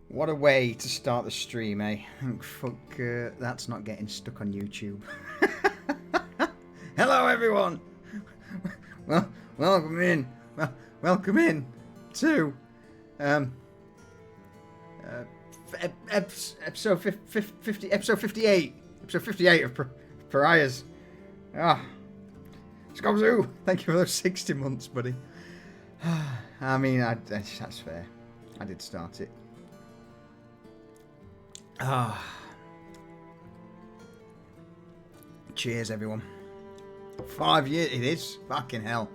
What a way to start the stream, eh? Fuck, that's not getting stuck on YouTube. Hello, everyone. Well, welcome in. Welcome in to episode 58. Episode 58 of Pariahs. Scobzoo, thank you for those 60 months, buddy. I mean, that's fair. I did start it. Cheers, everyone. 5 years it is. Fucking hell.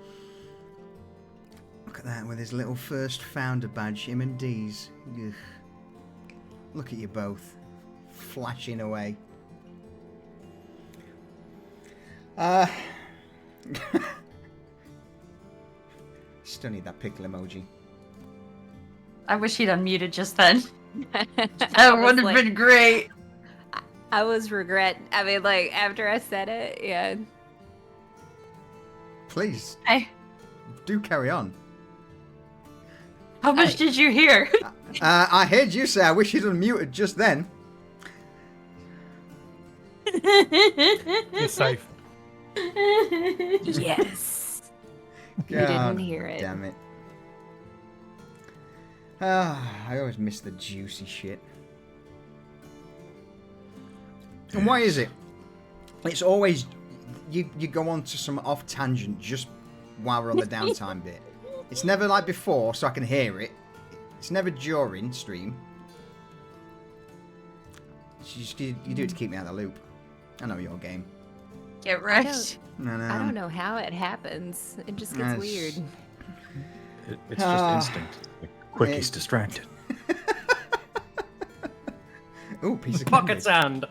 Look at that with his little first founder badge, him and D's. Ugh. Look at you both. Flashing away. Still need that pickle emoji. I wish he'd unmuted just then. That would have been great. I was I mean, like, after I said it, yeah. Please. Do carry on. How much did you hear? I heard you say I wish you'd unmuted just then. You're safe. Yes. You didn't hear it. Damn it. I always miss the juicy shit. And why is it? It's always you go on to some off tangent just while we're on the downtime bit. It's never like before, so I can hear it. It's never during stream. You do it to keep me out of the loop. I know your game. Get wrecked. No. I don't know how it happens. It just gets weird. It's just instinct. Quickie's distracted. Ooh, piece of Pocket sand.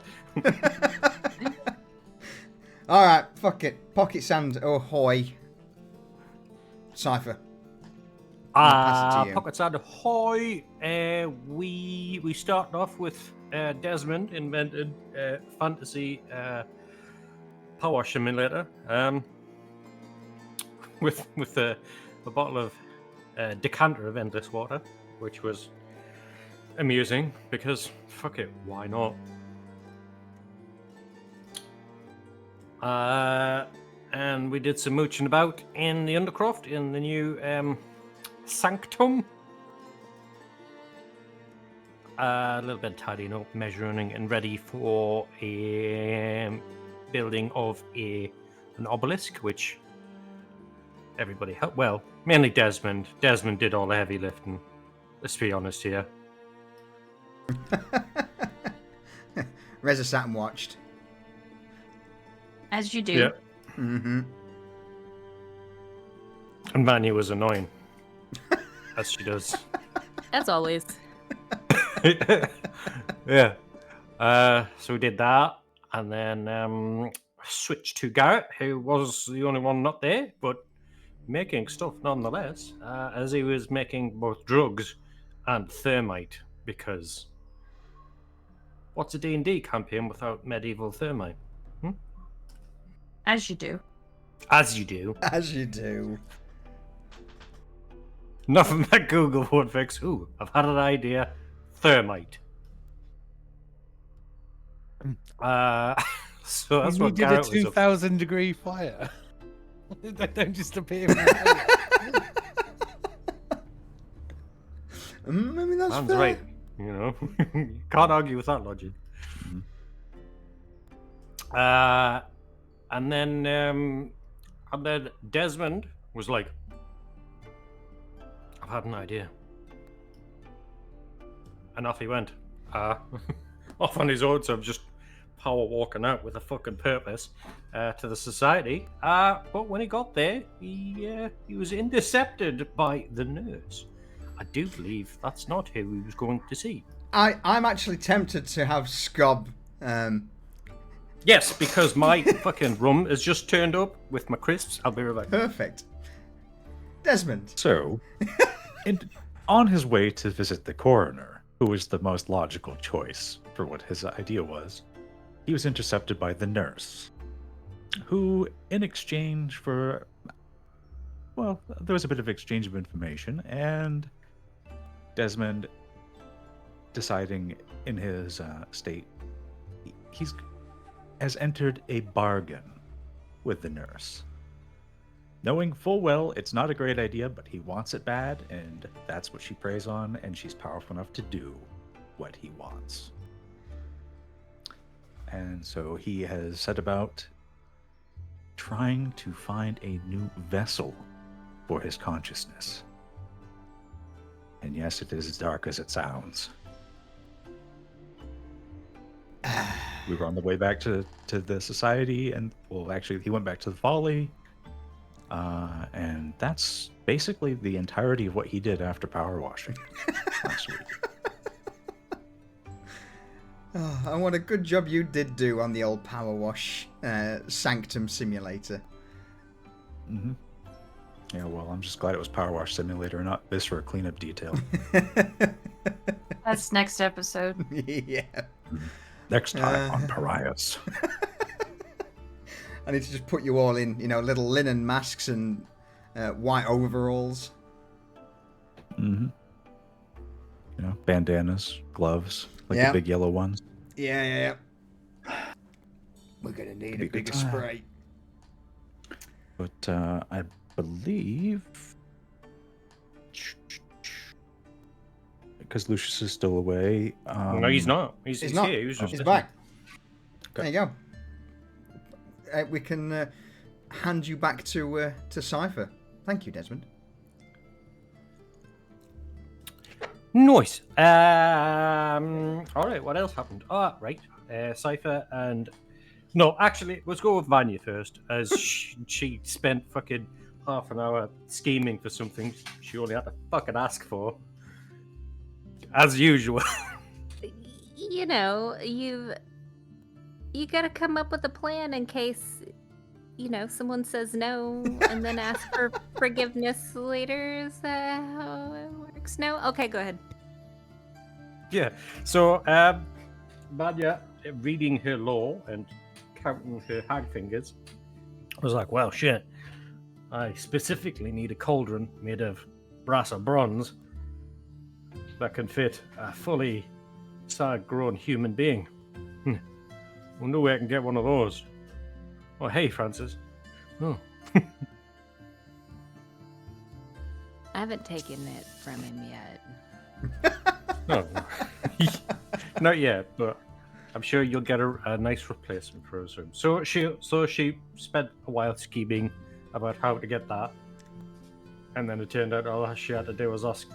Alright, fuck it. Pocket sand, ahoy. Cypher. Pocket sand, ahoy. We started off with Desmond invented fantasy power simulator with a bottle of decanter of endless water, which was amusing because fuck it, why not? And we did some mooching about in the Undercroft in the new sanctum. A little bit tidying up, measuring, and ready for a building of an obelisk, which everybody helped. Well, mainly Desmond. Desmond did all the heavy lifting. Let's be honest here. Reza sat and watched. As you do. Yeah. Mm-hmm. And Vanya was annoying. As she does. As always. Yeah. So we did that, and then switched to Garrett, who was the only one not there, but making stuff nonetheless, as he was making both drugs and thermite, because what's a D&D campaign without medieval thermite? As you do. As you do. As you do. Nothing that Google won't fix. Ooh, I've had an idea. Thermite. So that's what did a Garrett was up. 2,000-degree fire. They don't just appear. I mean, that's Sounds fair. right. You know, can't argue with that logic. And then Desmond was like, "I've had an idea," and off he went. Off on his own, so I'm just power walking out with a fucking purpose to the society. But when he got there, he was intercepted by the nurse. I do believe that's not who he was going to see. I'm actually tempted to have Scob. Yes, because my fucking rum has just turned up with my crisps. I'll be right back. Perfect. Desmond. So, on his way to visit the coroner, who was the most logical choice for what his idea was, he was intercepted by the nurse, who, in exchange for, well, there was a bit of exchange of information, and Desmond deciding in his state, he's has entered a bargain with the nurse. Knowing full well it's not a great idea, but he wants it bad, and that's what she preys on, and she's powerful enough to do what he wants. And so he has set about trying to find a new vessel for his consciousness. And yes, it is as dark as it sounds. We were on the way back to the society, and well, actually, he went back to the folly. And that's basically the entirety of what he did after power washing last week. Oh, and what a good job you did do on the old power wash sanctum simulator. Mm-hmm. Yeah, well, I'm just glad it was power wash simulator, not Viscera cleanup detail. That's next episode. Yeah. Next time on Pariahs. I need to just put you all in, little linen masks and white overalls. Mm-hmm. Bandanas, gloves, like the big yellow ones. Yeah. We're gonna need a bigger spray. But I believe, because Lucius is still away. No, he's not. He's not. here. He was just He's back. There you go. We can hand you back to Cypher. Thank you, Desmond. Nice. All right. What else happened? Oh, right. Cypher and no, actually, let's go with Vanya first, as she spent fucking half an hour scheming for something she only had to fucking ask for, as usual. You gotta come up with a plan in case, someone says no and then ask for forgiveness later. Is that how it works? No? Okay, go ahead. Yeah. So, Vanya, reading her law and counting her hag fingers, was like, well, shit. I specifically need a cauldron made of brass or bronze that can fit a fully grown human being. Wonder where I can get one of those. Oh, hey, Francis. Oh. I haven't taken it from him yet. No. Not yet, but I'm sure you'll get a nice replacement for us soon. So she spent a while scheming about how to get that, and then it turned out all she had to do was ask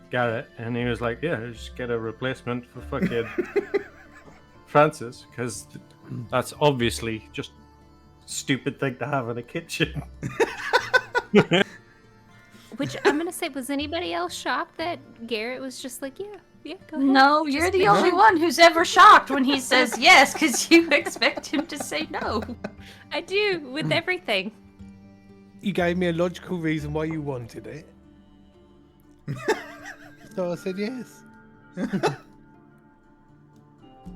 Garrett, and he was like, "Yeah, just get a replacement for fucking Francis, because that's obviously just a stupid thing to have in a kitchen." Which I'm gonna say, was anybody else shocked that Garrett was just like, yeah, go ahead. No, you're the only one who's ever shocked when he says yes, because you expect him to say no. I do, with everything. You gave me a logical reason why you wanted it. So I said yes.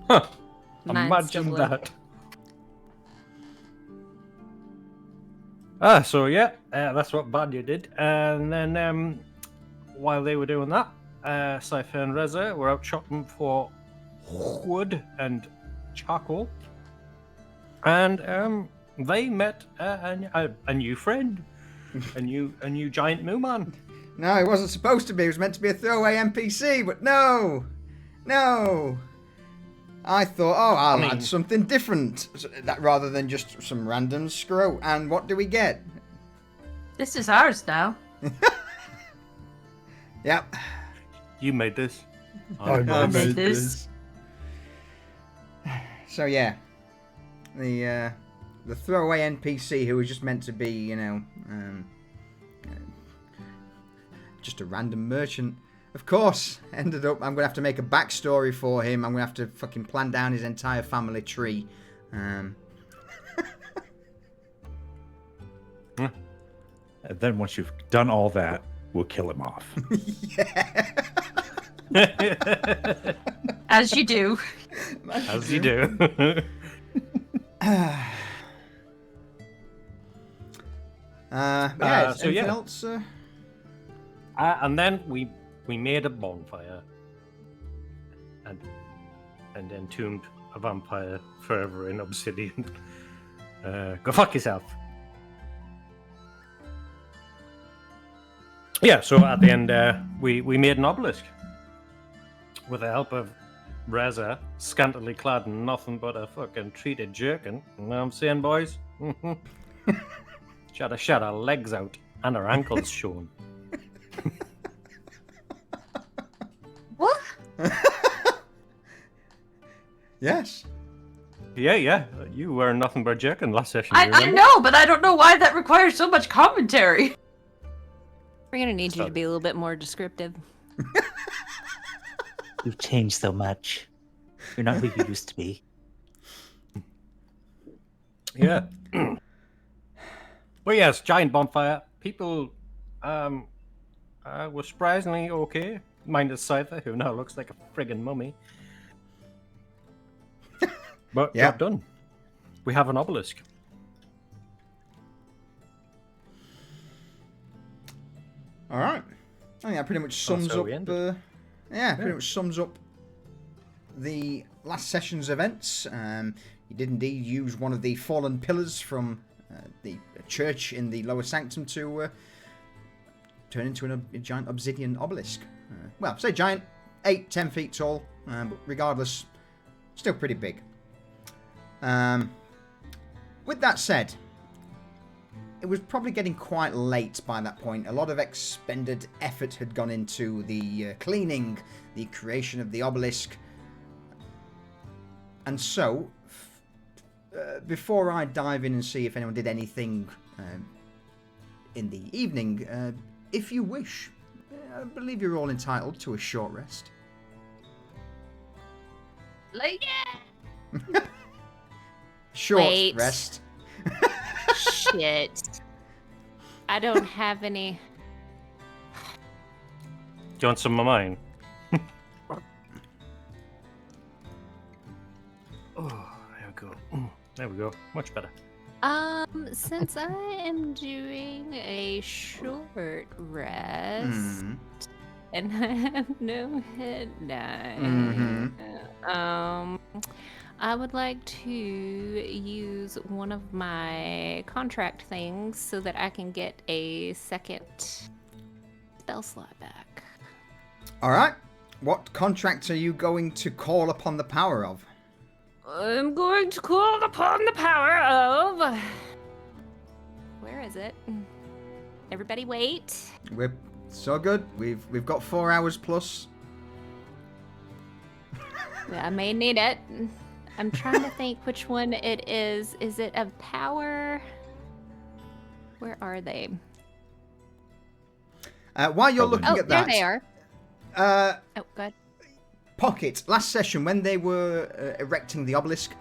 Huh. Mine's still Imagine blue. that. So yeah, that's what Vanya did. And then while they were doing that, Cypher and Reza were out shopping for wood and charcoal. And they met a new friend, a new giant moo man. No, it wasn't supposed to be. It was meant to be a throwaway NPC, but no. I thought, I'll add something different, that rather than just some random scroll. And what do we get? This is ours now. Yep. You made this. I made this. So yeah, the throwaway NPC who was just meant to be, just a random merchant, of course, ended up, I'm going to have to make a backstory for him. I'm going to have to fucking plan down his entire family tree. And then once you've done all that, we'll kill him off. As you do. As you do. Anything else? And then we made a bonfire. and entombed a vampire forever in obsidian. Go fuck yourself. Yeah, so at the end, we made an obelisk with the help of Reza, scantily clad in nothing but a fucking treated jerkin. You know what I'm saying, boys? She had her legs out and her ankles shown. What? Yes. Yeah. You were nothing but jerkin last session. I you remember? know, but I don't know why that requires so much commentary. We're gonna need you to be a little bit more descriptive. You've changed so much. You're not who you used to be. Yeah. Well, yes, giant bonfire. People were surprisingly okay. Minus Cypher, who now looks like a friggin' mummy. But Yeah. job done. We have an obelisk. All right. I think that pretty much sums how up. we ended. Pretty much sums up the last session's events. You did indeed use one of the fallen pillars from the church in the lower sanctum to turn into a giant obsidian obelisk. Well, say giant, 8-10 feet tall, but regardless, still pretty big. With that said, it was probably getting quite late by that point. A lot of expended effort had gone into the cleaning, the creation of the obelisk. And so, before I dive in and see if anyone did anything in the evening, if you wish, I believe you're all entitled to a short rest. Like, yeah. Short Wait. rest. Shit. I don't have any. Do you want some of mine? Oh, there we go. There we go. Much better. Since I am doing a short rest and I have no head die, I would like to use one of my contract things so that I can get a second spell slot back. All right. What contract are you going to call upon the power of? I'm going to call upon the power of... Where is it? Everybody wait. We're so good. We've got 4 hours plus. I may need it. I'm trying to think which one it is. Is it of power? Where are they? While you're looking Oh, at there that, they are. Uh, Oh, God. Pocket, last session when they were erecting the obelisk,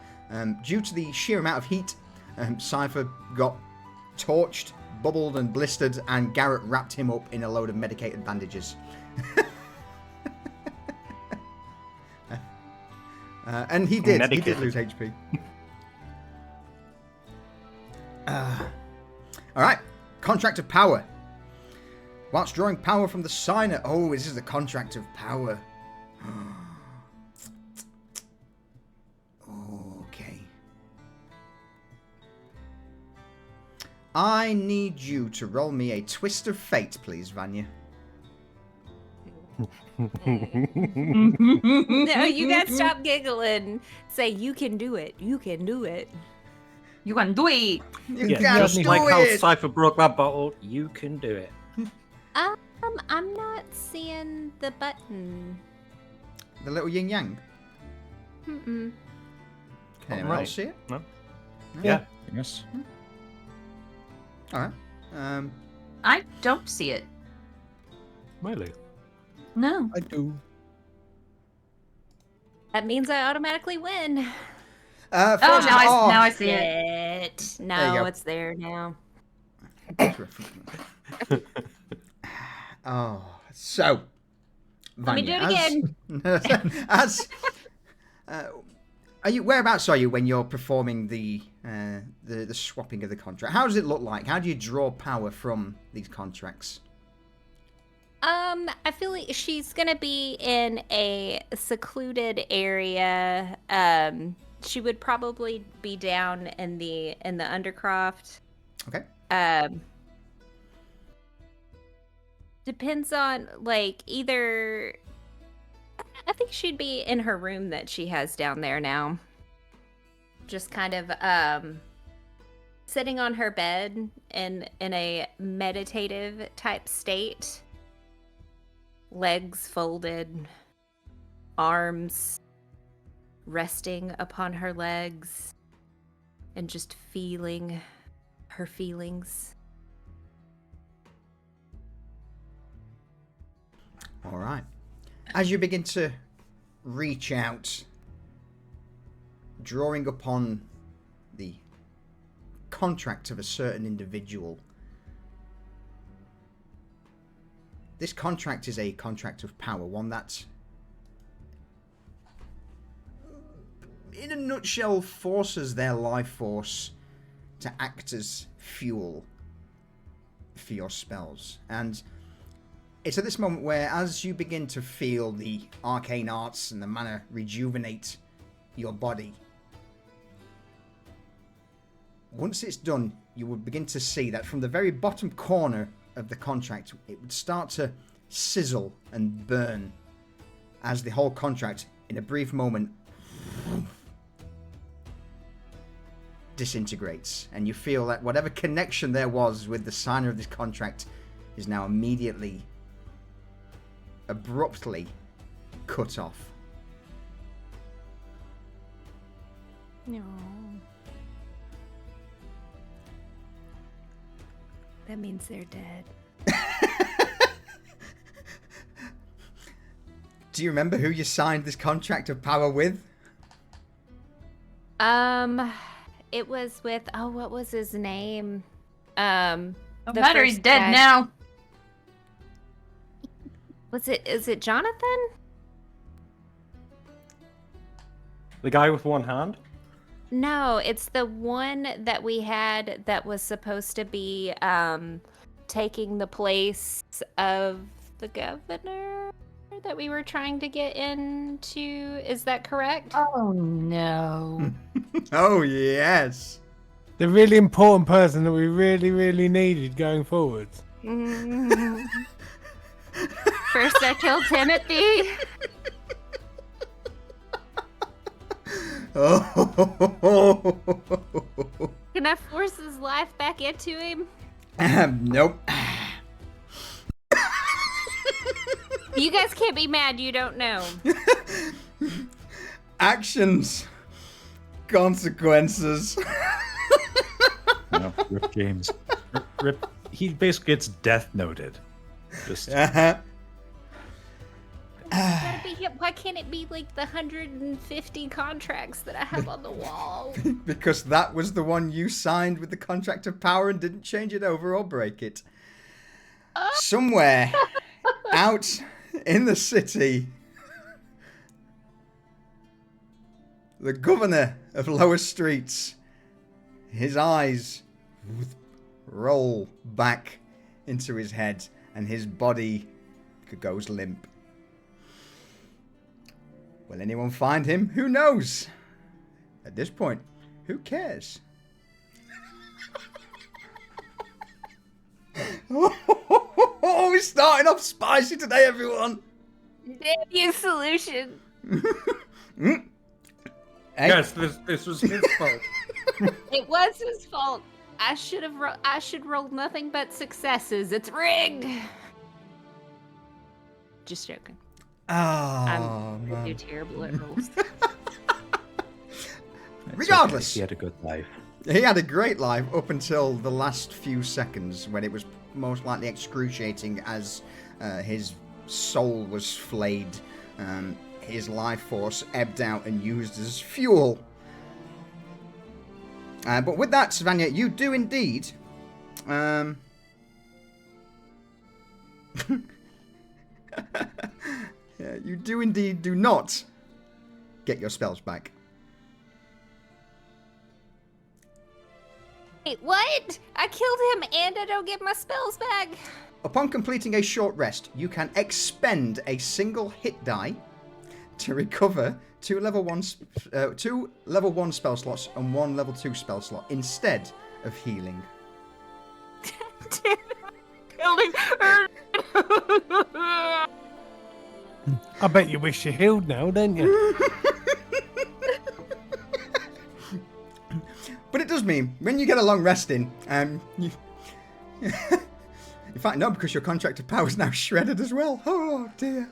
due to the sheer amount of heat, Cypher got torched, bubbled and blistered, and Garrett wrapped him up in a load of medicated bandages. And he did lose HP. Alright, contract of power. Whilst drawing power from the signer. Oh, this is the contract of power. Okay. I need you to roll me a twist of fate, please, Vanya. No, you gotta stop giggling. Say, you can do it. You can do it. You can do it. You Yeah, can't just do like how it. Cypher broke that bottle, you can do it. I'm not seeing the button. The little yin yang. Mm-mm. Can anyone Right. else see it? No? No? Yeah. Yes. Alright. I don't see it. Really? No. I do. That means I automatically win. Oh, first now off- I see it. Shit. you No, go. it's there now. Oh, so Let me Vanya, do it again. as are you? Whereabouts are you when you're performing the swapping of the contract? How does it look like? How do you draw power from these contracts? I feel like she's gonna be in a secluded area. She would probably be down in the Undercroft. Okay. Depends on like either. I think she'd be in her room that she has down there now. Just kind of sitting on her bed in a meditative type state. Legs folded, arms resting upon her legs, and just feeling her feelings. All right. As you begin to reach out, drawing upon the contract of a certain individual, this contract is a contract of power, one that, in a nutshell, forces their life force to act as fuel for your spells. And it's at this moment where, as you begin to feel the arcane arts and the mana rejuvenate your body, once it's done, you will begin to see that from the very bottom corner of the contract, it would start to sizzle and burn as the whole contract, in a brief moment, disintegrates. And you feel that whatever connection there was with the signer of this contract is now immediately, abruptly cut off. No. That means they're dead. Do you remember who you signed this contract of power with? It was with, what was his name? No matter, he's dead now. Is it Jonathan? The guy with one hand? No, it's the one that we had that was supposed to be taking the place of the governor that we were trying to get into. Is that correct? Oh no. Oh, yes. The really important person that we really, really needed going forward. First I killed Timothy. Oh. Can I force his life back into him? Nope. You guys can't be mad, you don't know. Actions. Consequences. No, Rip James. Rip. He basically gets death noted. Just Gotta be him. Why can't it be like the 150 contracts that I have on the wall? Because that was the one you signed with the contract of power and didn't change it over or break it. Somewhere out in the city, the governor of Lower Streets, his eyes roll back into his head and his body goes limp. Will anyone find him? Who knows? At this point, who cares? Oh, we're starting off spicy today, everyone. Damn you, Solution. Hey. Yes, this was his fault. It was his fault. I should roll nothing but successes. It's rigged. Just joking. Oh, I'm man. too terrible at rolls. Regardless. he had a good life. He had a great life up until the last few seconds when it was most likely excruciating as his soul was flayed, his life force ebbed out and used as fuel. But with that, Savannah, you do indeed... yeah, you do indeed do not get your spells back. Wait, what? I killed him and I don't get my spells back. Upon completing a short rest, you can expend a single hit die to recover two level 1 spell slots and 1 level 2 spell slot instead of healing. Killing her. I bet you wish you healed now, don't you? But it does mean when you get a long rest in, you. In fact, no, because your contract of power is now shredded as well. Oh dear.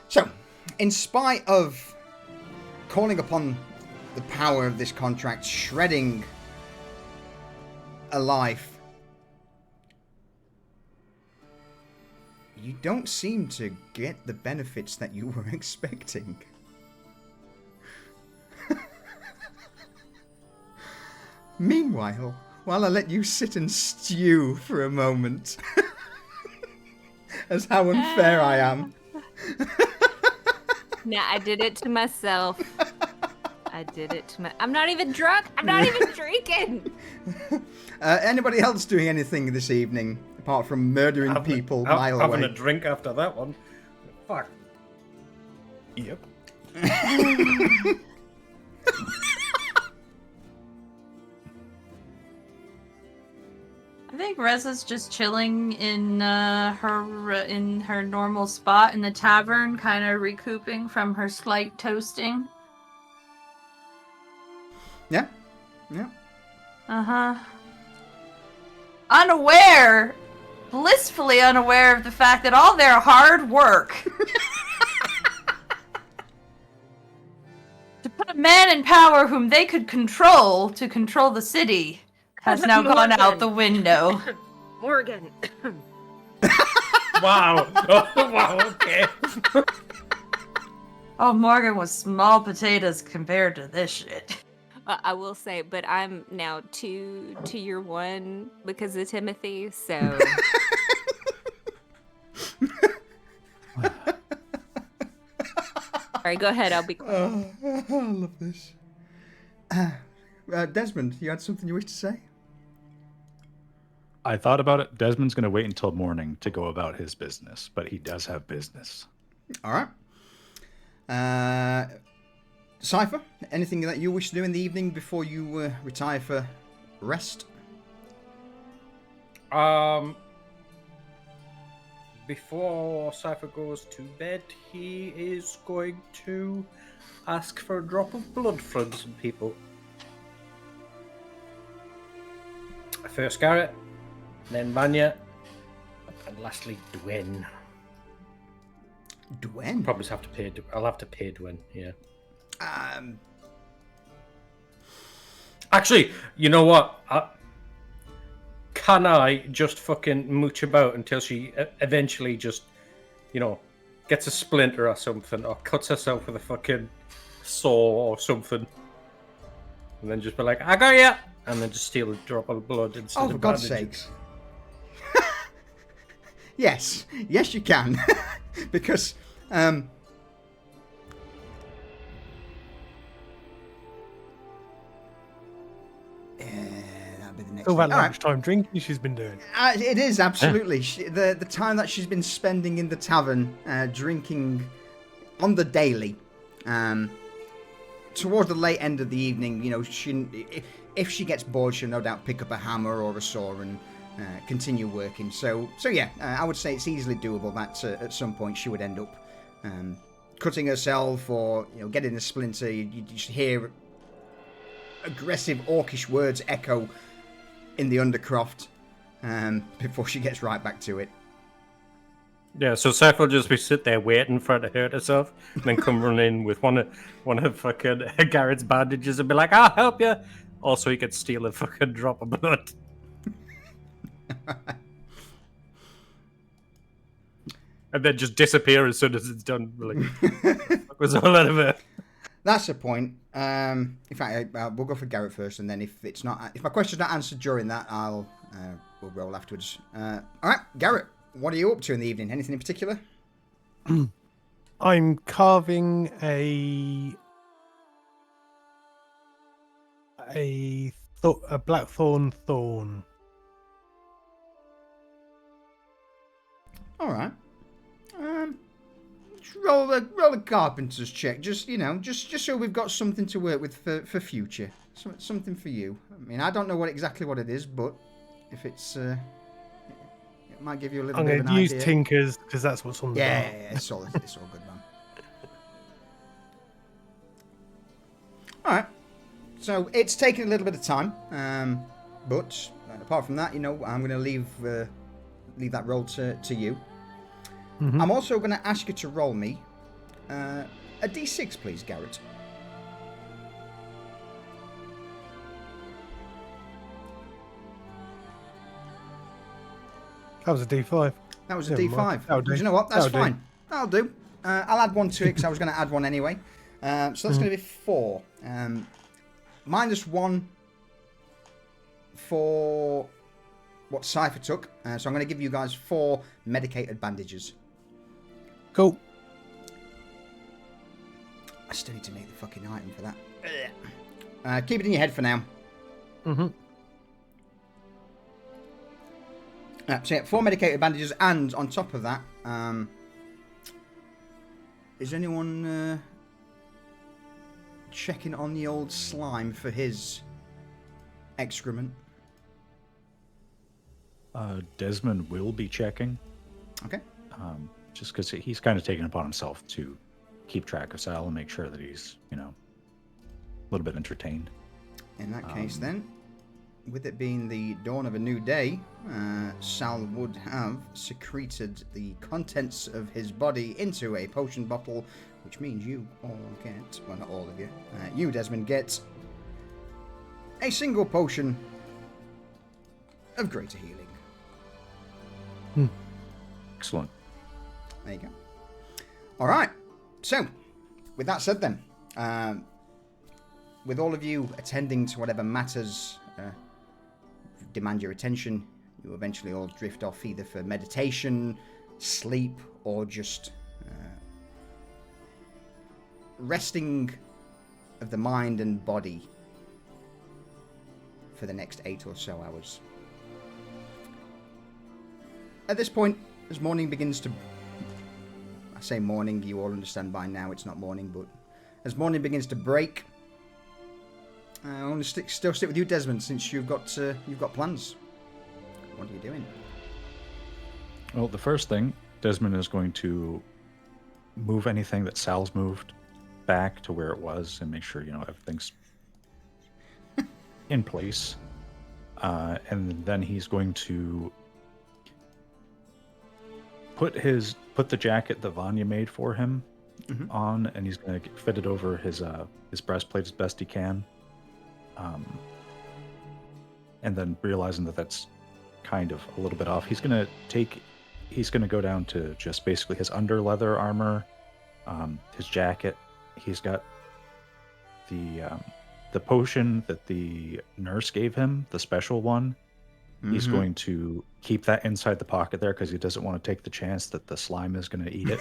So, in spite of calling upon the power of this contract, shredding a life, you don't seem to get the benefits that you were expecting. Meanwhile, while I let you sit and stew for a moment, as how unfair I am. Nah, I did it to myself. I'm not even drunk. I'm not even drinking. Anybody else doing anything this evening apart from murdering people mile having away? a drink after that one. Fuck. Yep. I think Reza's just chilling in her normal spot in the tavern, kind of recouping from her slight toasting. Yeah. Blissfully unaware of the fact that all their hard work to put a man in power whom they could control to control the city has now gone out the window. Morgan. Wow. Oh, wow, okay. Oh, Morgan was small potatoes compared to this shit. I will say, but I'm now 2 to your 1 because of Timothy, so... Alright, go ahead, I'll be quiet. I love this. Desmond, you had something you wish to say? I thought about it. Desmond's going to wait until morning to go about his business, but he does have business. All right. Cypher, anything that you wish to do in the evening before you retire for rest? Before Cypher goes to bed, he is going to ask for a drop of blood from some people. First Garrett, then Vanya, and lastly Dwayne. Dwayne? Probably have to pay. I'll have to pay Dwayne. Yeah. Actually, you know what? Can I just fucking mooch about until she eventually just, gets a splinter or something, or cuts herself with a fucking saw or something, and then just be like, "I got ya," and then just steal a drop of blood instead of for God's bandages. sakes. Yes, you can. Because, that'd be the next All that thing. All right. lunchtime drinking she's been doing. It is, absolutely. The time that she's been spending in the tavern, drinking on the daily, towards the late end of the evening, if she gets bored, she'll no doubt pick up a hammer or a saw and continue working. So yeah, I would say it's easily doable that at some point she would end up cutting herself or getting a splinter. You just hear aggressive orcish words echo in the Undercroft before she gets right back to it. Yeah, so Cypher will just be sit there waiting for her to hurt herself, and then come run in with one of fucking Garrett's bandages and be like, "I'll help you." Also, he could steal a fucking drop of blood. And then just disappear as soon as it's done. Like, what was all out of it? That's the point. In fact, we'll go for Garrett first, and then if my question's not answered during that, we'll roll afterwards. All right, Garrett, what are you up to in the evening? Anything in particular? I'm carving a a blackthorn thorn. All right. Just roll a carpenter's check. Just just so we've got something to work with for future. Something for you. I mean, I don't know exactly what it is, but if it's it might give you a little I'm bit of going an to use idea. Tinkers because that's what's on the bar. Yeah, it's all good, man. All right. So it's taken a little bit of time, but apart from that, I'm going to leave that roll to you. Mhm. I'm also going to ask you to roll me a d6, please, Garrett. That was a D5. That was a Never d5. mind. That'll Do you do. know what? That's That'll do. fine. That'll do. I'll add one to it because I was going to add one anyway. So that's going to be 4. -1 for what Cypher took. So I'm going to give you guys 4 medicated bandages. Cool. I still need to make the fucking item for that. Keep it in your head for now. Mm-hmm. So yeah, 4 medicated bandages, and on top of that, is anyone checking on the old slime for his excrement? Desmond will be checking. Okay. Just because he's kind of taken upon himself to keep track of Sal and make sure that he's, a little bit entertained. In that case, then, with it being the dawn of a new day, Sal would have secreted the contents of his body into a potion bottle, which means you all get, well, not all of you, you, Desmond, get a single potion of greater healing. Excellent. There you go. All right. So, with that said then, with all of you attending to whatever matters demand your attention, you eventually all drift off either for meditation, sleep, or just resting of the mind and body for the next 8 or so hours. At this point, as morning begins to... I say morning, you all understand by now it's not morning, but as morning begins to break, I want to still stick with you, Desmond, since you've got plans. What are you doing? Well, the first thing, Desmond is going to move anything that Sal's moved back to where it was and make sure, everything's in place. And then he's going to put the jacket that Vanya made for him on, and he's going to fit it over his breastplate as best he can. And then realizing that that's kind of a little bit off, he's going to go down to just basically his under leather armor, his jacket. He's got the potion that the nurse gave him, the special one. He's going to keep that inside the pocket there because he doesn't want to take the chance that the slime is going to eat it.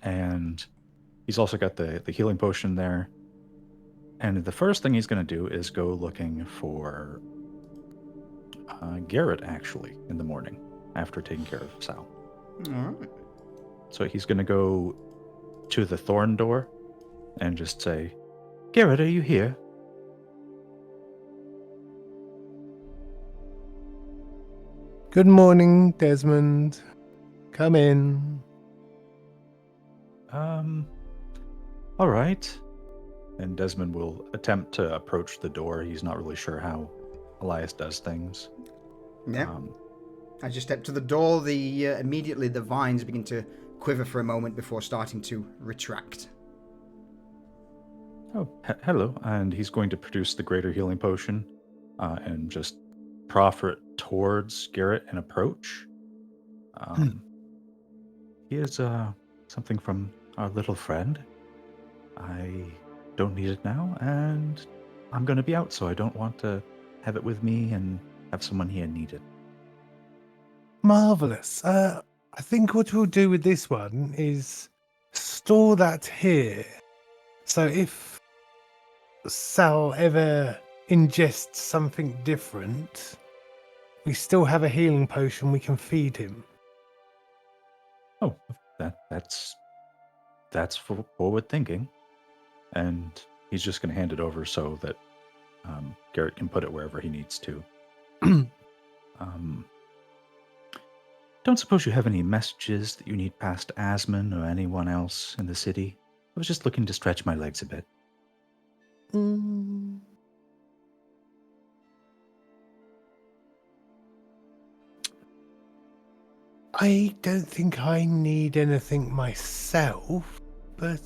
And he's also got the healing potion there. And the first thing he's going to do is go looking for Garrett, actually, in the morning after taking care of Sal. All right. So he's going to go to the thorn door and just say, "Garrett, are you here?" Good morning, Desmond. Come in. All right. And Desmond will attempt to approach the door. He's not really sure how Elias does things. Yeah. As you step to the door, immediately the vines begin to quiver for a moment before starting to retract. Oh, hello. And he's going to produce the greater healing potion and just proffer it towards Garrett and approach. Here's something from our little friend. I don't need it now, and I'm going to be out, so I don't want to have it with me and have someone here need it. Marvelous. I think what we'll do with this one is store that here So if Sal ever ingests something different, we still have a healing potion we can feed him. Oh, that's forward thinking, and he's just going to hand it over so that Garrett can put it wherever he needs to. Don't suppose you have any messages that you need past Asmon or anyone else in the city? I was just looking to stretch my legs a bit. I don't think I need anything myself, but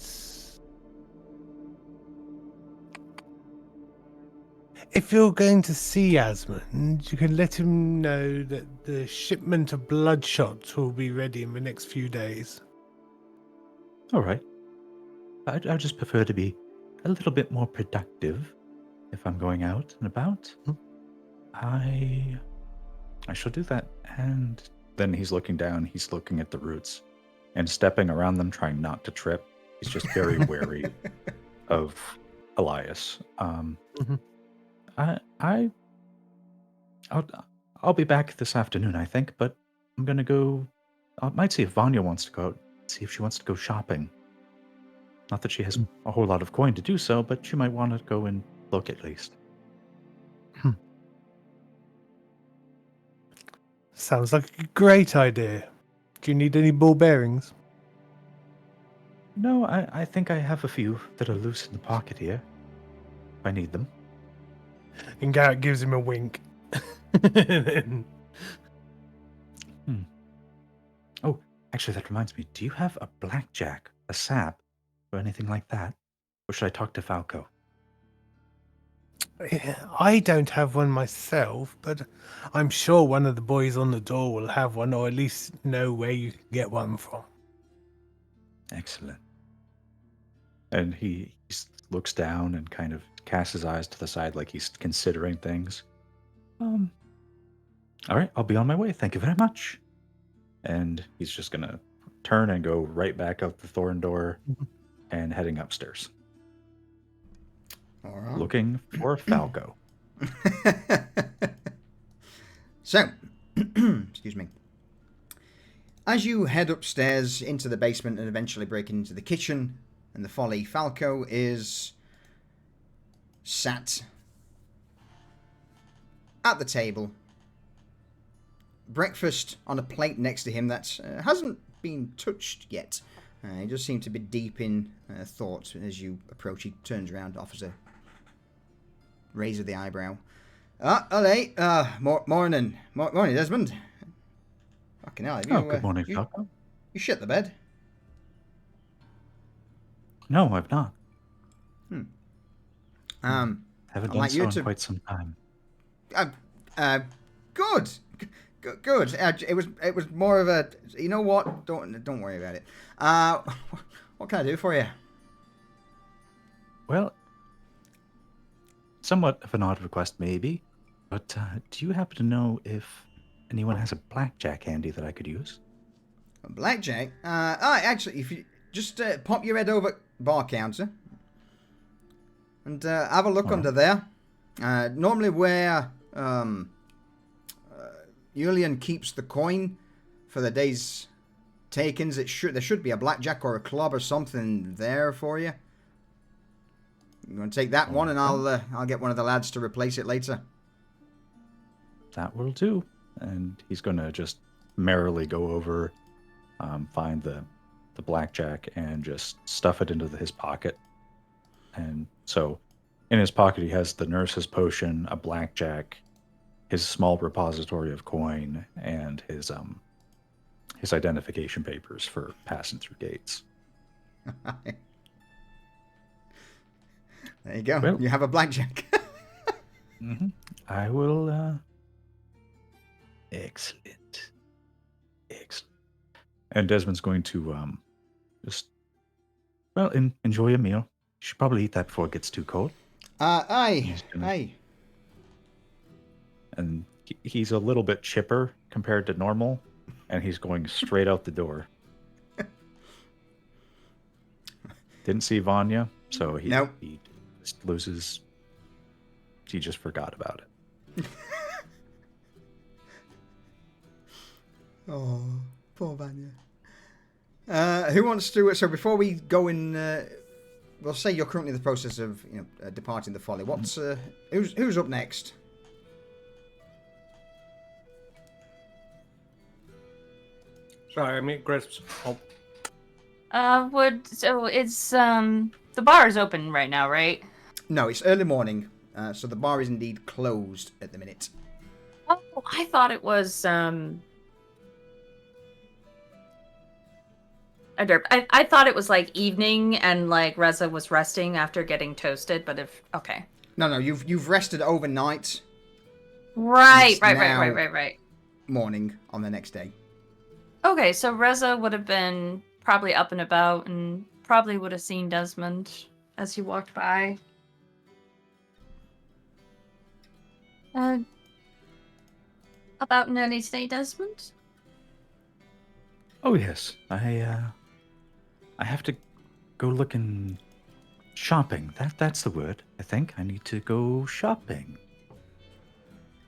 if you're going to see Asmund, you can let him know that the shipment of bloodshots will be ready in the next few days. All right. I just prefer to be a little bit more productive if I'm going out and about. I shall do that. And then he's looking down, he's looking at the roots and stepping around them, trying not to trip. He's just very wary of Elias. I'll be back this afternoon, I think, but I'm gonna go. I might see if Vanya wants to go out, see if she wants to go shopping. Not that she has a whole lot of coin to do so, but she might want to go and look at least. Sounds like a great idea. Do you need any ball bearings? No, I think I have a few that are loose in the pocket here. If I need them. And Garrett gives him a wink. Oh, actually, that reminds me. Do you have a blackjack, a sap, or anything like that? Or should I talk to Falco? I don't have one myself, but I'm sure one of the boys on the door will have one, or at least know where you can get one from. Excellent. And he looks down and kind of casts his eyes to the side like he's considering things. All right, I'll be on my way. Thank you very much. And he's just going to turn and go right back out the thorn door and heading upstairs. All right. Looking for Falco. So, excuse me. As you head upstairs into the basement and eventually break into the kitchen and the folly, Falco is sat at the table. Breakfast on a plate next to him that hasn't been touched yet. He does seem to be deep in thought as you approach. He turns around, offers a raise of the eyebrow. Hello. Morning, Desmond. Fucking hell, have you, Good morning, Falco. You shit the bed? No, I've not. Haven't done like so you in to- quite some time. Good. Good. It was more of a. You know what? Don't worry about it. What can I do for you? Well, somewhat of an odd request, maybe. But do you happen to know if anyone has a blackjack handy that I could use? A blackjack? Actually, if you just pop your head over bar counter and have a look under there. Normally where Julian keeps the coin for the day's takings, there should be a blackjack or a club or something there for you. You want to take that one, and I'll get one of the lads to replace it later. That will do. And he's going to just merrily go over, find the blackjack, and just stuff it into his pocket. And so in his pocket, he has the nurse's potion, a blackjack, his small repository of coin, and his identification papers for passing through gates. There you go. Well, you have a blackjack. I will. Excellent. And Desmond's going to just enjoy a meal. You should probably eat that before it gets too cold. Aye. And he's a little bit chipper compared to normal, and he's going straight out the door. Didn't see Vanya. So he Nope. he just loses. He just forgot about it. Oh, poor Vanya. Who wants to? So before we go in, we'll say you're currently in the process of departing the folly. What's who's up next? Sorry, I mean, Grisps. Oh, So it's the bar is open right now, right? No, it's early morning, so the bar is indeed closed at the minute. Oh, I thought it was I thought it was like evening and like Reza was resting after getting toasted, but okay. No, you've rested overnight. Right. Morning on the next day. Okay, so Reza would have been probably up and about and probably would have seen Desmond as he walked by. About an early stay, Desmond? Oh yes, I have to go looking shopping. That's the word. I think I need to go shopping.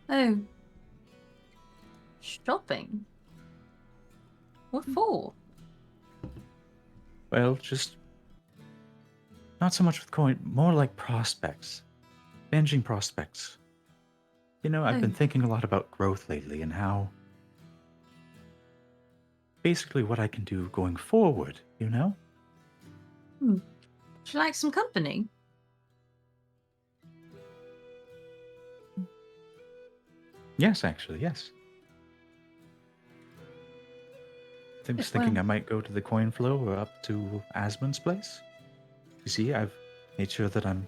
Oh. Shopping? What for? Well, just not so much with coin, more like prospects, managing prospects. You know, I've been thinking a lot about growth lately and how basically what I can do going forward, you know? Would you like some company? Yes, actually, yes. I was thinking I might go to the coin flow or up to Asmund's place. You see, I've made sure that I'm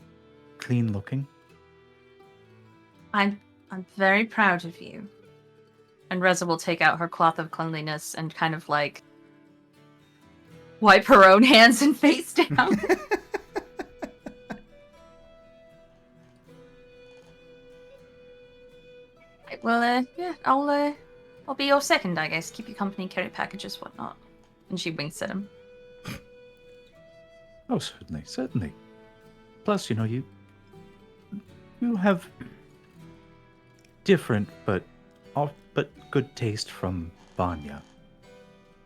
clean looking. I'm very proud of you. And Reza will take out her cloth of cleanliness and kind of like wipe her own hands and face down. Right, well, yeah, I'll be your second, I guess. Keep you company, carry packages, whatnot. And she winks at him. Oh, certainly, certainly. Plus, you know, you have different but good taste from Vanya.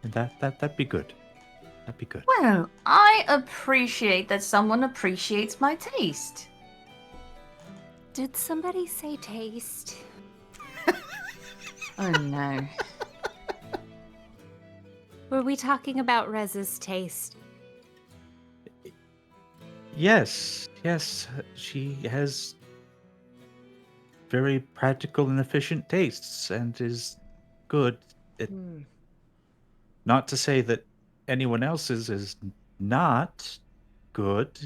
And that'd be good. That'd be good. Well, I appreciate that someone appreciates my taste. Did somebody say taste? Oh no. Were we talking about Reza's taste? Yes, she has very practical and efficient tastes and is good at... Not to say that anyone else's is not good.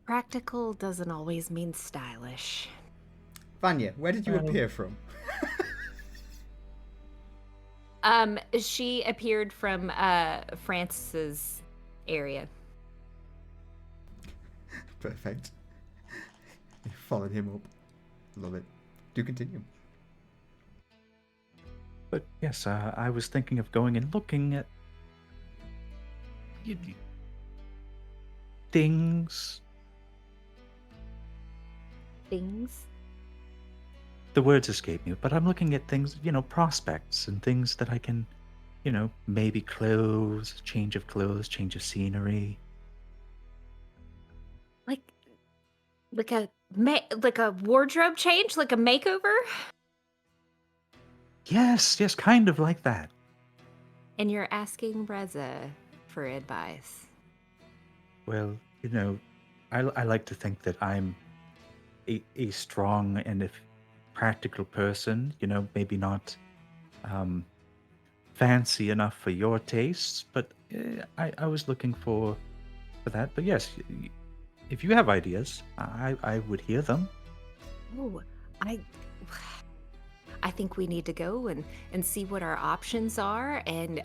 Practical doesn't always mean stylish. Vanya, where did you appear from? She appeared from Francis's area. Perfect. You followed him up. Love it. Do continue. But yes, I was thinking of going and looking at things. Things? The words escape me, but I'm looking at things, you know, prospects and things that I can, you know, maybe clothes, change of scenery. Like a wardrobe change, like a makeover? Yes, kind of like that. And you're asking Reza for advice. Well, you know, I like to think that I'm a strong and practical person, you know, maybe not fancy enough for your tastes, but I was looking for that. But yes, if you have ideas, I would hear them. Oh, I think we need to go and see what our options are. And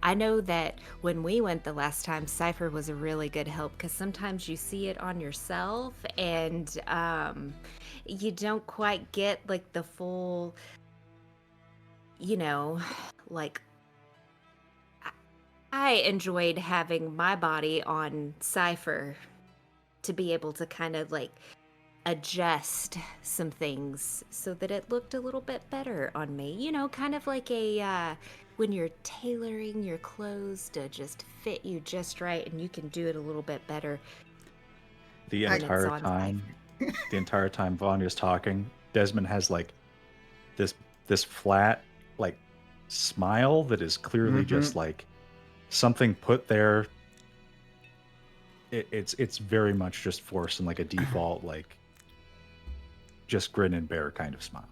I know that when we went the last time, Cypher was a really good help because sometimes you see it on yourself and you don't quite get like the full, you know, like I enjoyed having my body on Cypher to be able to kind of like adjust some things so that it looked a little bit better on me. You know, kind of like a when you're tailoring your clothes to just fit you just right and you can do it a little bit better. The when it's entire on time, Cypher. the entire time Vanya's talking, Desmond has like this flat like smile that is clearly just like something put there. It's very much just forced in like a default like just grin and bear kind of smile.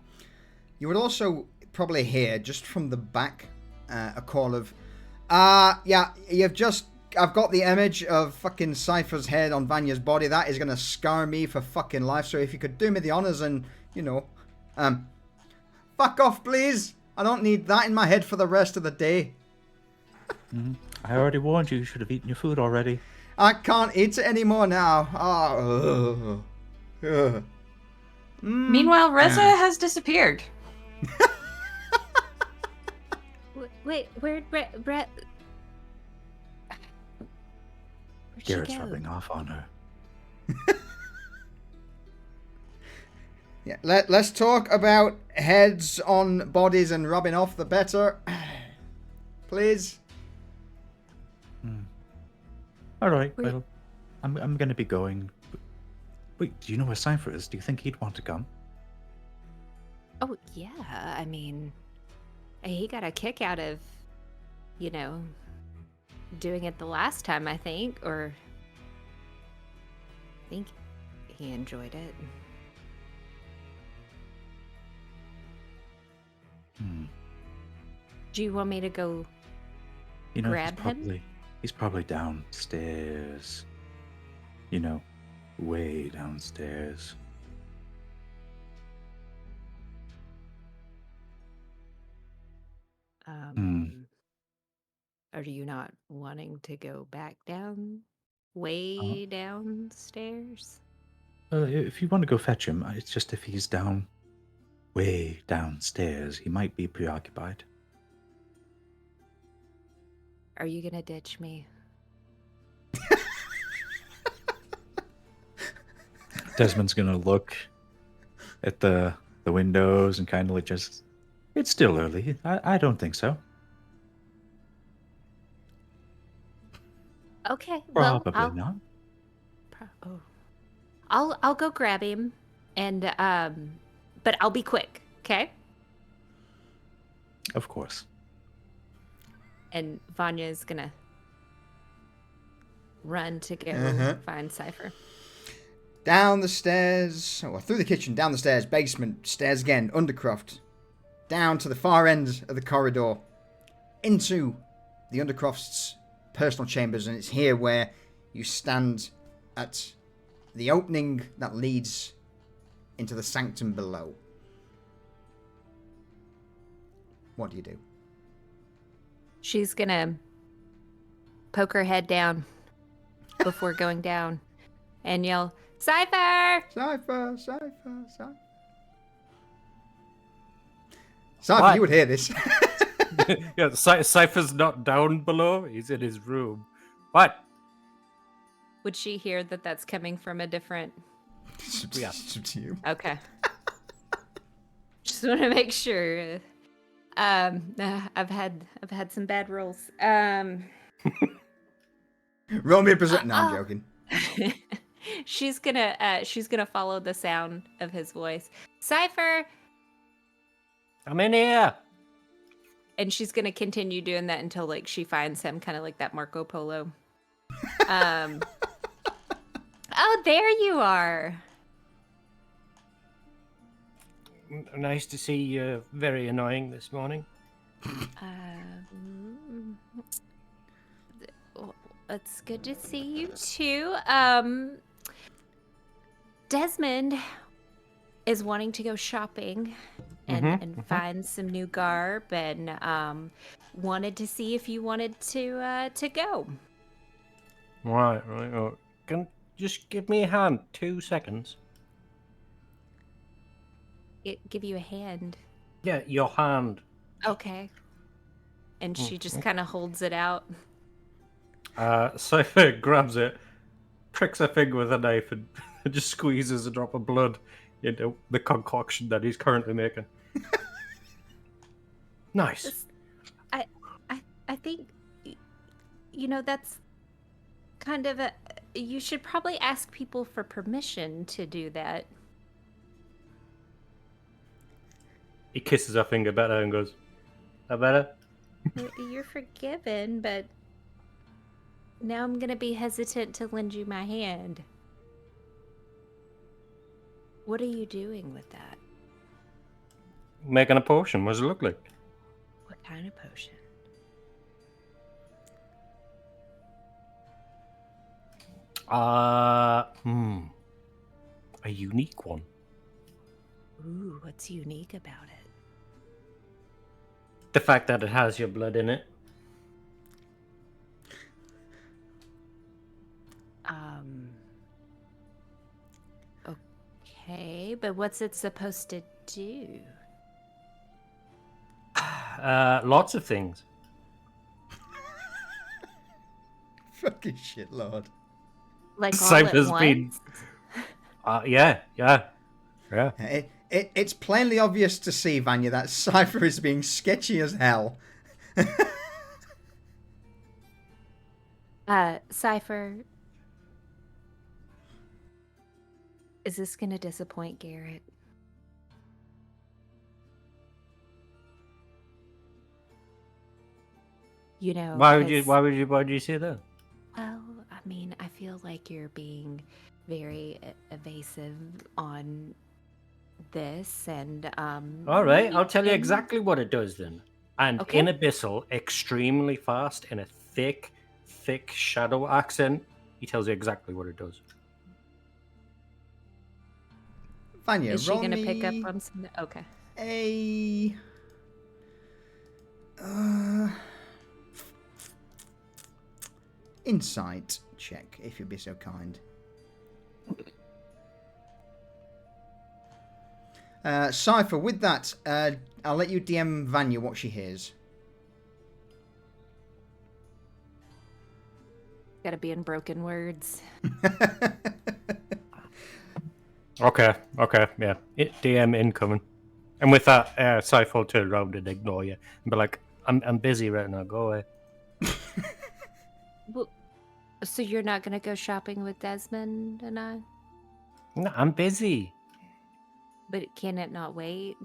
You would also probably hear just from the back a call of, yeah, I've got the image of fucking Cypher's head on Vanya's body. That is gonna scar me for fucking life. So if you could do me the honors and, you know, fuck off, please. I don't need that in my head for the rest of the day. I already warned you should have eaten your food already. I can't eat it anymore now. Oh. Meanwhile, Reza has disappeared. Wait, where'd Brett? Where'd she Garrett's go? rubbing off on her. Yeah, let's talk about heads on bodies and rubbing off the better. Please. All right, Wait. well, I'm gonna be going. Wait, do you know where Cypher is? Do you think he'd want to come? Oh yeah, I mean, he got a kick out of, you know, doing it the last time, I think, or I think he enjoyed it. Do you want me to go You know, grab him? He's probably downstairs. You know, way downstairs. Are you not wanting to go back down? Way downstairs? If you want to go fetch him, it's just if he's down, way downstairs, he might be preoccupied. Are you gonna ditch me? Desmond's gonna look at the windows and kind of like just, it's still early. I don't think so. Okay, well, Probably not. I'll go grab him, and but I'll be quick, okay? Of course. And Vanya's gonna run to go find Cypher. Down the stairs, or through the kitchen, down the stairs, basement, stairs again, Undercroft. Down to the far end of the corridor. Into the Undercroft's personal chambers, and it's here where you stand at the opening that leads into the sanctum below. What do you do? She's gonna poke her head down before going down and yell, Cypher! Cypher, Cypher, Cypher. Cypher, What? you would hear this. Yeah, Cypher's not down below. He's in his room. What? Would she hear that that's coming from a different... Yeah. It's up to you. Okay. Just want to make sure. I've had some bad rolls. Roll me a present. No, I'm joking. She's gonna follow the sound of his voice. Cypher! I'm in here. And she's gonna continue doing that until like she finds him, kind of like that Marco Polo. Oh, there you are. Nice to see you. Very annoying this morning. It's good to see you too. Desmond is wanting to go shopping and find some new garb, and wanted to see if you wanted to go. Right. Oh, can just give me a hand. 2 seconds. Give you a hand. Yeah, your hand. Okay. And she just kind of holds it out. Cypher grabs it, pricks her finger with a knife, and just squeezes a drop of blood into the concoction that he's currently making. Nice. This- I think, that's kind of a. You should probably ask people for permission to do that. He kisses her finger better and goes, "That better?" You're forgiven, but now I'm gonna be hesitant to lend you my hand. What are you doing with that? Making a potion. What does it look like? What kind of potion? A unique one. Ooh, what's unique about it? The fact that it has your blood in it. Okay, but what's it supposed to do? Lots of things. Fucking shit, Lord. Like all Cypher's at been- once? Yeah. It's plainly obvious to see, Vanya, that Cypher is being sketchy as hell. Cypher. Is this gonna disappoint Garrett? You know, Why would his- you say that? Well, I mean, I feel like you're being very evasive on this, and All right, I'll maybe tell you in- exactly what it does then. And Okay. in Abyssal, extremely fast, in a thick shadow accent, he tells you exactly what it does. Vanya, Is she roll gonna pick up me on something? Okay. a insight check, if you'd be so kind. Cypher, with that, I'll let you DM Vanya what she hears. Gotta be in broken words. Okay, yeah. DM incoming. And with that, Cypher will turn around and ignore you and be like, I'm busy right now, go away. Well, so you're not gonna go shopping with Desmond and I? No, I'm busy. But can it not wait?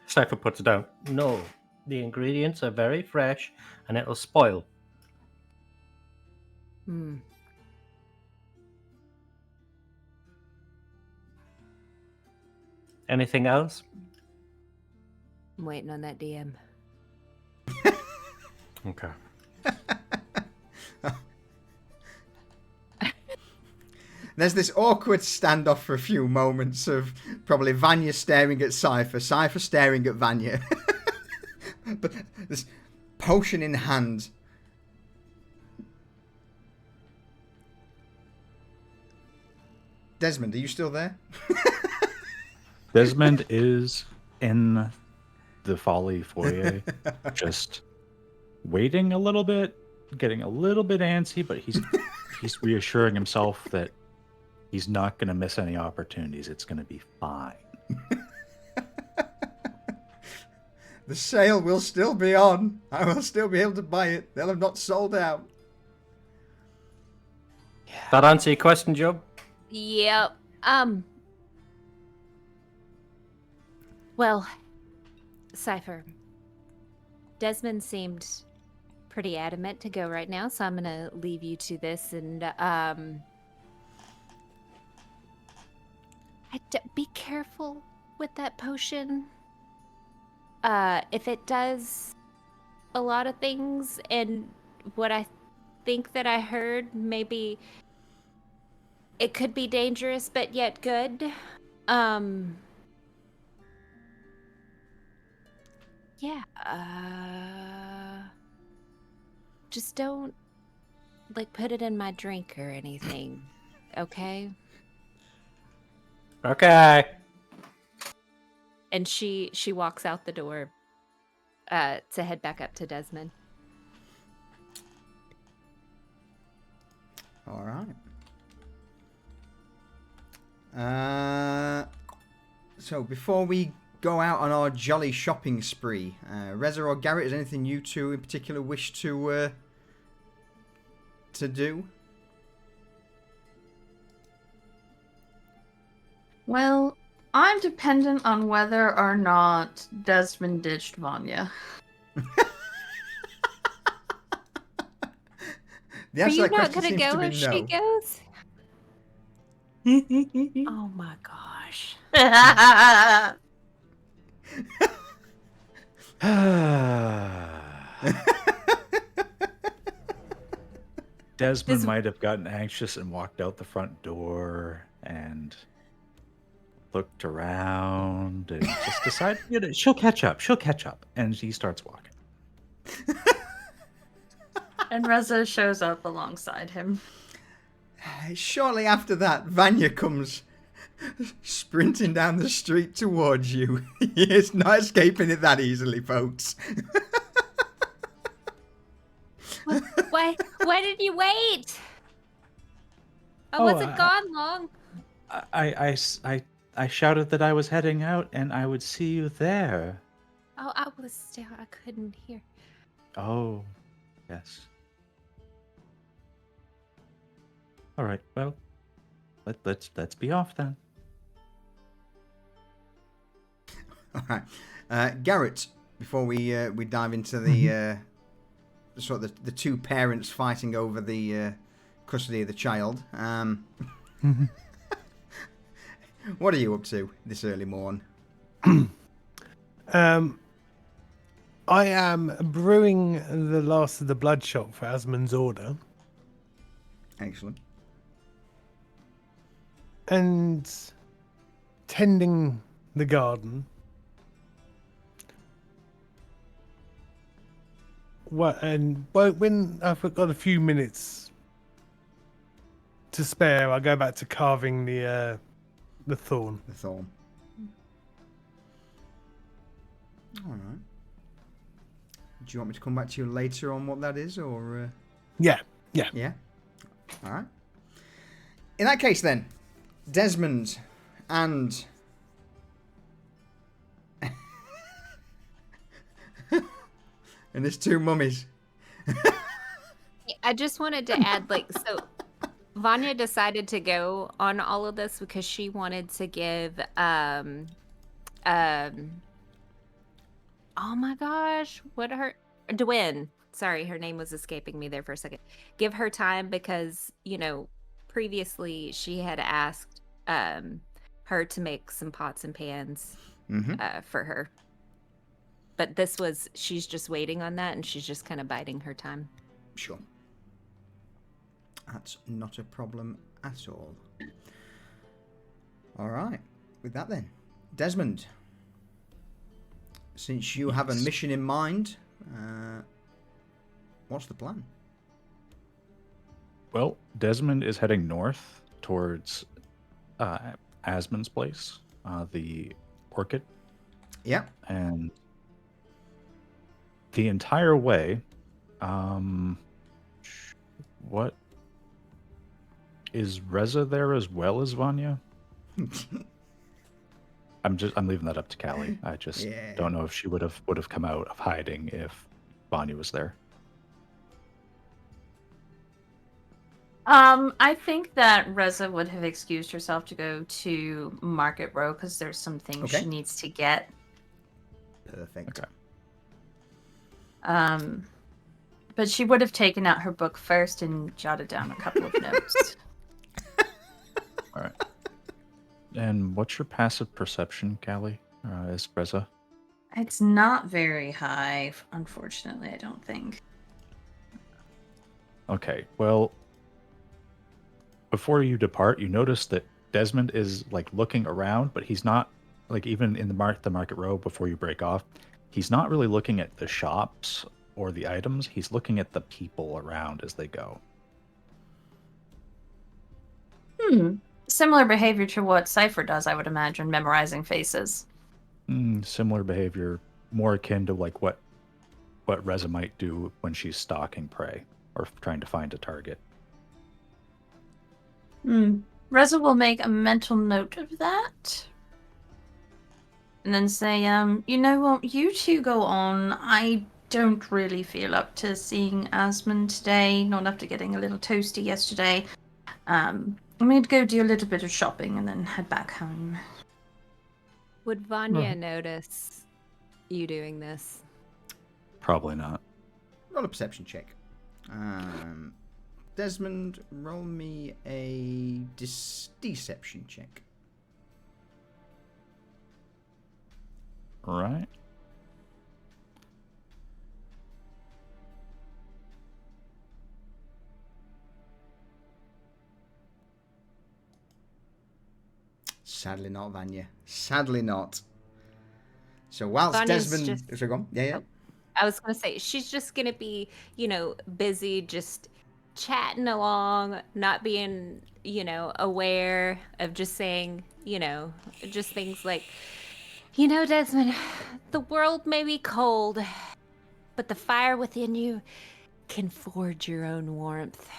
Cypher puts it down. No, the ingredients are very fresh and it'll spoil. Anything else? I'm waiting on that DM. Okay. There's this awkward standoff for a few moments of probably Vanya staring at Cypher, Cypher staring at Vanya. But this potion in hand. Desmond, are you still there? Desmond is in the Folly foyer, just waiting a little bit, getting a little bit antsy, but he's reassuring himself that he's not going to miss any opportunities. It's going to be fine. The sale will still be on. I will still be able to buy it. They'll have not sold out. That answer your question, Job? Yep. Well, Cypher. Desmond seemed pretty adamant to go right now, so I'm gonna leave you to this and be careful with that potion. If it does a lot of things, and what I think that I heard, maybe it could be dangerous, but yet good. Yeah. Just don't put it in my drink or anything. Okay? Okay. And she walks out the door. to head back up to Desmond. All right. So before we go out on our jolly shopping spree, Reza or Garrett, is anything you two in particular wish to do? Well, I'm dependent on whether or not Desmond ditched Vanya. The Are answer to you that not question gonna seems go to if be she no. goes? Oh my gosh. Desmond might have gotten anxious and walked out the front door and looked around and just decided, she'll catch up. She'll catch up. And he starts walking. And Reza shows up alongside him. Shortly after that, Vanya comes sprinting down the street towards you. It's not escaping it that easily, folks. Why did you wait? I wasn't gone long. I shouted that I was heading out and I would see you there. Oh, I couldn't hear. Oh, yes. All right. Well, let's be off then. All right, Garrett. Before we dive into the sort of the two parents fighting over the custody of the child, what are you up to this early morn? I am brewing the last of the bloodshot for Asmund's order. Excellent. And tending the garden. When I've got a few minutes to spare, I go back to carving the thorn. The thorn. All right. Do you want me to come back to you later on what that is, or? Yeah. Yeah. All right. In that case, then, Desmond and and his two mummies. I just wanted to add, so Vanya decided to go on all of this because she wanted to give oh my gosh, Dwyn, sorry, her name was escaping me there for a second. Give her time because, previously she had asked her to make some pots and pans for her. But she's just waiting on that and she's just kind of biding her time. Sure. That's not a problem at all. All right. With that then, Desmond, since you have a mission in mind, what's the plan? Well, Desmond is heading north towards Asmund's place, the Orchid. Yeah. And the entire way, what is Reza there as well as Vanya? I'm leaving that up to Callie. I just don't know if she would have come out of hiding if Vanya was there. I think that Reza would have excused herself to go to Market Row because there's some things she needs to get. Perfect. Okay. But she would have taken out her book first and jotted down a couple of notes. All right. And what's your passive perception, Callie? As Reza? It's not very high, unfortunately, I don't think. Okay, well, before you depart, you notice that Desmond is looking around, but he's not even in the market row before you break off. He's not really looking at the shops or the items. He's looking at the people around as they go. Similar behavior to what Cypher does, I would imagine, memorizing faces. Similar behavior, more akin to what what Reza might do when she's stalking prey or trying to find a target. Reza will make a mental note of that. And then say, you know what, you two go on. I don't really feel up to seeing Asmund today, not after getting a little toasty yesterday. I'm going to go do a little bit of shopping and then head back home. Would Vanya notice you doing this? Probably not. Roll a perception check. Desmond, roll me a deception check. Right. Sadly not, Vanya. Sadly not. So whilst Vanya's Desmond... just- So go on. Yeah. I was going to say, she's just going to be, busy just chatting along, not being, aware of just saying, just things like, Desmond, the world may be cold, but the fire within you can forge your own warmth.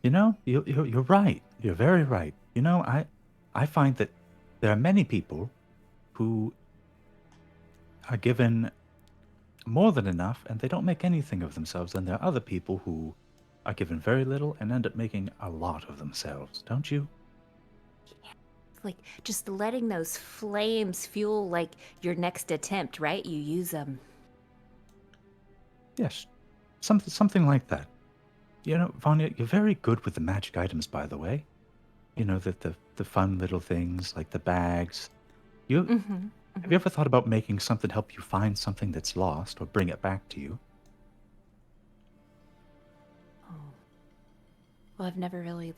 You're right. You're very right. I find that there are many people who are given more than enough and they don't make anything of themselves. And there are other people who are given very little and end up making a lot of themselves, don't you? Like, just letting those flames fuel, like, your next attempt, right? You use them. Yes, something like that. Vanya, you're very good with the magic items, by the way. The fun little things like the bags. Have you ever thought about making something help you find something that's lost or bring it back to you? Oh. Well, I've never really,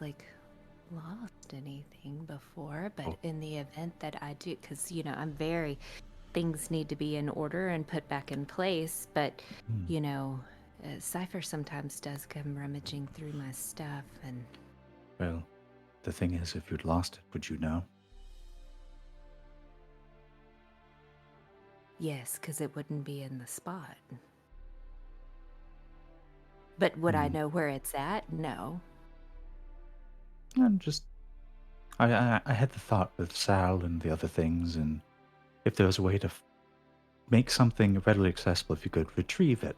lost anything before, but in the event that I do, because, things need to be in order and put back in place, but, Cypher sometimes does come rummaging through my stuff, and... Well, the thing is, if you'd lost it, would you know? Yes, because it wouldn't be in the spot. But would I know where it's at? No. I had the thought with Sal and the other things, and if there was a way to make something readily accessible, if you could retrieve it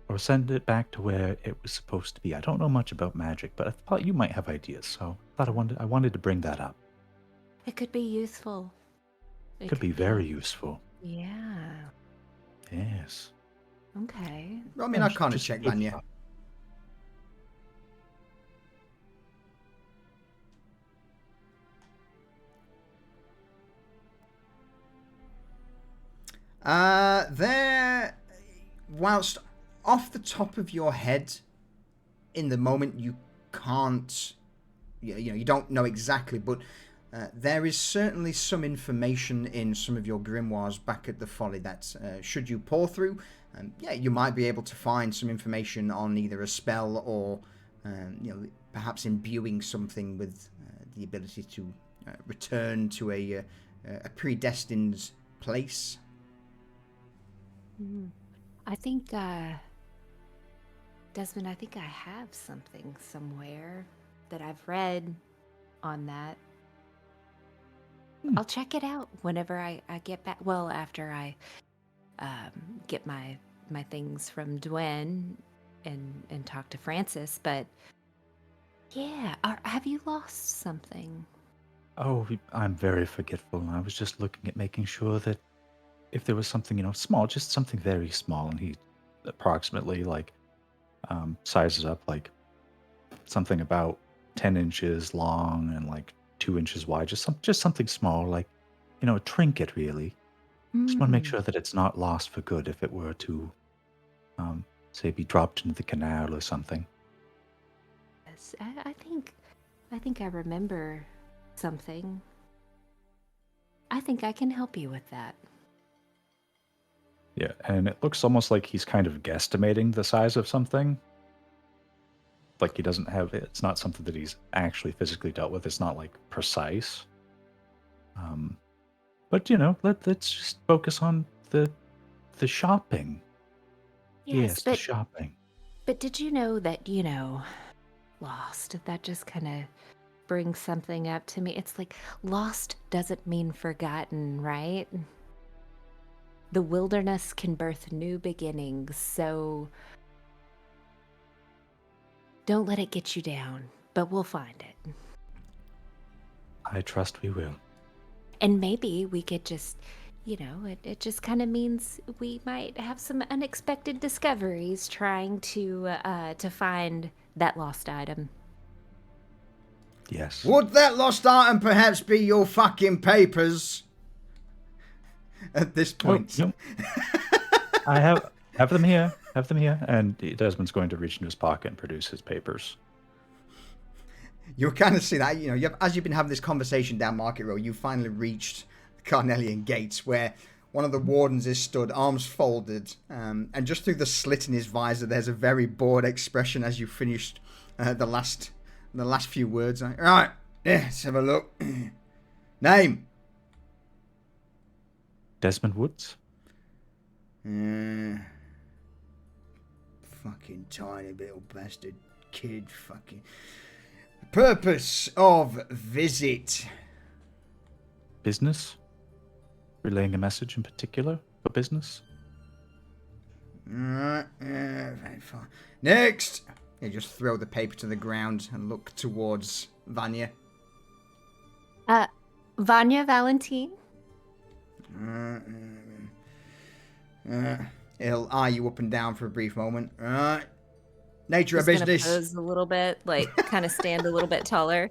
or send it back to where it was supposed to be. I don't know much about magic, but I thought you might have ideas, so I wanted to bring that up. It could be useful. It could be very useful. Yeah. Yes. Okay. I mean, I can't check, Vanya. Whilst off the top of your head, in the moment you can't, you don't know exactly, but there is certainly some information in some of your grimoires back at the Folly that, should you pour through, you might be able to find some information on either a spell or, perhaps imbuing something with the ability to return to a predestined place. I think, Desmond, I think I have something somewhere that I've read on that. I'll check it out whenever I get back. Well, after I get my things from Dwen and talk to Francis. But yeah, have you lost something? Oh, I'm very forgetful. I was just looking at making sure that if there was something, small, just something very small, and he approximately sizes up like something about 10 inches long and 2 inches wide, just something small, a trinket really. Just want to make sure that it's not lost for good if it were to, say, be dropped into the canal or something. Yes, I think I remember something. I think I can help you with that. Yeah, and it looks almost like he's kind of guesstimating the size of something. Like he doesn't have, it's not something that he's actually physically dealt with. It's not precise. But let's just focus on the shopping. Yes, the but shopping. did you know that, lost? That just kind of brings something up to me. It's like lost doesn't mean forgotten, right? The wilderness can birth new beginnings, so don't let it get you down, but we'll find it. I trust we will. And maybe we could just, it just kind of means we might have some unexpected discoveries trying to find that lost item. Yes. Would that lost item perhaps be your fucking papers? At this point. No. I have them here. Have them here. And Desmond's going to reach into his pocket and produce his papers. You'll kind of see that, as you've been having this conversation down Market Road, you finally reached the Carnelian Gates, where one of the wardens is stood, arms folded, and just through the slit in his visor, there's a very bored expression as you finished the last few words. Right, let's have a look. Name? Desmond Woods? Fucking tiny little bastard kid, fucking... Purpose of visit. Business? Relaying a message in particular for business? Very fine. Next! You just throw the paper to the ground and look towards Vanya. Vanya Valentine? He'll eye you up and down for a brief moment. Right. Nature of Just gonna business. pose a little bit, like kind of stand a little bit taller.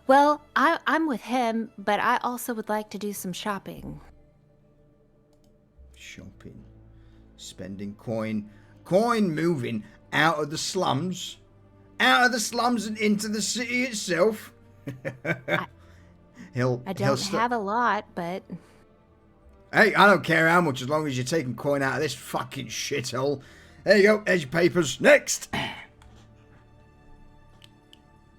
Well, I'm with him, but I also would like to do some shopping. Shopping. Spending coin. Coin moving out of the slums. Out of the slums and into the city itself. I don't have a lot, but... Hey, I don't care how much as long as you're taking coin out of this fucking shithole. There you go, there's your papers. Next!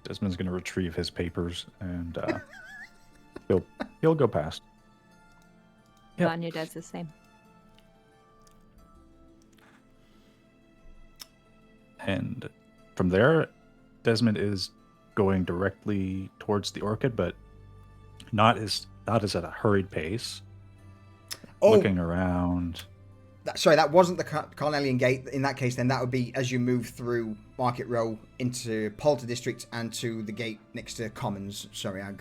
Desmond's going to retrieve his papers and he'll go past. Yep. Vanya does the same. And from there, Desmond is going directly towards the orchid, but not as at a hurried pace. Looking around. Sorry, that wasn't the Carnelian Gate. In that case, then that would be as you move through Market Row into Polter District and to the gate next to Commons. Sorry, I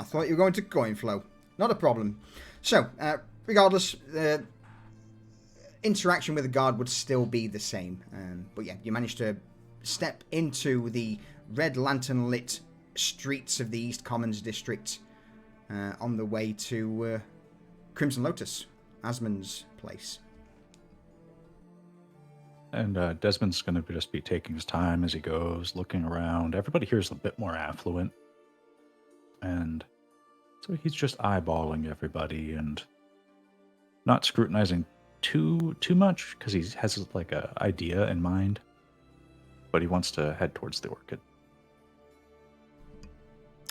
thought you were going to Coinflow. Not a problem. So, regardless, interaction with the guard would still be the same. But yeah, you managed to step into the red lantern lit streets of the East Commons District on the way to Crimson Lotus, Asmund's place. And Desmond's going to just be taking his time as he goes, looking around. Everybody here is a bit more affluent. And so he's just eyeballing everybody and not scrutinizing too much because he has like a idea in mind. But he wants to head towards the orchid.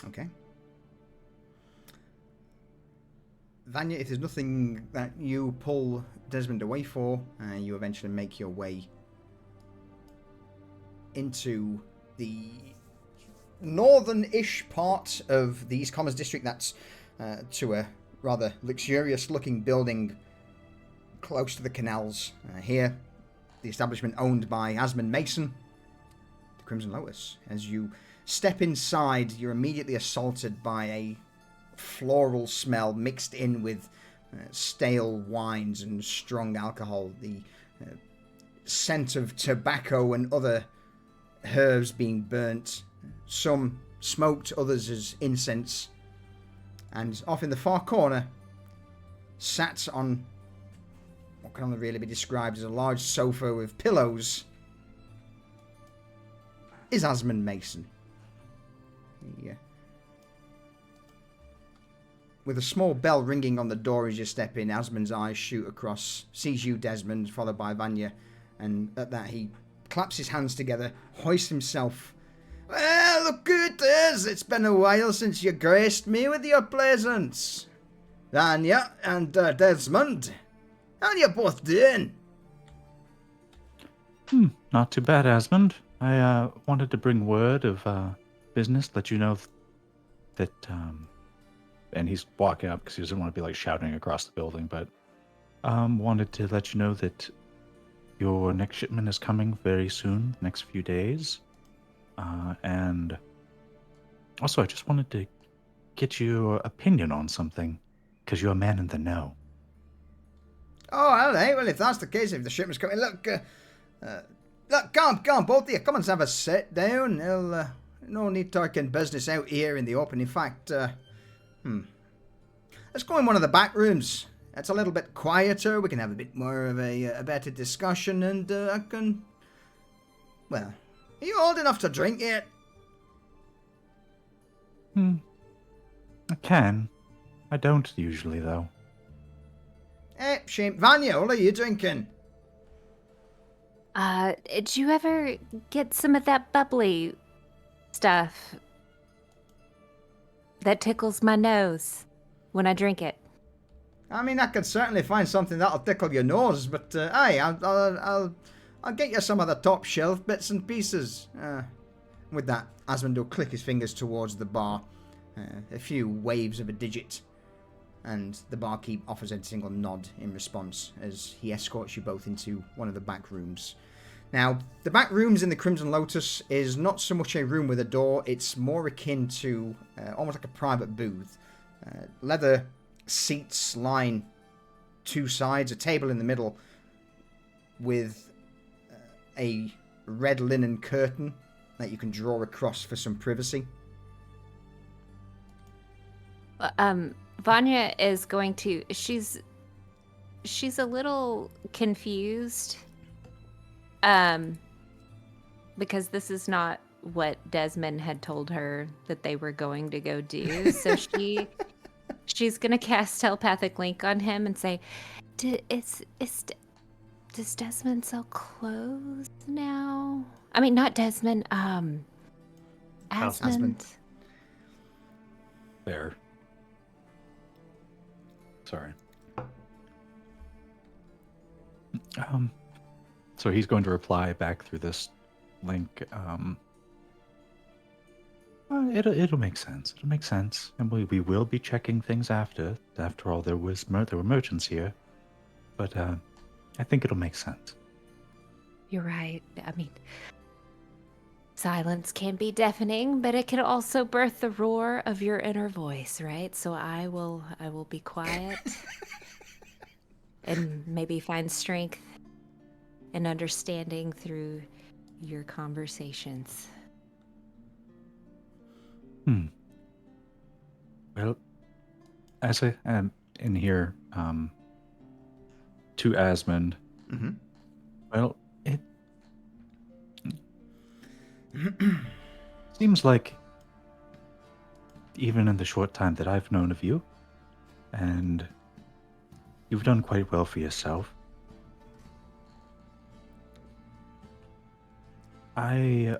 Okay. Vanya, if there's nothing that you pull Desmond away for, you eventually make your way into the northern-ish part of the East Commons District. That's to a rather luxurious-looking building close to the canals. Here, the establishment owned by Asmund Mason, the Crimson Lotus. As you step inside, you're immediately assaulted by a floral smell mixed in with stale wines and strong alcohol. The scent of tobacco and other herbs being burnt, some smoked, others as incense. And off in the far corner, sat on what can only really be described as a large sofa with pillows, is Asmund Mason. Yeah. With a small bell ringing on the door as you step in, Asmund's eyes shoot across, sees you, Desmond, followed by Vanya, and at that he claps his hands together, hoists himself. Well, look who it is! It's been a while since you graced me with your presence. Vanya and Desmond, How are you both doing? Not too bad, Asmund. I wanted to bring word of business, let you know that, and he's walking up because he doesn't want to be like shouting across the building, but wanted to let you know that your next shipment is coming very soon, next few days. And also, I just wanted to get your opinion on something, because you're a man in the know. Oh, all right. Well, if that's the case, if the shipment's coming, look, come on, both of you, come and have a sit down. No need talking business out here in the open. In fact, let's go in one of the back rooms. It's a little bit quieter. We can have a bit more of a better discussion, and I can. Well, are you old enough to drink yet? I can. I don't usually, though. Shame. Vanya, what are you drinking? Did you ever get some of that bubbly stuff that tickles my nose when I drink it? I mean, I could certainly find something that'll tickle your nose, but aye, I'll get you some of the top shelf bits and pieces. With that, Asmund will click his fingers towards the bar, a few waves of a digit, and the barkeep offers a single nod in response as he escorts you both into one of the back rooms. Now, the back rooms in the Crimson Lotus is not so much a room with a door, it's more akin to almost like a private booth. Leather seats line two sides, a table in the middle with a red linen curtain that you can draw across for some privacy. Vanya is going to. She's a little confused, because this is not what Desmond had told her that they were going to go do. So she's gonna cast telepathic link on him and say, "Does Desmond sell clothes now? I mean, not Desmond. Asmund." There. Sorry. So he's going to reply back through this link. It'll make sense. It'll make sense, and we will be checking things after. After all, there were merchants here, but I think it'll make sense. You're right. I mean, silence can be deafening, but it can also birth the roar of your inner voice, right? So I will be quiet and maybe find strength and understanding through your conversations. Well, as I am in here, to Asmund. Mm-hmm. Well, it seems like even in the short time that I've known of you, and you've done quite well for yourself. I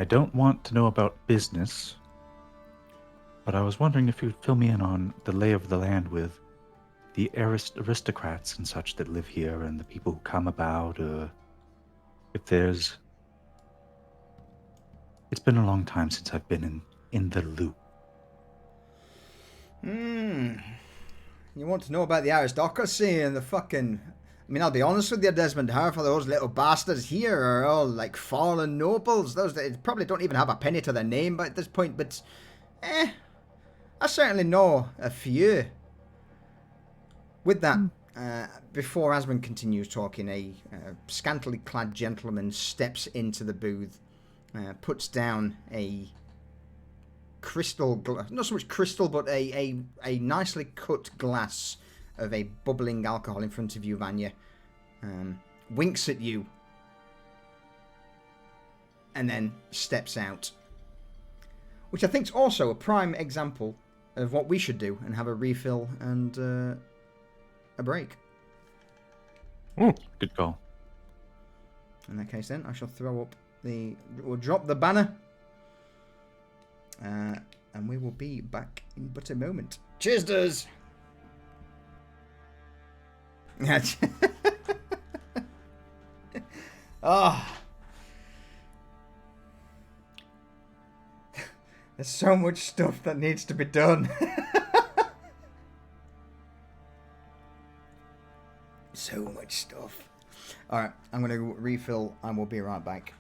don't want to know about business, but I was wondering if you'd fill me in on the lay of the land with the aristocrats and such that live here and the people who come about, if there's... It's been a long time since I've been in the loop. You want to know about the aristocracy and the fucking... I mean, I'll be honest with you, Desmond, half of those little bastards here are all like fallen nobles. Those that probably don't even have a penny to their name by at this point, but I certainly know a few. With that, before Asmund continues talking, a scantily clad gentleman steps into the booth, puts down a crystal, not so much crystal, but a nicely cut glass of a bubbling alcohol in front of you, Vanya, winks at you, and then steps out. Which I think is also a prime example of what we should do and have a refill and a break. Good call. In that case, then, I shall throw up we'll drop the banner, and we will be back in but a moment. Cheers, dudes! Oh. There's so much stuff that needs to be done. So much stuff. Alright, I'm going to refill and we'll be right back.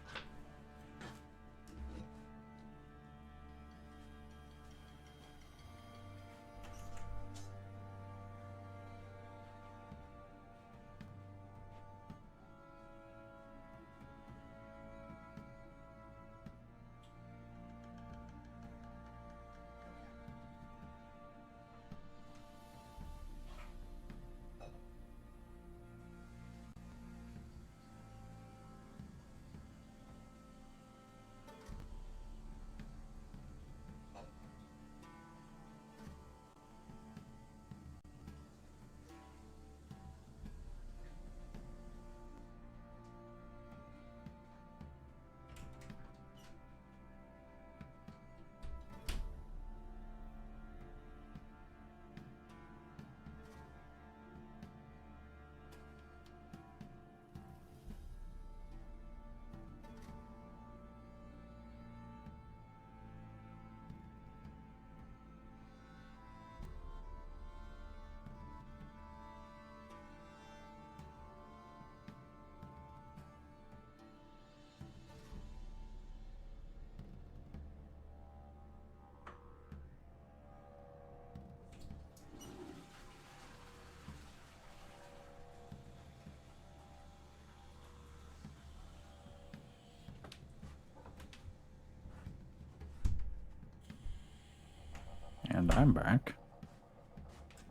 And I'm back.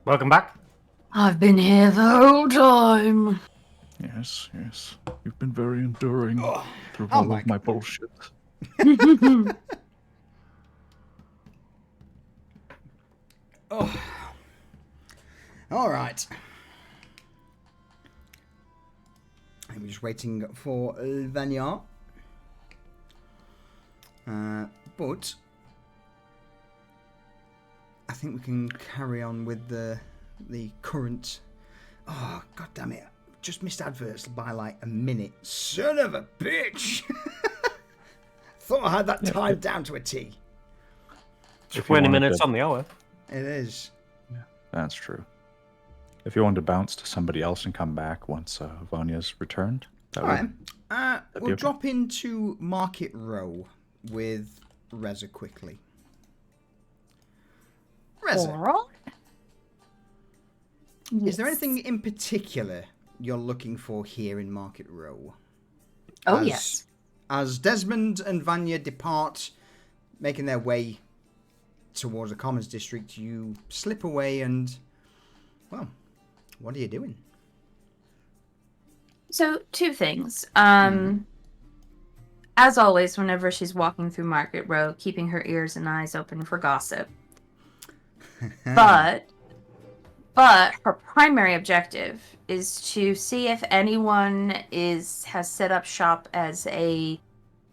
Welcome back. I've been here the whole time. Yes, yes. You've been very enduring through Oh all my of my bullshit. Oh. All right. I'm just waiting for Vanya. But I think we can carry on with the current. Oh, god damn it! Just missed adverts by like a minute. Son of a bitch! Thought I had that timed down to a T. 20 minutes on the hour. It is. That's true. If you wanted to bounce to somebody else and come back once Vanya's returned, that All right. be We'll okay. drop into Market Row with Reza quickly. Reza, Alright. is there anything in particular you're looking for here in Market Row? Oh, yes. As Desmond and Vanya depart, making their way towards the Commons District, you slip away and, well, what are you doing? So, two things. As always, whenever she's walking through Market Row, keeping her ears and eyes open for gossip. But her primary objective is to see if anyone has set up shop as a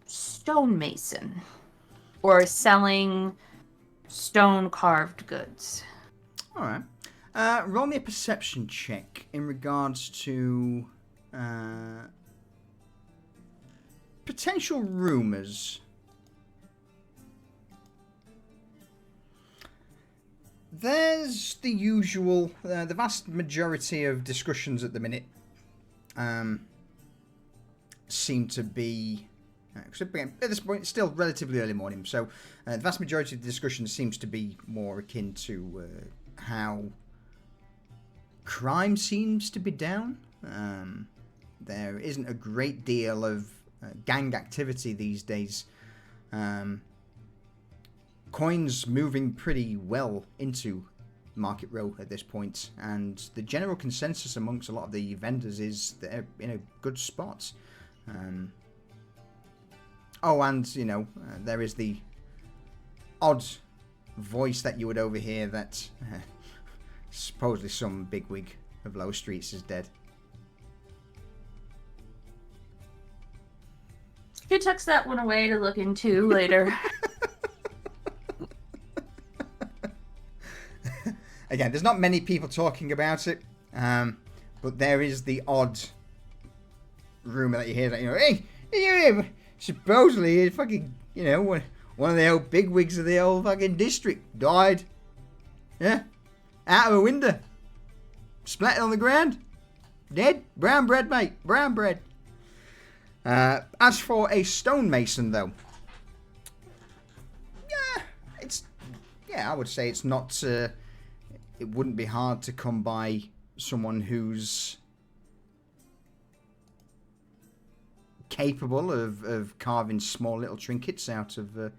stonemason or selling stone carved goods. All right. Roll me a perception check in regards to potential rumours. There's the usual, the vast majority of discussions at the minute seem to be, at this point it's still relatively early morning, so the vast majority of the discussion seems to be more akin to how crime seems to be down. There isn't a great deal of gang activity these days. Coins moving pretty well into Market Row at this point, and the general consensus amongst a lot of the vendors is they're in a good spot. Oh, and, you know, there is the odd voice that you would overhear that supposedly some bigwig of Low Streets is dead. She tucks that one away to look into later. Again, there's not many people talking about it, but but there is the odd rumor that you hear that, hey, supposedly fucking, one of the old bigwigs of the old fucking district died. Yeah, out of a window, splattered on the ground, dead. Brown bread, mate, brown bread. As for a stonemason, though, I would say it's not. It wouldn't be hard to come by someone who's capable of carving small little trinkets out of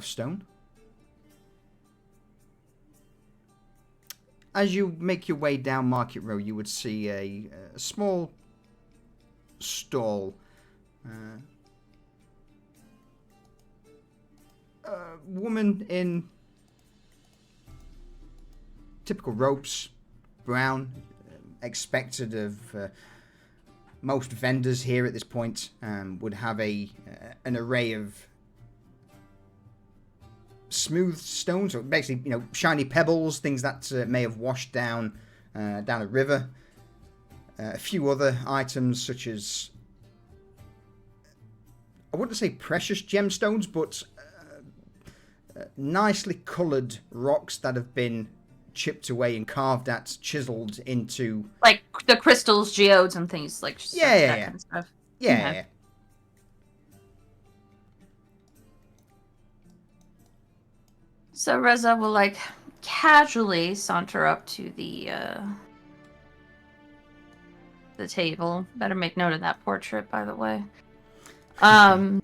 stone. As you make your way down Market Row, you would see a small stall. A woman in typical robes, brown, expected of most vendors here at this point, would have an array of smooth stones, or basically, shiny pebbles, things that may have washed down a river. A few other items such as, I wouldn't say precious gemstones, but nicely coloured rocks that have been chipped away and carved at, chiseled into, like the crystals, geodes, and things like that kind of stuff. Yeah. So Reza will casually saunter up to the table. Better make note of that portrait, by the way. And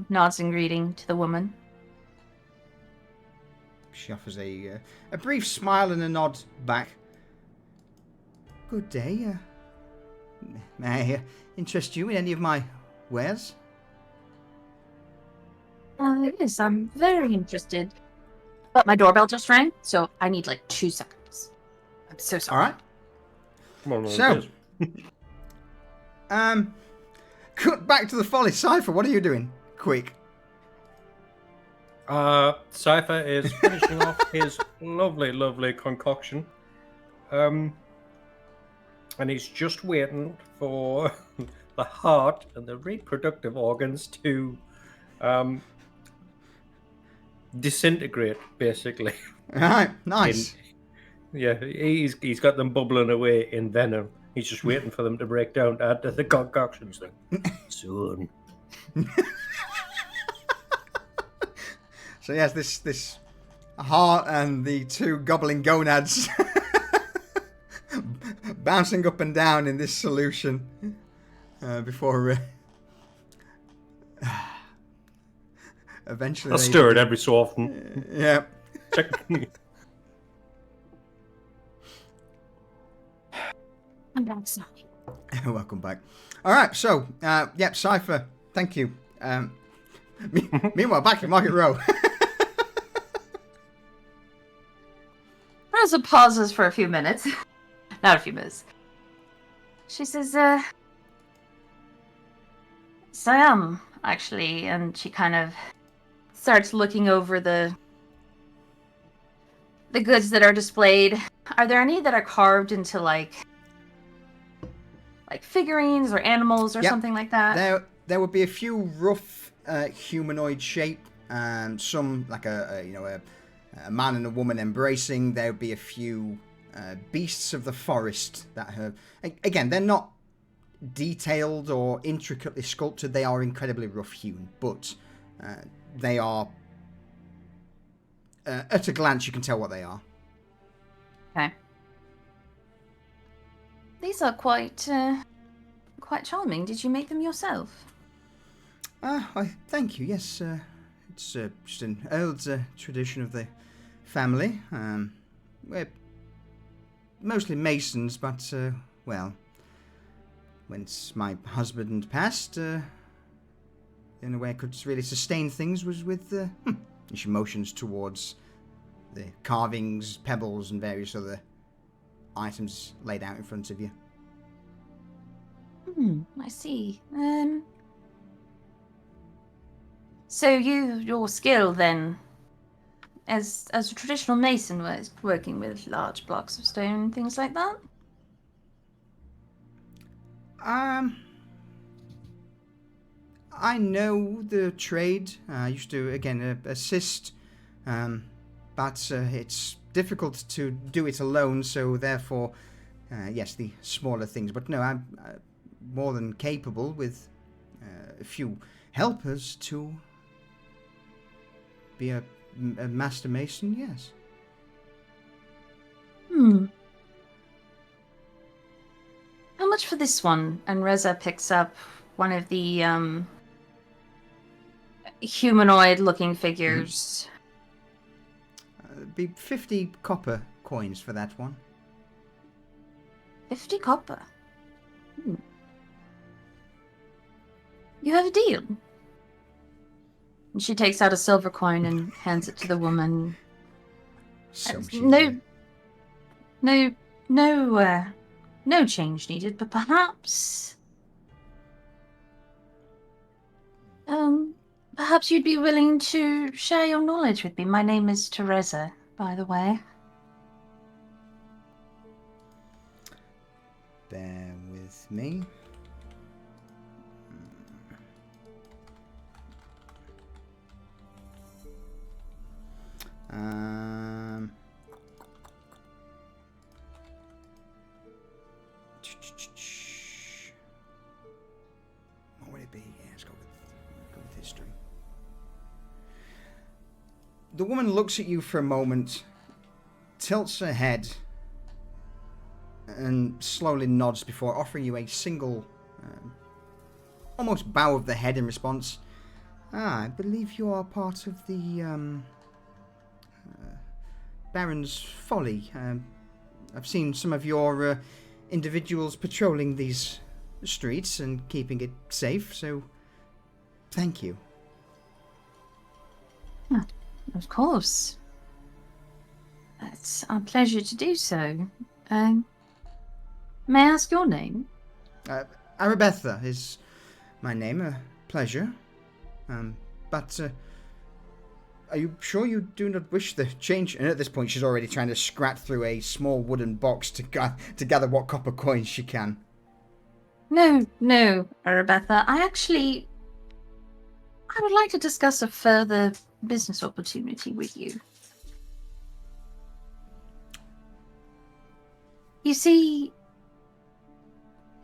nods in greeting to the woman. She offers a brief smile and a nod back. Good day. May I interest you in any of my wares? Yes, I'm very interested. But my doorbell just rang, so I need 2 seconds. I'm so sorry. All right. Come on, So, cut back to the folly. Cypher, what are you doing? Quick. Cypher is finishing off his lovely concoction. And he's just waiting for the heart and the reproductive organs to disintegrate, basically. All right, nice. He's got them bubbling away in venom. He's just waiting for them to break down to add to the concoctions thing. Soon. So yes, this heart and the 2 gobbling gonads bouncing up and down in this solution before eventually. I'll stir it every so often. Yeah. I'm back, sorry. Welcome back. All right, so Cypher, thank you. Meanwhile, back at Market Row. Rosa pauses for a few minutes. Not a few minutes. She says, "Yes, I am, actually," and she kind of starts looking over the goods that are displayed. Are there any that are carved into like figurines or animals or something like that? There would be a few rough humanoid shape, some like a man and a woman embracing. There would be a few beasts of the forest that have, again, they're not detailed or intricately sculpted. They are incredibly rough hewn, but they are, at a glance, you can tell what they are. Okay. These are quite charming. Did you make them yourself? Thank you. Yes, it's just an old tradition of the family. We're mostly masons, but well, once my husband passed, the only way I could really sustain things was with she motions towards the carvings, pebbles, and various other items laid out in front of you. I see. So your skill then as a traditional mason was working with large blocks of stone and things like that? I know the trade. I used to, again, assist, but it's difficult to do it alone, so therefore, yes, the smaller things. But no, I'm more than capable with a few helpers to be a master mason, yes. How much for this one? And Reza picks up one of the humanoid-looking figures. Be 50 copper coins for that one. 50 copper. You have a deal. And she takes out a silver coin and hands it to the woman. So No change needed, but perhaps perhaps you'd be willing to share your knowledge with me. My name is Teresa, by the way. Bear with me. What would it be? Yeah, let's go with history. The woman looks at you for a moment, tilts her head, and slowly nods before offering you a single, almost bow of the head in response. I believe you are part of the Baron's Folly. I've seen some of your individuals patrolling these streets and keeping it safe, so thank you. Of course. It's our pleasure to do so. May I ask your name? Arabetha is my name. A pleasure. But are you sure you do not wish the change? And at this point, she's already trying to scratch through a small wooden box to gather what copper coins she can. No, Arabetha. I would like to discuss a further business opportunity with you. You see,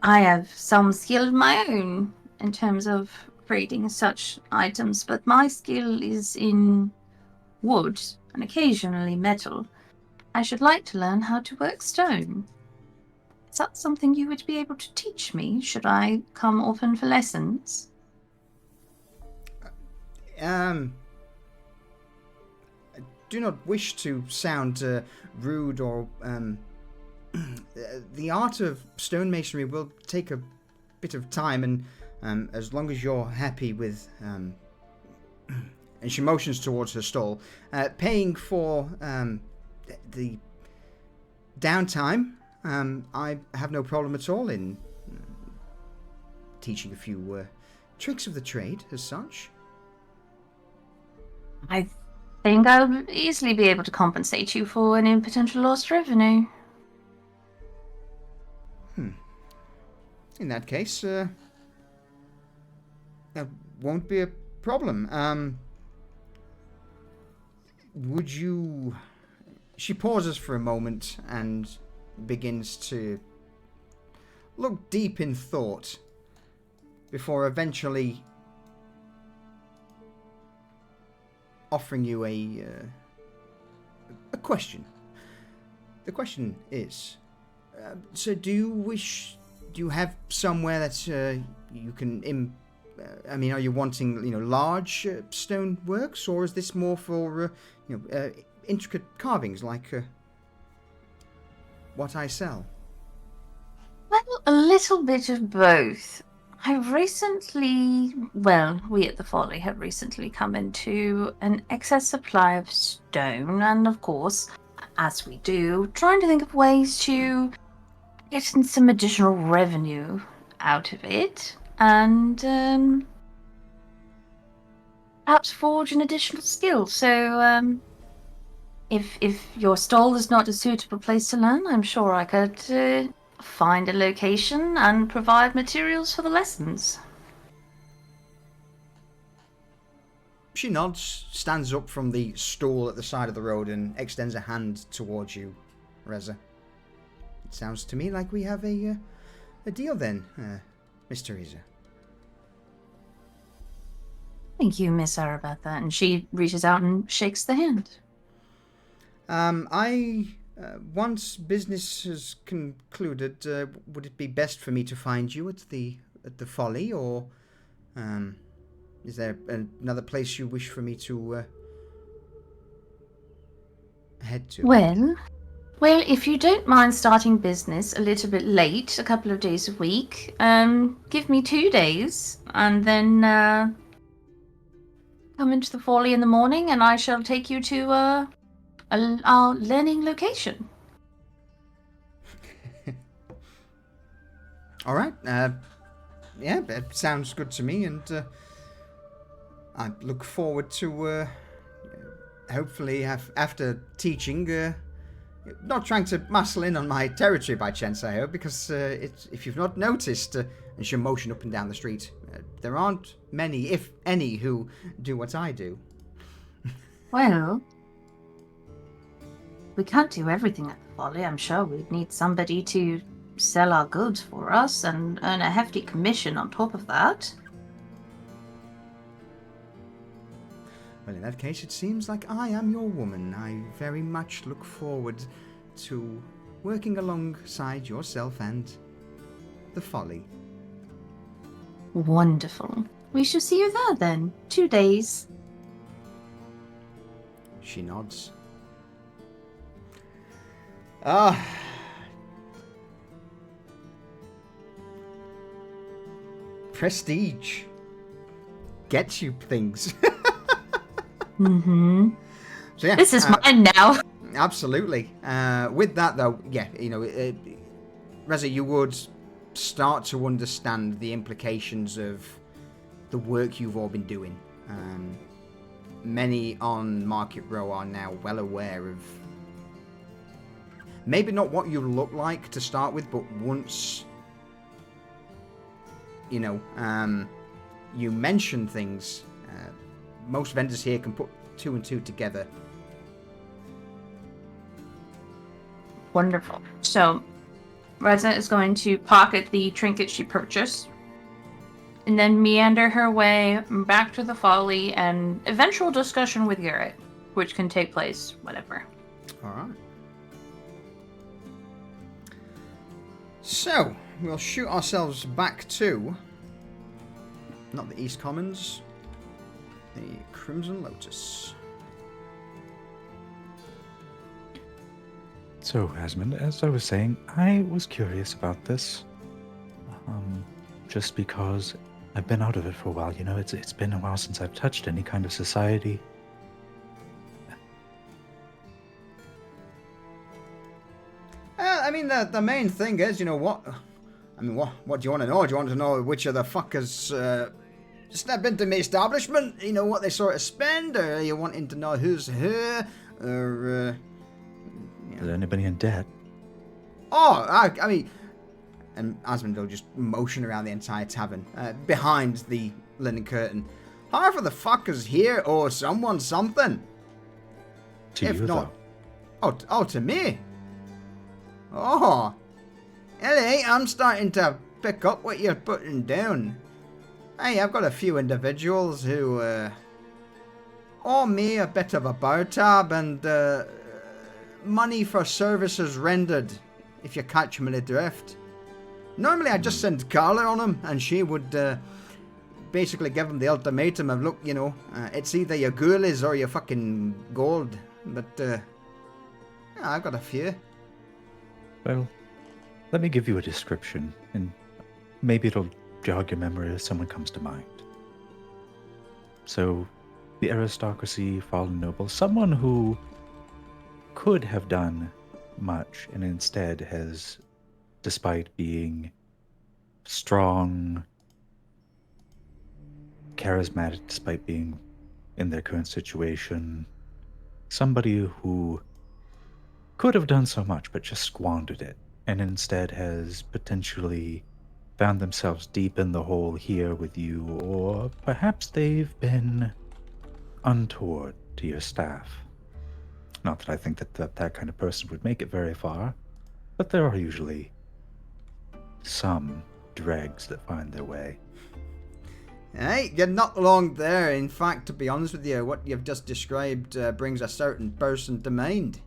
I have some skill of my own in terms of creating such items, but my skill is in wood and occasionally metal. I should like to learn how to work stone. Is that something you would be able to teach me? Should I come often for lessons? I do not wish to sound rude or... the art of stonemasonry will take a bit of time, and as long as you're happy with... and she motions towards her stall, paying for the downtime, I have no problem at all in teaching a few tricks of the trade as such. I think I'll easily be able to compensate you for any potential lost revenue. In that case, that won't be a problem. Would you... She pauses for a moment and begins to look deep in thought before eventually offering you a question. The question is, so do you have somewhere that you can I mean, are you wanting, large stone works, or is this more for, intricate carvings like what I sell? Well, a little bit of both. I've recently, we at the Folly have recently come into an excess supply of stone, and of course, as we do, trying to think of ways to get in some additional revenue out of it, and perhaps forge an additional skill. So If your stall is not a suitable place to learn, I'm sure I could find a location and provide materials for the lessons. She nods, stands up from the stool at the side of the road, and extends a hand towards you, Reza. It sounds to me like we have a deal then, Miss Teresa. Thank you, Miss Arabetha. And she reaches out and shakes the hand. Once business has concluded, would it be best for me to find you at the Folly, or is there another place you wish for me to head to? Well, if you don't mind starting business a little bit late, a couple of days a week, give me 2 days, and then come into the Folly in the morning, and I shall take you to our learning location. All right. Yeah, that sounds good to me, and I look forward to hopefully after teaching. Not trying to muscle in on my territory by chance, I hope, because if you've not noticed, and she'll motion up and down the street, there aren't many, if any, who do what I do. Well, we can't do everything at the Folly. I'm sure we'd need somebody to sell our goods for us and earn a hefty commission on top of that. Well, in that case, it seems like I am your woman. I very much look forward to working alongside yourself and the Folly. Wonderful. We shall see you there then. 2 days. She nods. Ah. Prestige. Gets you things. Mm-hmm. So, yeah, This is mine now. Absolutely. With that, though, yeah, Reza, you would start to understand the implications of the work you've all been doing. Many on Market Row are now well aware of maybe not what you look like to start with, but once, you mention things, most vendors here can put 2 and 2 together. Wonderful. So, Reza is going to pocket the trinket she purchased, and then meander her way back to the Folly and eventual discussion with Garrett, which can take place whenever. All right. So, we'll shoot ourselves back to, not the East Commons, the Crimson Lotus. So, Asmund, as I was saying, I was curious about this. Just because I've been out of it for a while, it's been a while since I've touched any kind of society. I mean, the main thing is, what do you want to know? Do you want to know which of the fuckers step into my establishment? What they sort of spend? Or are you wanting to know who's who? Or... Is anybody in debt? Oh, I mean, and Asmund will just motion around the entire tavern, behind the linen curtain. Half of the fuckers here owe someone something. To if you, not, though. Oh, to me. Oh, Ellie, I'm starting to pick up what you're putting down. Hey, I've got a few individuals who owe me a bit of a bar tab and money for services rendered, if you catch me in the drift. Normally I just send Carla on them, and she would basically give them the ultimatum of, look, it's either your ghoulies or your fucking gold. But yeah, I've got a few. Well, let me give you a description, and maybe it'll jog your memory if someone comes to mind. So, the aristocracy, fallen noble, someone who could have done much and instead has, despite being strong, charismatic, despite being in their current situation, somebody who could have done so much but just squandered it, and instead has potentially found themselves deep in the hole here with you, or perhaps they've been untoward to your staff. Not that I think that kind of person would make it very far, but there are usually some dregs that find their way. Hey, you're not wrong there. In fact, to be honest with you, what you've just described brings a certain person to mind.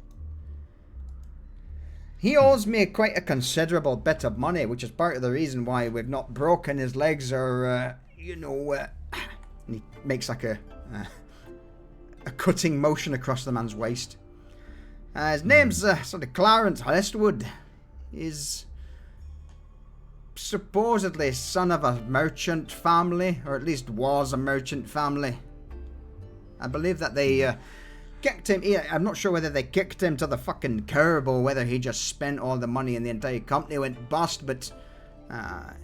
He owes me quite a considerable bit of money, which is part of the reason why we've not broken his legs or, and he makes like a cutting motion across the man's waist. His name's sort of Clarence Westwood. He's supposedly son of a merchant family, or at least was a merchant family. I believe that they kicked him. I'm not sure whether they kicked him to the fucking curb or whether he just spent all the money and the entire company went bust, but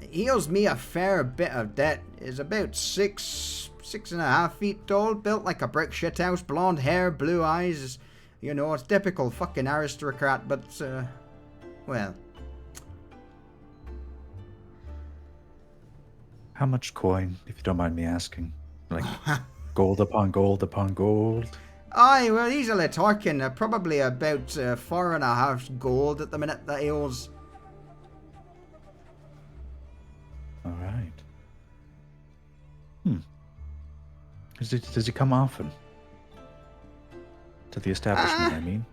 he owes me a fair bit of debt. He's about 6.5 feet tall, built like a brick shithouse, blonde hair, blue eyes. You know, it's typical fucking aristocrat, but, well. How much coin, if you don't mind me asking? Like, gold upon gold upon gold? Aye, well, easily talking. Probably about 4.5 gold at the minute that he owes. All right. Does he come often? To the establishment, I mean?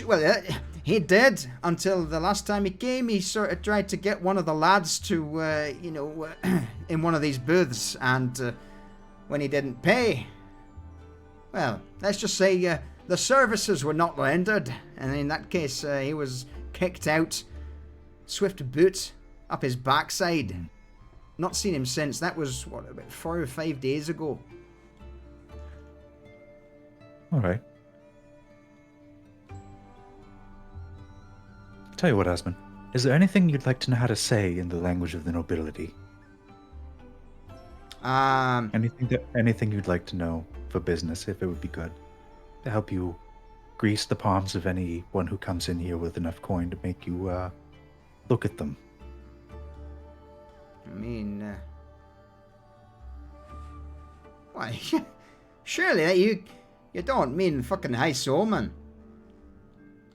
Well, he did until the last time he came. He sort of tried to get one of the lads to, in one of these booths, and when he didn't pay, well, let's just say the services were not rendered, and in that case, he was kicked out, swift boot up his backside. Not seen him since. That was, what, about 4 or 5 days ago. All right. Tell you what, Asmund. Is there anything you'd like to know how to say in the language of the nobility? Anything you'd like to know for business, if it would be good, to help you grease the palms of anyone who comes in here with enough coin to make you look at them. I mean, why? Surely you don't mean fucking High Soulman.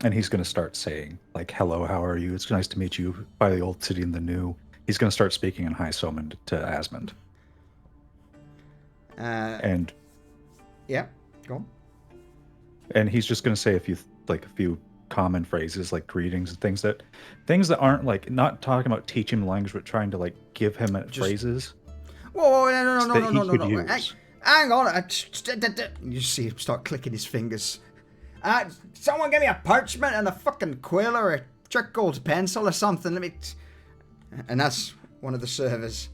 And he's going to start saying, like, hello, how are you? It's nice to meet you by the old city and the new. He's going to start speaking in High Soulman to Asmund. And yeah, go on. And he's just going to say a few common phrases like greetings and things that aren't like, not talking about teaching him language, but trying to like give him phrases. Whoa, no. Use. Hang on. You see him start clicking his fingers. Someone give me a parchment and a fucking quill or a charcoal pencil or something. And that's one of the servers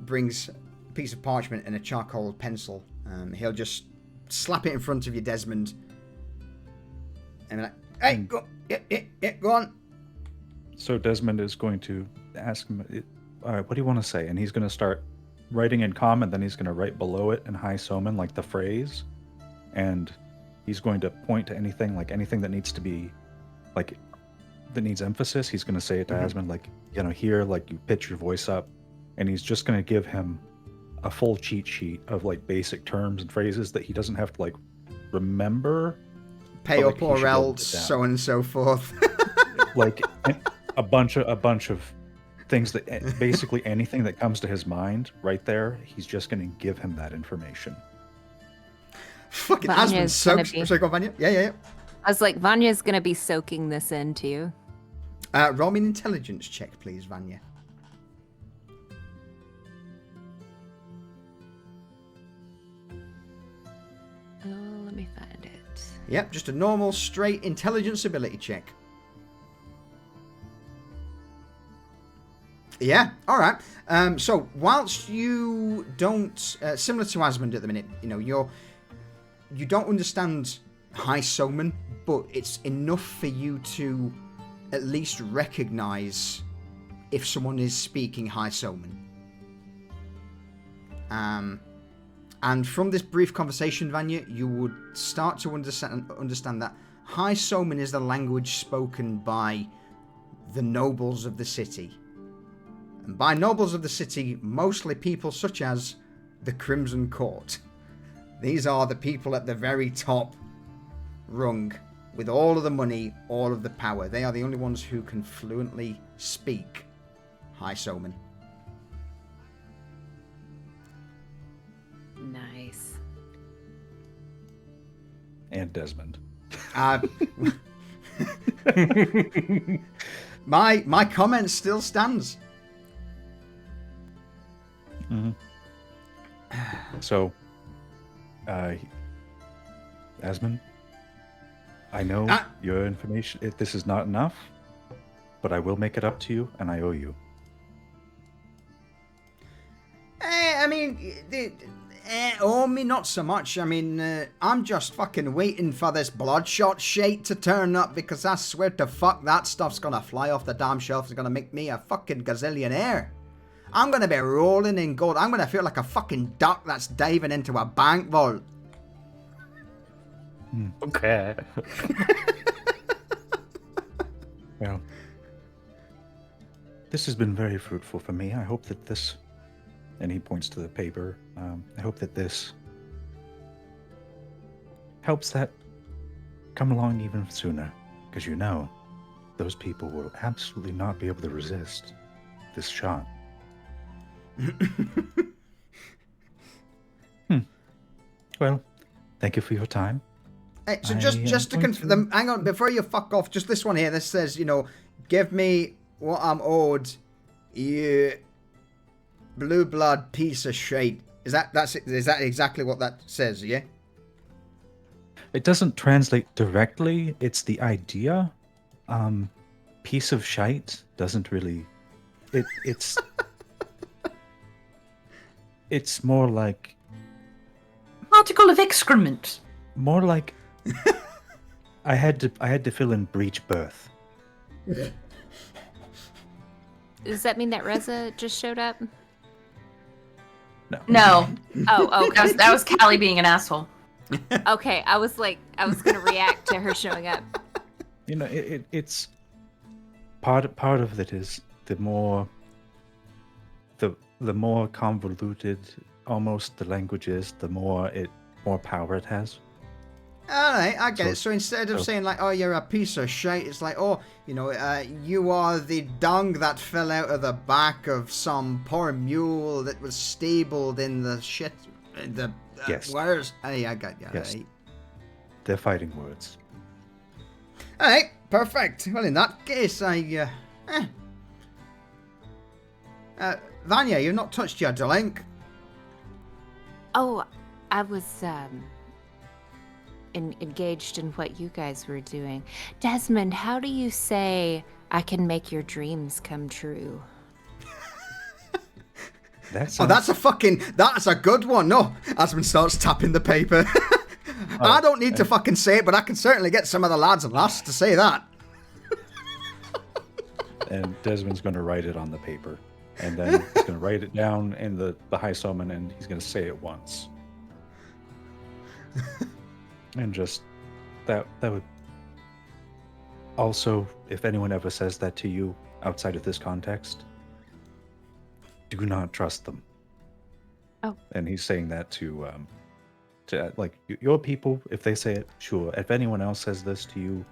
brings a piece of parchment and a charcoal pencil. He'll just slap it in front of you, Desmond. And be like, hey, go on. So Desmond is going to ask him, all right, what do you want to say? And he's going to start writing in common, then he's going to write below it in High Soman, like the phrase. And he's going to point to anything that needs to be, like, that needs emphasis. He's going to say it to Asmund, like, here, like, you pitch your voice up. And he's just going to give him a full cheat sheet of, like, basic terms and phrases that he doesn't have to, like, remember. Pay up or else, so on and so forth. Like, a bunch of things that, basically anything that comes to his mind right there, he's just going to give him that information. Fucking Asmund soaks. Sorry, go on, Vanya. Yeah. I was like, Vanya's gonna be soaking this in too. Roll me an intelligence check, please, Vanya. Oh, let me find it. Yep, just a normal, straight intelligence ability check. Yeah, all right. So whilst you don't, similar to Asmund at the minute, you don't understand High Soman, but it's enough for you to at least recognize if someone is speaking High Soman. And from this brief conversation, Vanya, you would start to understand that High Soman is the language spoken by the nobles of the city. And by nobles of the city, mostly people such as the Crimson Court. These are the people at the very top rung, with all of the money, all of the power. They are the only ones who can fluently speak High Soman. Nice. And Desmond. My comment still stands. Mm-hmm. So, Asmund, I know your information. This is not enough, but I will make it up to you, and I owe you. I mean, owe me not so much. I mean, I'm just fucking waiting for this bloodshot shite to turn up, because I swear to fuck that stuff's gonna fly off the damn shelf. It's gonna make me a fucking gazillionaire. I'm gonna be rolling in gold. I'm gonna feel like a fucking duck that's diving into a bank vault. Okay. Well, this has been very fruitful for me. I hope that this, and he points to the paper, I hope that this helps that come along even sooner. Because you know, those people will absolutely not be able to resist this shot. Well, thank you for your time. Hey, so just to confirm, hang on, before you fuck off, just this one here. This says, you know, give me what I'm owed, you blue blood piece of shit. Is that exactly what that says? Yeah. It doesn't translate directly. It's the idea. Piece of shite doesn't really. It's. It's more like. Particle of excrement. More like. I had to fill in breech birth. Does that mean that Reza just showed up? No. Oh, okay. That was Callie being an asshole. Okay, I was gonna react to her showing up. You know, it's part of it is the more convoluted almost the language is, the more power it has. Alright, I get it. So instead of saying like, oh, you're a piece of shit, it's like, oh, you know, you are the dung that fell out of the back of some poor mule that was stabled in the shit. Yes. Where's? Hey, I got you. Yes. Right. They're fighting words. Alright, perfect. Well, in that case, Vanya, you've not touched your drink. Oh, I was engaged in what you guys were doing. Desmond, how do you say I can make your dreams come true? That's a good one. No, Asmund starts tapping the paper. I don't need to fucking say it, but I can certainly get some of the lads and lasses to say that. And Desmond's going to write it on the paper. And then he's going to write it down in the high summon, and he's going to say it once. And just that would also, if anyone ever says that to you outside of this context, do not trust them. Oh. And he's saying that to like your people. If they say it, sure. If anyone else says this to you,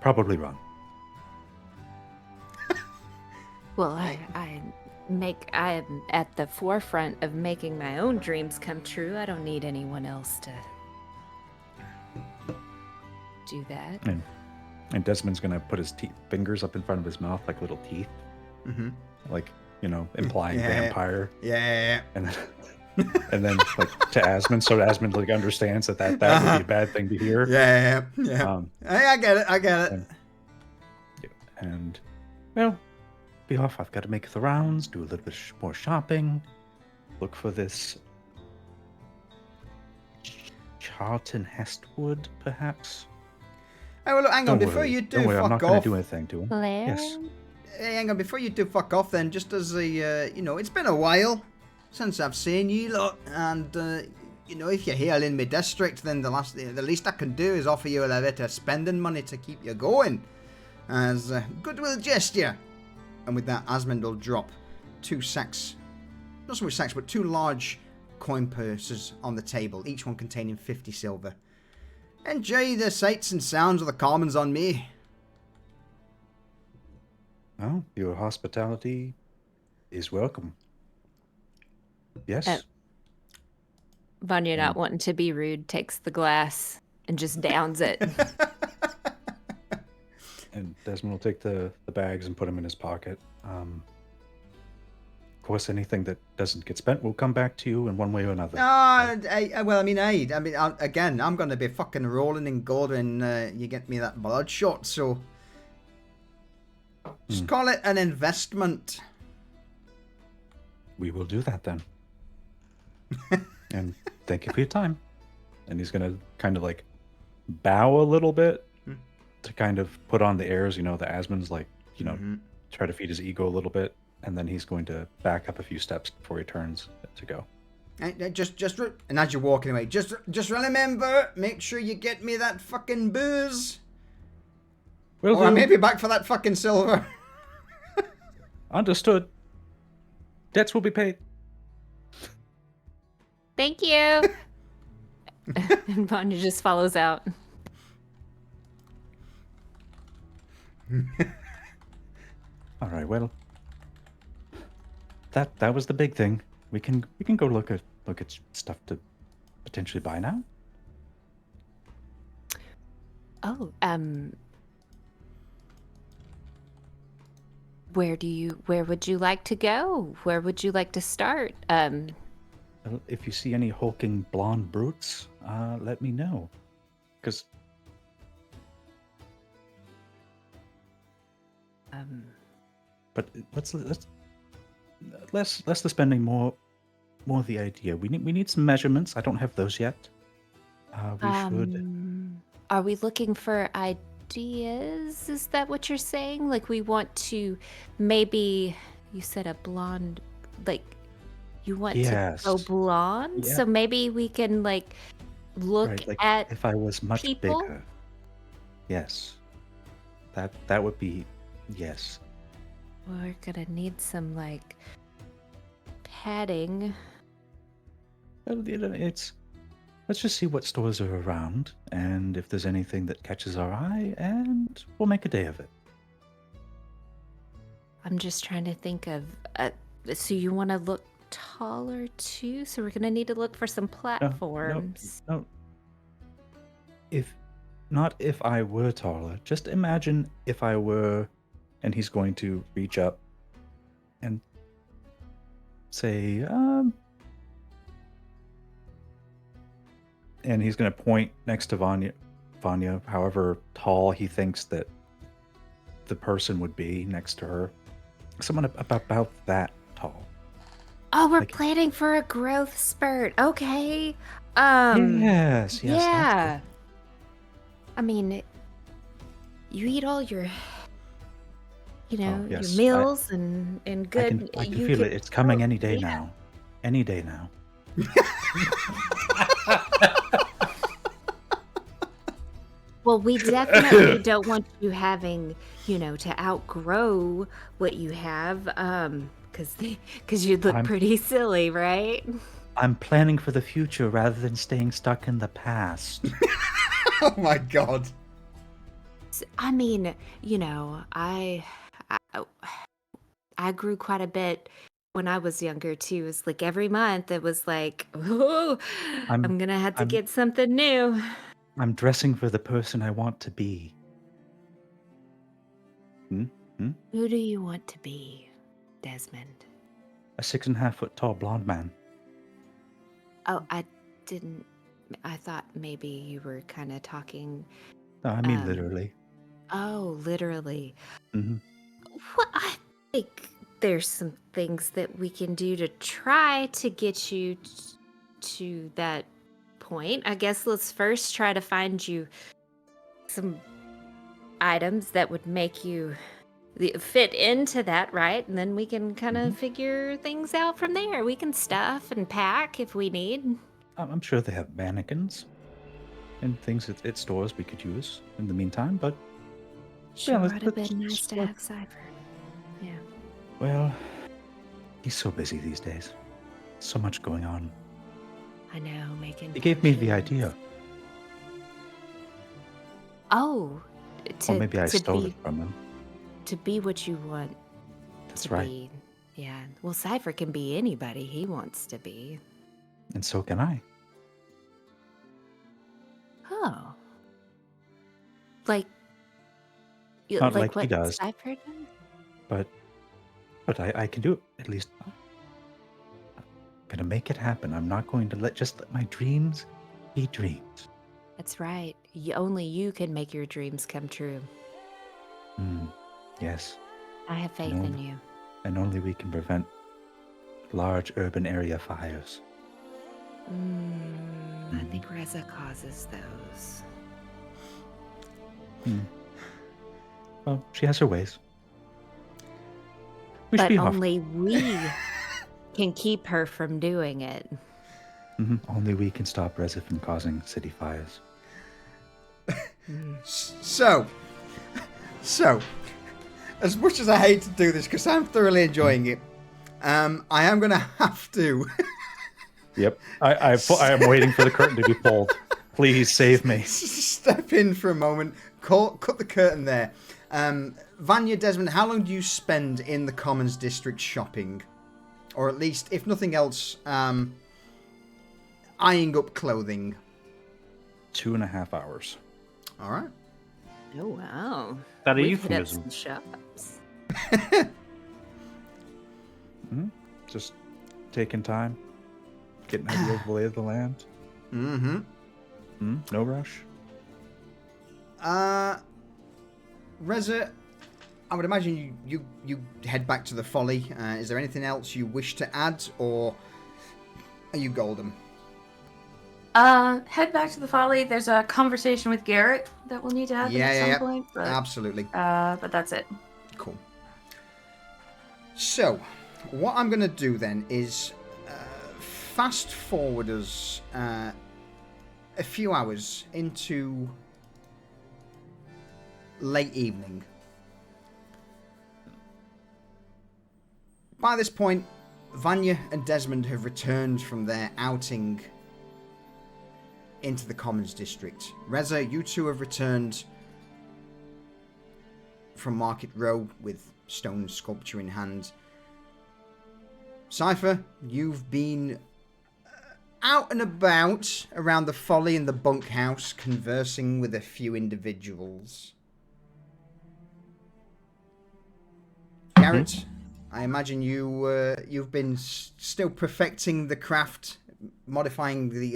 probably run. Well, I am at the forefront of making my own dreams come true. I don't need anyone else to do that. And Desmond's gonna put his fingers up in front of his mouth like little teeth, like, you know, implying vampire. Yeah. And then like to Asmund, so Asmund like understands that would be a bad thing to hear. Yeah. I get it. And well, be off. I've got to make the rounds, do a little bit more shopping, look for this Charlton Hestwood, perhaps. Hey, well, look, hang on, before you do fuck I'm not off. going to do anything to him. Claire? Yes. Hey, hang on, before you do fuck off, then, just as a, you know, it's been a while since I've seen you lot, and you know, if you're here in my district, then the least I can do is offer you a bit of spending money to keep you going, as a goodwill gesture. And with that, Asmund will drop 2 sacks, not so much sacks, but 2 large coin purses on the table, each one containing 50 silver. Enjoy the sights and sounds of the commons on me. Oh, your hospitality is welcome. Yes. Vanya, not wanting to be rude, takes the glass and just downs it. And Desmond will take the bags and put them in his pocket. Of course, anything that doesn't get spent will come back to you in one way or another. Again, I'm going to be fucking rolling in gold when you get me that bloodshot, so just call it an investment. We will do that then. And thank you for your time. And he's going to kind of like bow a little bit to kind of put on the airs, the Asmund's like, try to feed his ego a little bit. And then he's going to back up a few steps before he turns to go. And as you're walking away, just remember, make sure you get me that fucking booze. Or I may be back for that fucking silver. Understood. Debts will be paid. Thank you. And Vanya just follows out. All right, well, that was the big thing. We can go look at stuff to potentially buy now. Oh, where would you like to go? Where would you like to start? Well, if you see any hulking blonde brutes, let me know. Because but let's less the spending, more the idea. We need some measurements. I don't have those yet. We should. Are we looking for ideas? Is that what you're saying? Like we want to maybe, you said a blonde, like you want to go blonde? Yeah. So maybe we can like look Right, like at if I was much people? bigger. Yes. That would be yes. We're gonna need some like padding. Well, let's just see what stores are around, and if there's anything that catches our eye, and we'll make a day of it. I'm just trying to think of. So you want to look taller too? So we're gonna need to look for some platforms. No. If I were taller, just imagine if I were, and he's going to reach up and say, and he's going to point next to Vanya, however tall he thinks that the person would be next to her. Someone about that tall. Oh, we're Like- planning for a growth spurt. Okay. Yes. Yeah. That's I mean, you eat all your, yes, your meals and good. I can you feel it. It's coming any day yeah. now. Any day now. Well, we definitely don't want you having, to outgrow what you have, because you'd look pretty silly, right? I'm planning for the future rather than staying stuck in the past. Oh my god. I mean, I grew quite a bit when I was younger too. It was like every month it was like, oh, I'm gonna have to get something new. I'm dressing for the person I want to be. Who do you want to be, Desmond? A 6.5 foot tall blonde man. Oh, I thought maybe you were kind of talking. No, I mean literally. Oh, literally. Mm-hmm. Well, I think there's some things that we can do to try to get you to that point. I guess let's first try to find you some items that would make you fit into that, right? And then we can kind of Mm-hmm. figure things out from there. We can stuff and pack if we need. I'm sure they have mannequins and things at stores we could use in the meantime, but Sure, let's- would have let's been nice just to let- have Cypher. Yeah. Well, he's so busy these days. So much going on. I know, making. He gave me the potions. idea. Oh, Or maybe I to stole be it from him. to be what you want That's to right. be. Yeah. Well, Cypher can be anybody he wants to be. And so can I. Oh. Like. Not like he what does. Cypher does? But I can do it. At least I'm gonna make it happen. I'm not going to let my dreams be dreams. That's right. Only you can make your dreams come true. Yes. I have faith in you. And only we can prevent large urban area fires. I think Reza causes those. Well, she has her ways. We should But be off. only we can keep her from doing it. Only we can stop Reza from causing city fires. So, as much as I hate to do this, because I'm thoroughly enjoying it, I am going to have to Yep. I am waiting for the curtain to be pulled. Please save me. step in for a moment, cut the curtain there. Vanya, Desmond, how long do you spend in the Commons District shopping? Or at least, if nothing else, eyeing up clothing? 2.5 hours. All right. Oh, wow. That a We've hit up euphemism? some shops. Just taking time, getting an idea of the lay of the land. Mm-hmm. No rush. Reza, I would imagine you head back to the Folly. Is there anything else you wish to add, or are you golden? Head back to the Folly. There's a conversation with Garrett that we'll need to happen at some point. But, Absolutely. but that's it. Cool. So, what I'm going to do then is fast forward us a few hours into late evening. By this point, Vanya and Desmond have returned from their outing into the Commons District. Reza, you two have returned from Market Row with stone sculpture in hand. Cypher, you've been out and about around the Folly and the bunkhouse, conversing with a few individuals. Garrett, I imagine you've been still perfecting the craft, modifying the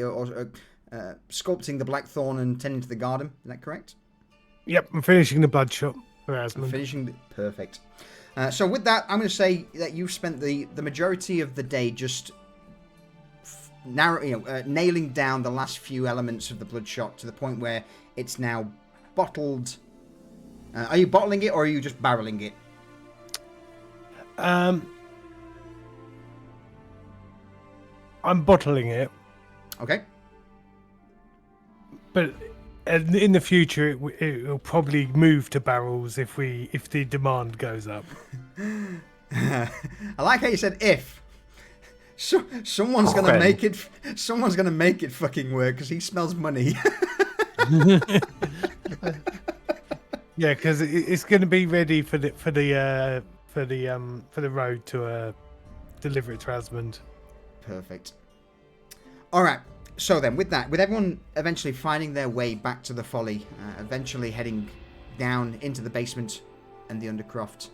sculpting the blackthorn and tending to the garden. Is that correct? Yep, I'm finishing the bloodshot for Asmund. Perfect. So with that, I'm going to say that you've spent the majority of the day just nailing down the last few elements of the bloodshot to the point where it's now bottled. Are you bottling it or are you just barreling it? I'm bottling it, Okay. but in the future it will probably move to barrels if the demand goes up. I like how you said if. So, someone's gonna make it. Someone's gonna make it fucking work because he smells money. Yeah, because it's going to be ready for the road to deliver it to Asmund. Perfect. All right. So then, with that, with everyone eventually finding their way back to the Folly, eventually heading down into the basement and the Undercroft,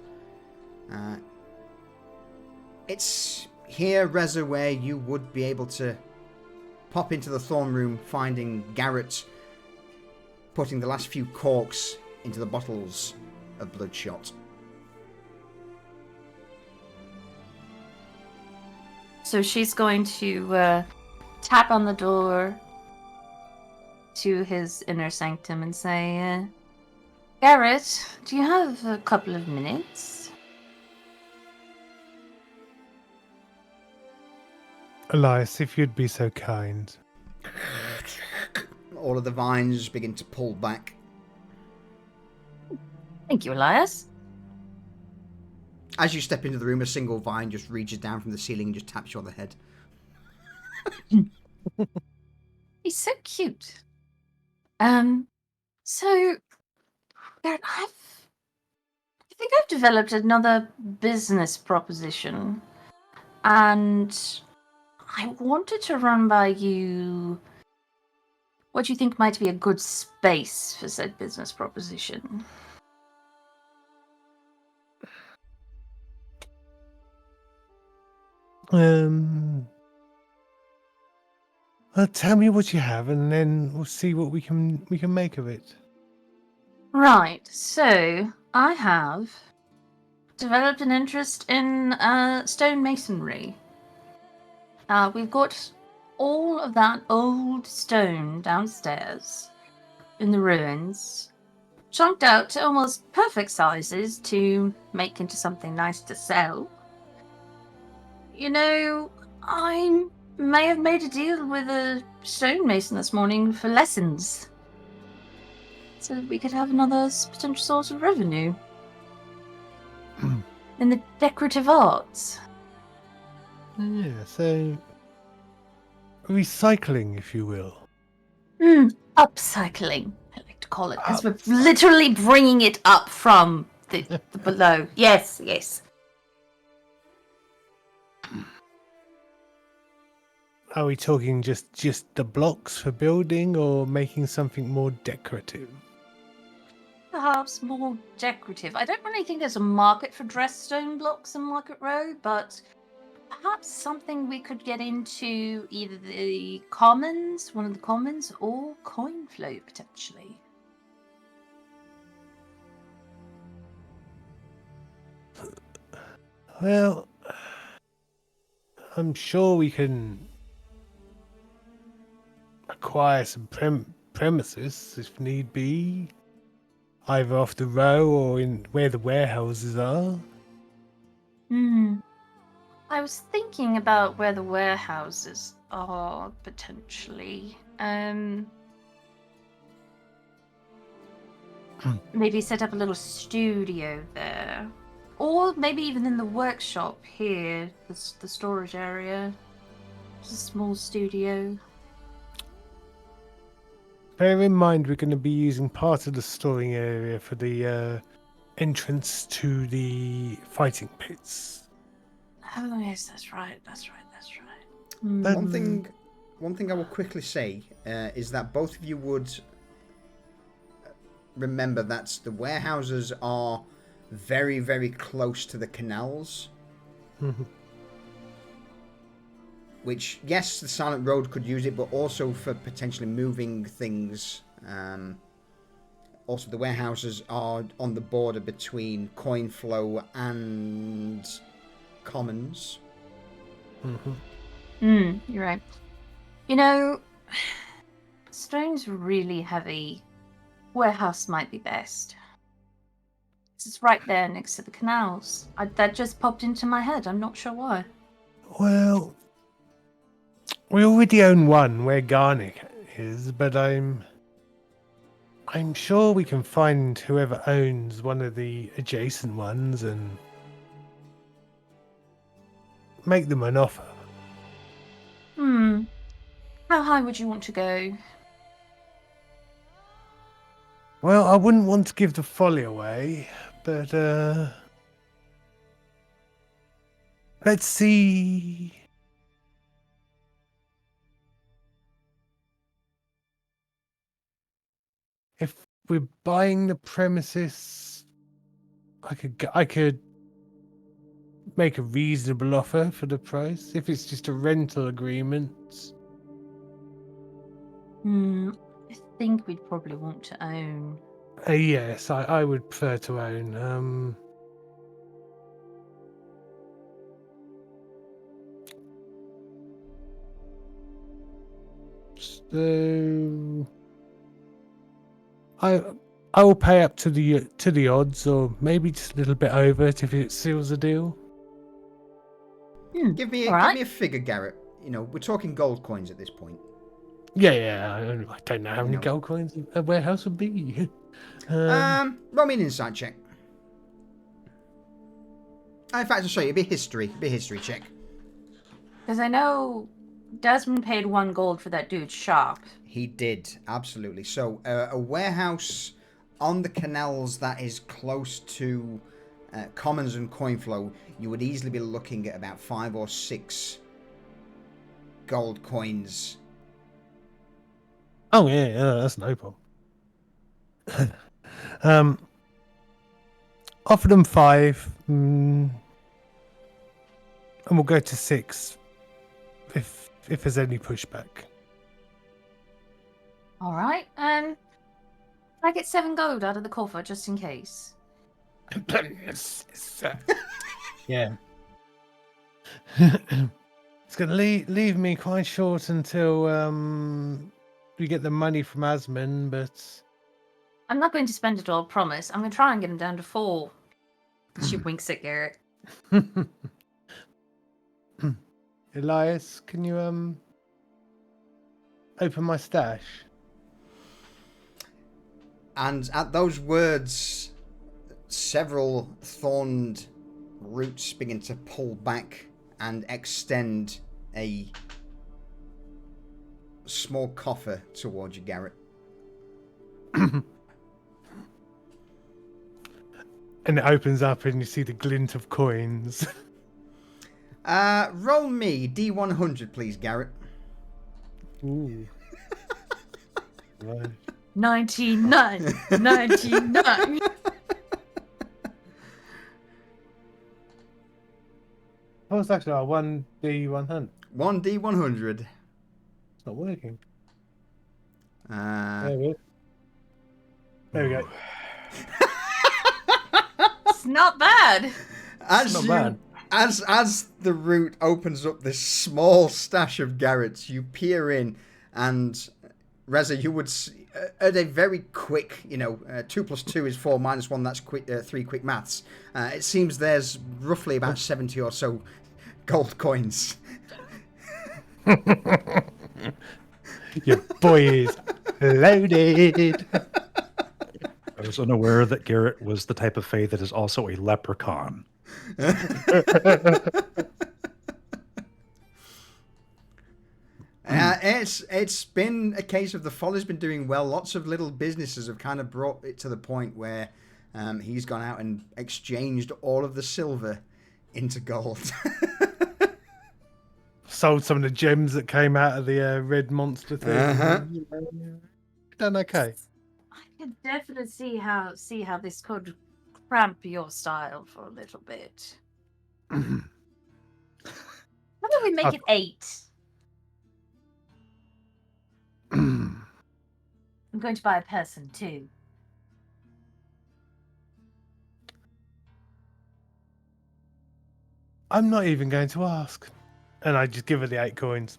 it's here, Reza, where you would be able to pop into the Thorn Room, finding Garrett putting the last few corks into the bottles of bloodshot. So she's going to tap on the door to his inner sanctum and say, Garrett, do you have a couple of minutes? Elias, if you'd be so kind. All of the vines begin to pull back. Thank you, Elias. As you step into the room, a single vine just reaches down from the ceiling and just taps you on the head. He's so cute. So, Garrett, I think I've developed another business proposition, and I wanted to run by you what you think might be a good space for said business proposition. Tell me what you have, and then we'll see what we can make of it. Right, so I have developed an interest in stonemasonry. We've got all of that old stone downstairs in the ruins, chunked out to almost perfect sizes to make into something nice to sell. You know, I may have made a deal with a stonemason this morning for lessons, so that we could have another potential source of revenue in the decorative arts. Yeah, so recycling, if you will. Upcycling, I like to call it, because we're literally bringing it up from the below. Yes, yes. Are we talking just the blocks for building, or making something more decorative? Perhaps more decorative. I don't really think there's a market for dressed stone blocks in Market Row, but perhaps something we could get into either the commons, one of the commons, or coin flow potentially. Well, I'm sure we can acquire some premises if need be, either off the row or in where the warehouses are. I was thinking about where the warehouses are potentially. Maybe set up a little studio there. Or maybe even in the workshop here, the storage area. Just a small studio. Bear in mind, we're going to be using part of the storing area for the entrance to the fighting pits. Oh yes, that's right. That's right. But- One thing I will quickly say is that both of you would remember that the warehouses are very, very close to the canals. Which, yes, the Silent Road could use it, but also for potentially moving things. Also, the warehouses are on the border between coin flow and commons. You're right. You know, stone's really heavy. Warehouse might be best. It's right there next to the canals. That just popped into my head. I'm not sure why. Well, we already own one where Garnick is, but I'm sure we can find whoever owns one of the adjacent ones and make them an offer. How high would you want to go? Well, I wouldn't want to give the folly away, but let's see. If we're buying the premises, I could make a reasonable offer for the price. If it's just a rental agreement, I think we'd probably want to own. yes, I would prefer to own. So I will pay up to the odds, or maybe just a little bit over it if it seals the deal. Give me Alright. a figure, Garrett. You know, we're talking gold coins at this point. Yeah. I don't know how many know. gold coins a warehouse would be. Roll me an insight check. In fact, I'll show you. It'll be history. It'll be a history check. Because I know Desmond paid 1 gold for that dude's shop. He did, absolutely. So, a warehouse on the canals that is close to commons and coin flow, you would easily be looking at about 5 or 6 gold coins. Oh yeah, that's no problem. Offer them 5, and we'll go to 6 if there's any pushback. Alright, can I get 7 gold out of the coffer just in case? Yeah. It's going to leave me quite short until we get the money from Asman, but... I'm not going to spend it all, promise. I'm going to try and get him down to 4. She winks at Garrett. Elias, can you open my stash? And at those words, several thorned roots begin to pull back and extend a small coffer towards you, Garrett. And it opens up and you see the glint of coins. Roll me D100, please, Garrett. Ooh. Right. 99. 99. Oh, it's actually 1D100. 1D100. It's not working. Uh, There we go. It's not bad. As the root opens up this small stash of Garrett's, you peer in, and Reza, you would at a very quick, 2 + 2 is 4 - 1. That's quick, 3 quick maths. It seems there's roughly about 70 or so gold coins. Your boy is loaded. I was unaware that Garrett was the type of fae that is also a leprechaun. It's been a case of the Folly's been doing well. Lots of little businesses have kind of brought it to the point where he's gone out and exchanged all of the silver into gold. Sold some of the gems that came out of the red monster thing. Done okay. I can definitely see how this could cramp your style for a little bit. How do we make it 8? I'm going to buy a person too. I'm not even going to ask. And I just give her the 8 coins.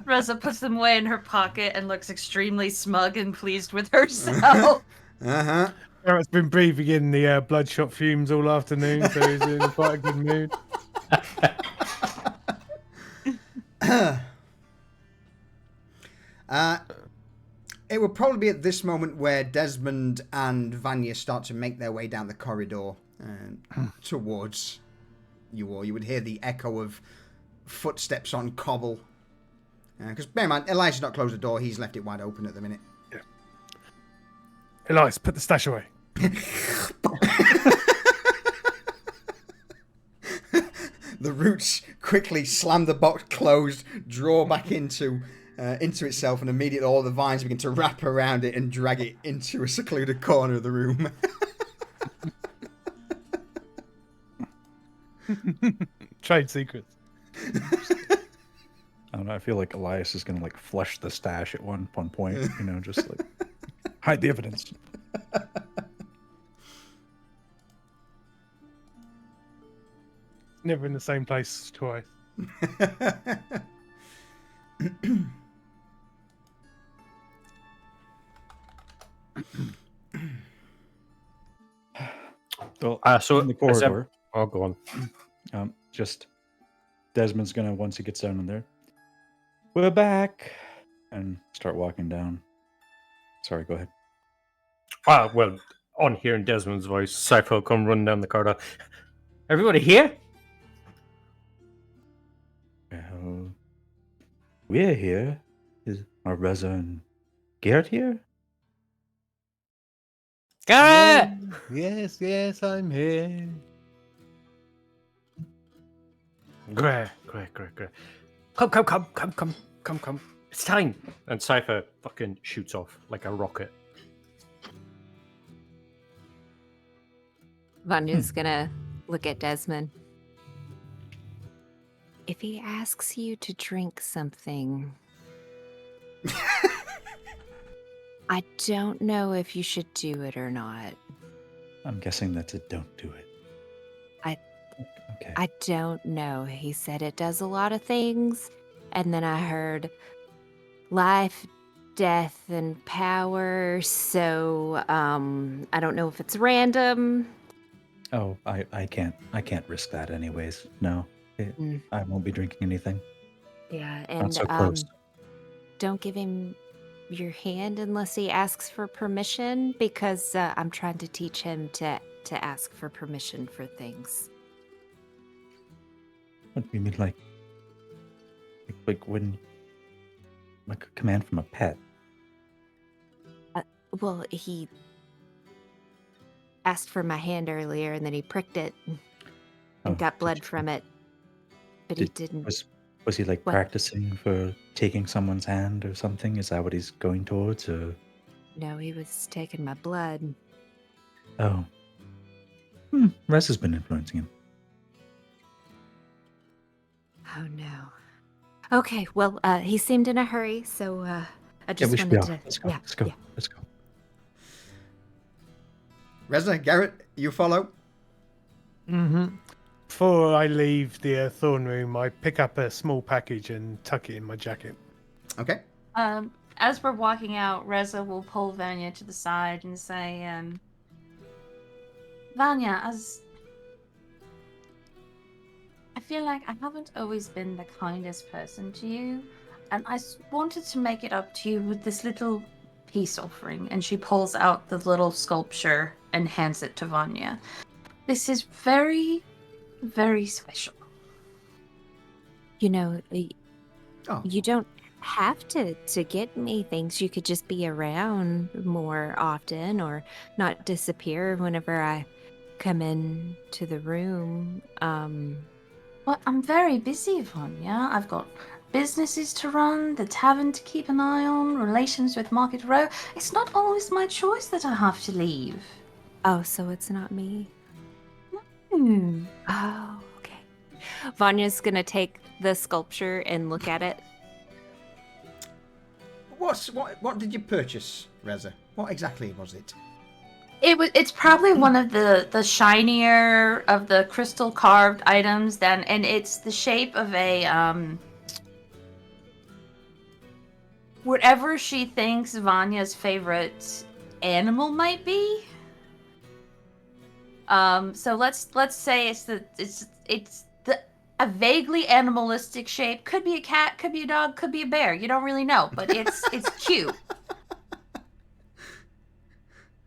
Reza puts them away in her pocket and looks extremely smug and pleased with herself. Garrett's been breathing in the bloodshot fumes all afternoon, so he's in quite a good mood. It will probably be at this moment where Desmond and Vanya start to make their way down the corridor towards you all. You would hear the echo of footsteps on cobble. Because bear in mind, Elias has not closed the door. He's left it wide open at the minute. Yeah. Elias, put the stash away. The roots quickly slam the box closed, draw back into itself, and immediately all the vines begin to wrap around it and drag it into a secluded corner of the room. Trade secrets. I don't know. I feel like Elias is gonna flush the stash at one point. Just hide the evidence. Never in the same place twice. Well, So in the is corridor, oh, go on. just Desmond's gonna, once he gets down in there, we're back, and start walking down. Sorry, go ahead. Well, on hearing Desmond's voice, Cypher will come running down the corridor. Everybody here? Well, we're here. Are Reza and Garrett here? Garrett! Yes, I'm here. Great. Come. It's time. And Cypher fucking shoots off like a rocket. Vanya's gonna look at Desmond. If he asks you to drink something, I don't know if you should do it or not. I'm guessing that's a don't do it. Okay. I don't know. He said it does a lot of things, and then I heard life, death, and power. So I don't know if it's random. Oh, I can't risk that anyways. No, I won't be drinking anything. Yeah, Not and so close. don't give him your hand unless he asks for permission, because I'm trying to teach him to ask for permission for things. What do you mean, like when, like a command from a pet? Well, he asked for my hand earlier, and then he pricked it and got blood from it, but he didn't. Was he like What? practicing for taking someone's hand or something? Is that what he's going towards? Or No, he was taking my blood. oh, Rez has been influencing him. Oh no. Okay, well, he seemed in a hurry, so I just we should be wanted off. to. Let's go. Yeah, Let's go. yeah. Let's go. Reza, Garrett, you follow? Mm-hmm. Before I leave the throne room, I pick up a small package and tuck it in my jacket. Okay. As we're walking out, Reza will pull Vanya to the side and say, Vanya, I feel like I haven't always been the kindest person to you, and I wanted to make it up to you with this little peace offering. And she pulls out the little sculpture and hands it to Vanya. This is very, very special. You know, Oh, you don't have to get me things. You could just be around more often, or not disappear whenever I come in to the room. Well, I'm very busy, Vanya. I've got businesses to run, the tavern to keep an eye on, relations with Market Row. It's not always my choice that I have to leave. Oh, so it's not me? Hmm. Oh, okay. Vanya's gonna take the sculpture and look at it. What did you purchase, Reza? What exactly was it? It's probably one of the shinier of the crystal carved items then, and it's the shape of a whatever she thinks Vanya's favorite animal might be. So let's say it's a vaguely animalistic shape. Could be a cat, could be a dog, could be a bear. You don't really know, but it's cute.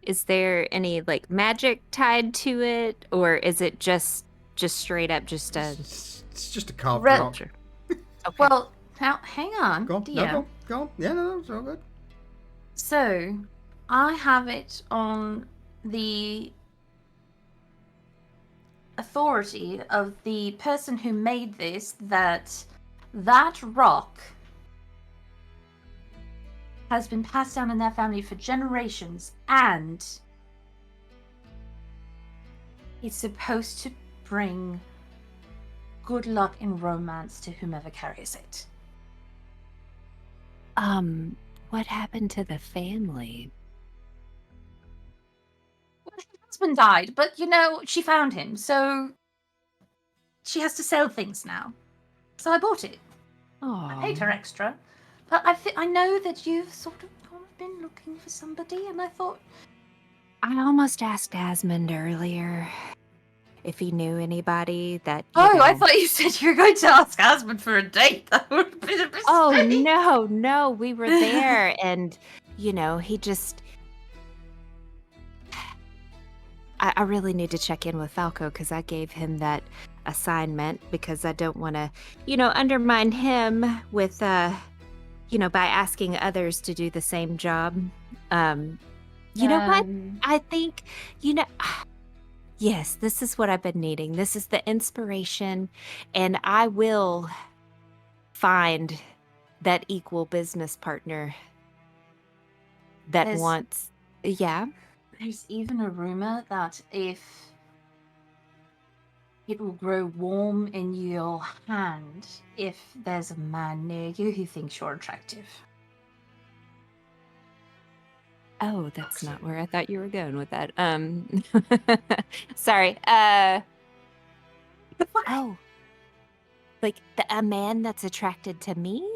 Is there any like magic tied to it, or is it just straight up just a It's just a carved Red- rock. sculpture? Okay. Well, now hang on, Go on. dear. No, go on. Yeah, no, it's all good. So, I have it on the authority of the person who made this that rock has been passed down in their family for generations, and it's supposed to bring good luck in romance to whomever carries it. What happened to the family? Well, her husband died, but she found him, so she has to sell things now. So I bought it. I paid her extra, but I know that you've sort of been looking for somebody, and I thought I almost asked Asmund earlier if he knew anybody that. I thought you said you were going to ask Asmund for a date. That would have been a mistake. Oh no, we were there, and he just. I really need to check in with Falco because I gave him that assignment because I don't want to, undermine him with, by asking others to do the same job. You know what? I think, yes, this is what I've been needing. This is the inspiration, and I will find that equal business partner that wants, yeah. There's even a rumor that if it will grow warm in your hand if there's a man near you who thinks you're attractive. Oh, that's not where I thought you were going with that. Sorry. Oh, like a man that's attracted to me?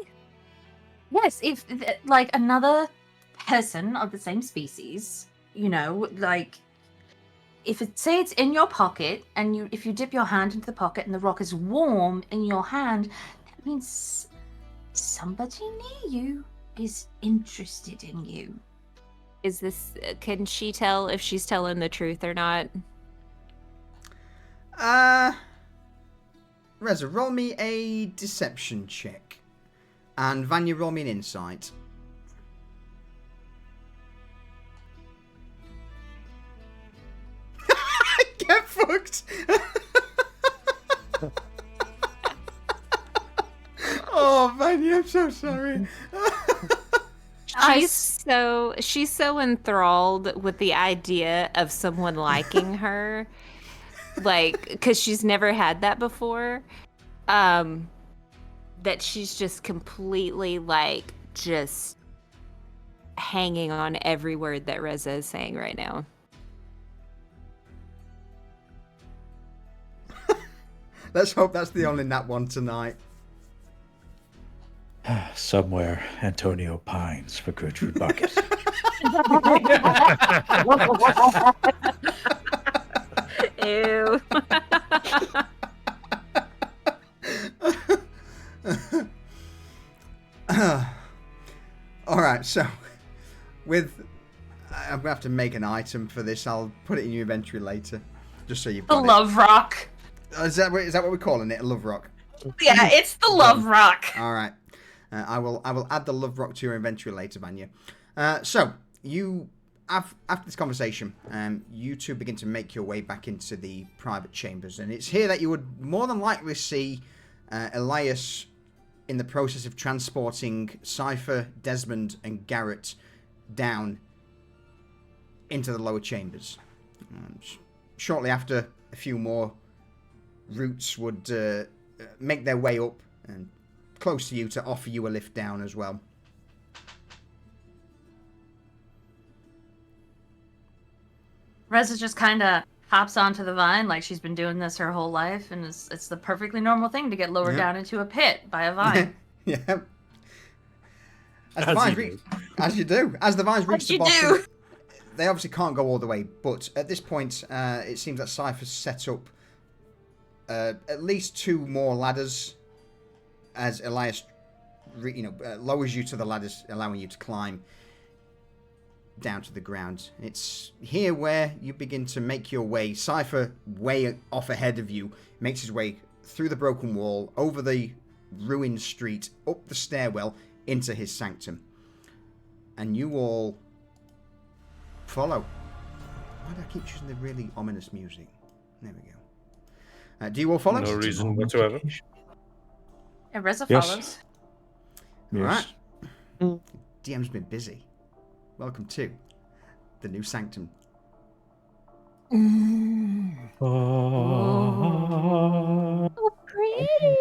Yes, if like another person of the same species. Like if say it's in your pocket and if you dip your hand into the pocket and the rock is warm in your hand, that means somebody near you is interested in you. Is this, can she tell if she's telling the truth or not? Reza, roll me a deception check. And Vanya, roll me an insight. Get fucked! Oh, Vanya, I'm so sorry. She's so enthralled with the idea of someone liking her, like, because she's never had that before, that she's just completely like just hanging on every word that Reza is saying right now. Let's hope that's the only nat one tonight. Somewhere Antonio pines for Gertrude Bucket. Ew. Alright, so I'm going to have to make an item for this. I'll put it in your inventory later. Just so you've got The love rock. Is that what we're calling it? A love rock? Yeah, it's the love rock. Alright. I will add the love rock to your inventory later, Vanya. So, you, after this conversation, you two begin to make your way back into the private chambers. And it's here that you would more than likely see Elias in the process of transporting Cypher, Desmond, and Garrett down into the lower chambers. Shortly after, a few more roots would make their way up and close to you to offer you a lift down as well. Reza just kind of hops onto the vine like she's been doing this her whole life, and it's the perfectly normal thing to get lowered down into a pit by a vine. Yeah. As you do. As the vines reach the bottom, they obviously can't go all the way, but at this point, it seems that Cypher's set up at least 2 more ladders as Elias, lowers you to the ladders, allowing you to climb down to the ground. It's here where you begin to make your way. Cypher, way off ahead of you, makes his way through the broken wall, over the ruined street, up the stairwell, into his sanctum. And you all follow. Why do I keep choosing the really ominous music? There we go. Do you all follow? No reason whatsoever. And Reza Yes. follows. Alright. DM's been busy. Welcome to the new sanctum. Oh, pretty.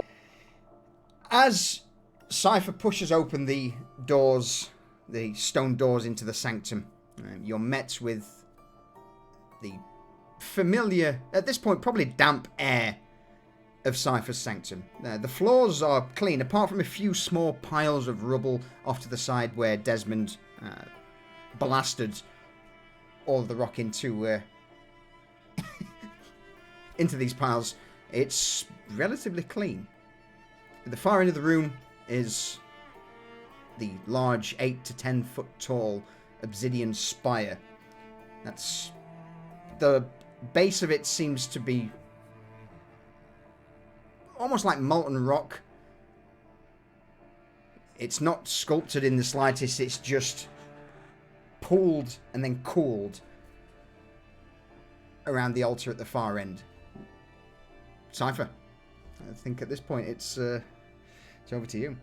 As Cypher pushes open the doors, the stone doors into the sanctum, you're met with the familiar, at this point probably damp air of Cypher's sanctum. The floors are clean, apart from a few small piles of rubble off to the side where Desmond blasted all of the rock into into these piles, it's relatively clean. At the far end of the room is the large 8 to 10 foot tall obsidian spire. That's the base of it seems to be almost like molten rock. It's not sculpted in the slightest, it's just pulled and then cooled around the altar at the far end. Cypher, I think at this point it's over to you.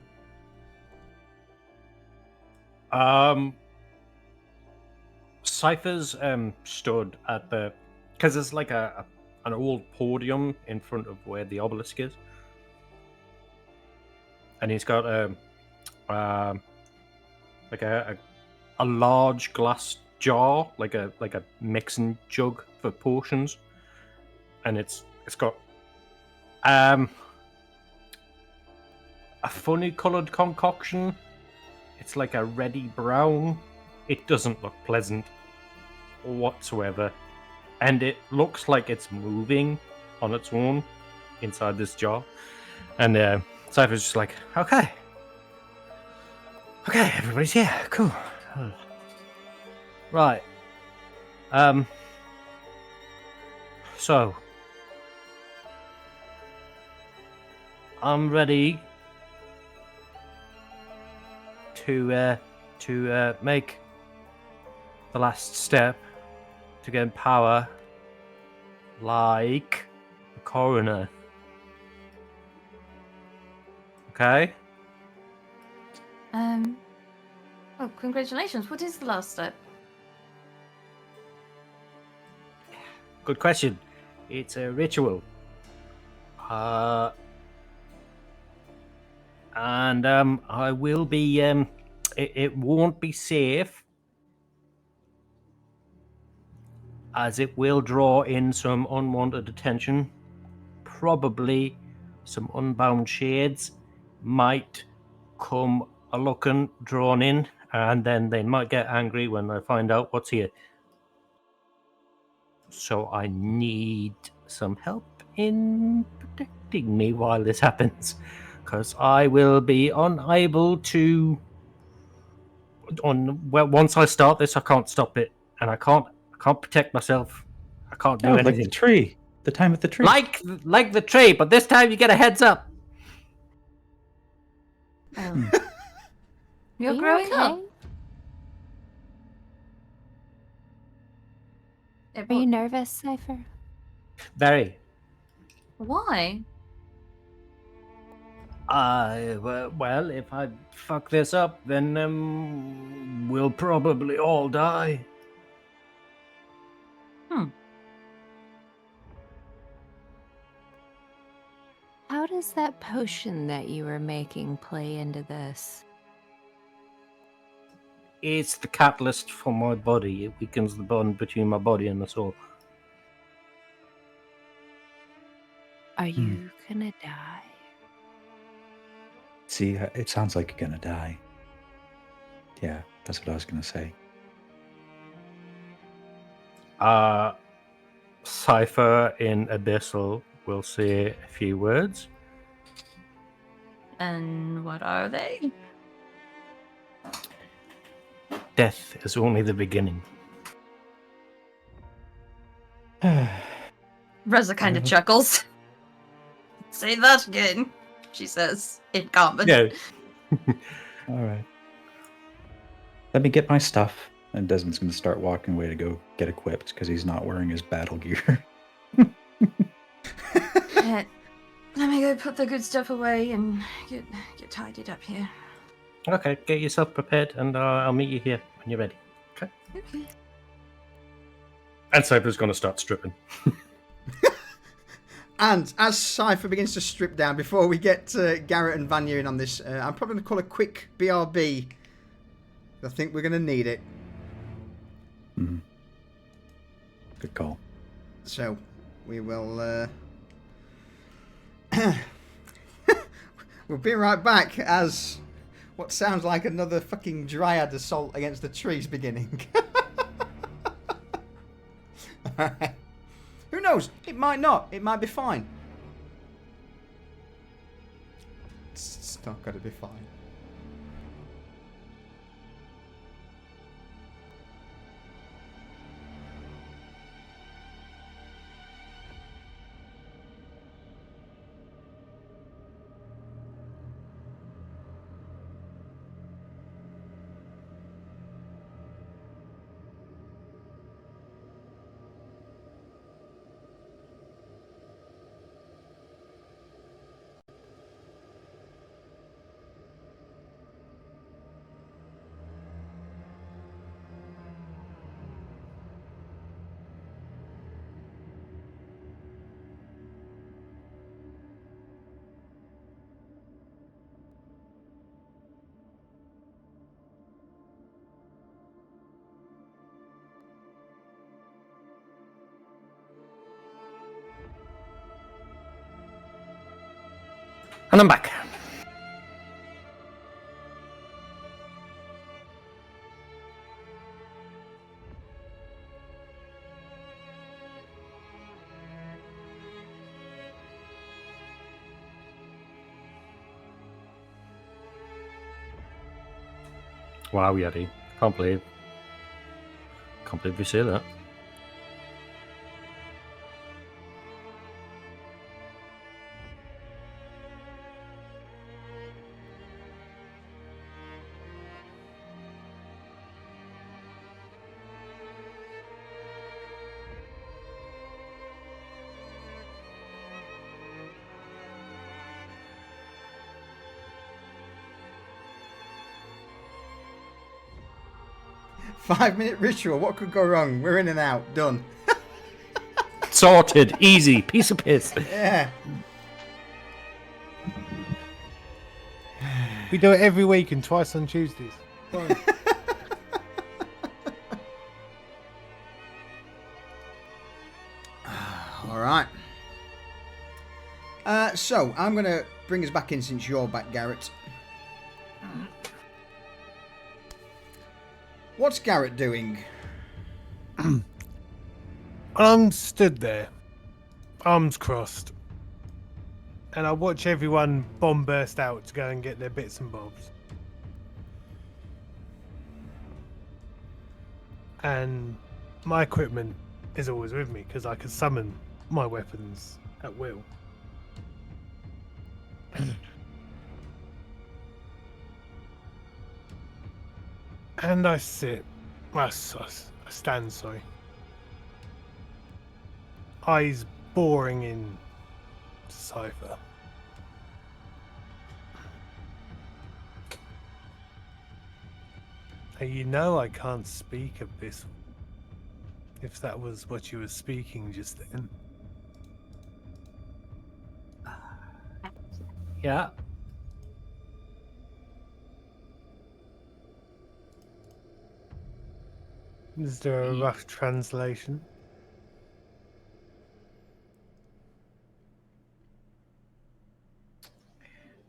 Cypher's stood at the, because there's like an old podium in front of where the obelisk is, and he's got like a large glass jar, like a mixing jug for potions, and it's got a funny coloured concoction. It's like a reddy brown. It doesn't look pleasant whatsoever, and it looks like it's moving on its own inside this jar. And Cypher's just like, okay, everybody's here, cool. Right. So I'm ready to make the last step to get power like the coroner. Okay? Oh, congratulations. What is the last step? Good question. It's a ritual. And I will be it won't be safe, as it will draw in some unwanted attention. Probably some unbound shades might come a looking, drawn in, and then they might get angry when they find out what's here. So I need some help in protecting me while this happens, because I will be unable to. Once I start this, I can't stop it, and I can't protect myself. I can't do anything. Like the tree. The time with the tree. Like the tree, but this time you get a heads up. Oh. You're Are you growing okay? up. Are you nervous, Cypher? Very. Why? Well, if I fuck this up, then we'll probably all die. How does that potion that you were making play into this? It's the catalyst for my body. It weakens the bond between my body and the soul. Are you gonna die? See, it sounds like you're gonna die. Yeah, that's what I was gonna say. Cypher in Abyssal will say a few words. And what are they? Death is only the beginning. Reza kind of chuckles. Say that again, she says in common. Yeah. All right. Let me get my stuff. And Desmond's going to start walking away to go get equipped because he's not wearing his battle gear. Let me go put the good stuff away and get tidied up here. Okay, get yourself prepared, and I'll meet you here when you're ready. Okay. Okay. And Cypher's going to start stripping. And as Cypher begins to strip down, before we get Garrett and Vanya in on this, I'm probably going to call a quick BRB. I think we're going to need it. Mm-hmm. Good call. So, we will... we'll be right back as what sounds like another fucking dryad assault against the trees beginning. Who knows? It might not. It might be fine. It's not going to be fine. And I'm back. Wow, Yeti. Can't believe you say that. Five-minute ritual. What could go wrong? We're in and out. Done. Sorted. Easy. Piece of piss. Yeah. We do it every week and twice on Tuesdays. Fine. All right. So, I'm going to bring us back in since you're back, Garrett. What's Garrett doing? I'm stood there, arms crossed, and I watch everyone bomb burst out to go and get their bits and bobs. And my equipment is always with me because I can summon my weapons at will. And I sit. I stand, sorry. Eyes boring in cipher. And you know I can't speak Abyssal. If that was what you were speaking just then. Yeah. Is there a rough translation?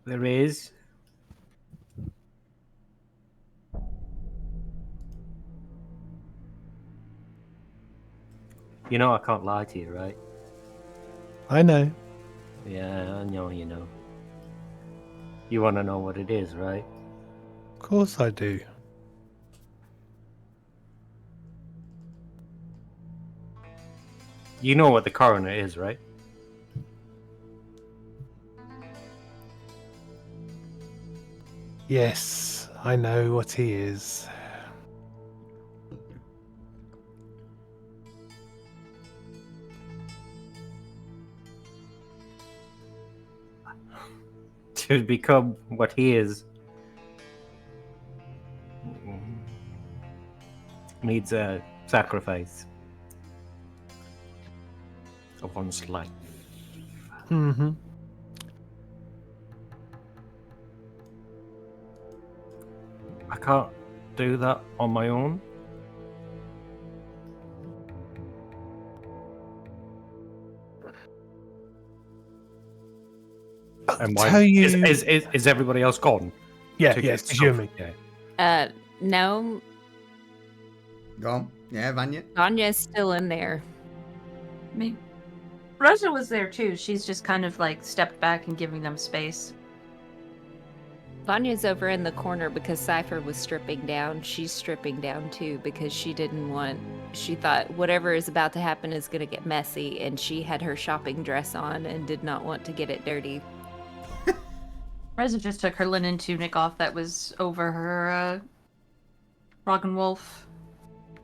There is. You know I can't lie to you, right? I know. Yeah, I know you know. You want to know what it is, right? Of course I do. You know what the coroner is, right? Yes, I know what he is. To become what he is needs a sacrifice of one's life. Mm-hmm. I can't do that on my own. And Tell you... is everybody else gone? Yeah, To yeah, get it's you and me. stuff? Yeah. No, Go on. Yeah, Vanya. Vanya's still in there. I mean, Rosa was there too. She's just kind of like stepped back and giving them space. Vanya's over in the corner because Cypher was stripping down. She's stripping down too because she thought whatever is about to happen is going to get messy, and she had her shopping dress on and did not want to get it dirty. Reza just took her linen tunic off that was over her Rock and Wolf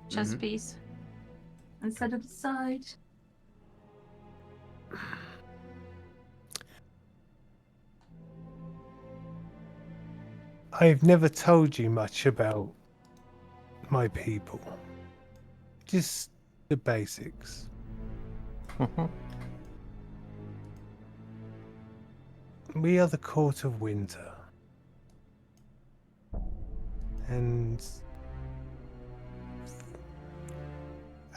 chest piece and set it aside. I've never told you much about my people. Just the basics. We are the Court of Winter. And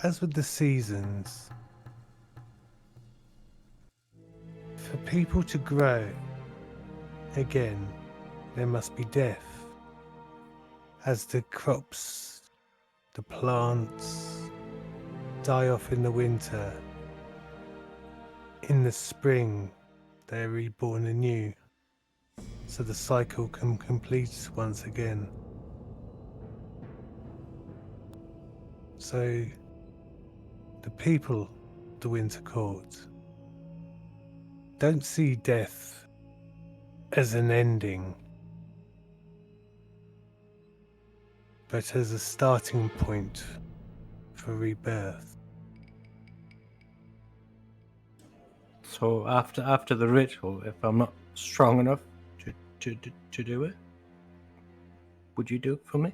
as with the seasons, for people to grow again, there must be death. As the crops, the plants die off in the winter, in the spring they are reborn anew, so the cycle can complete once again. So the people, the Winter Court, don't see death as an ending, but as a starting point for rebirth. So after the ritual, if I'm not strong enough to do it, would you do it for me?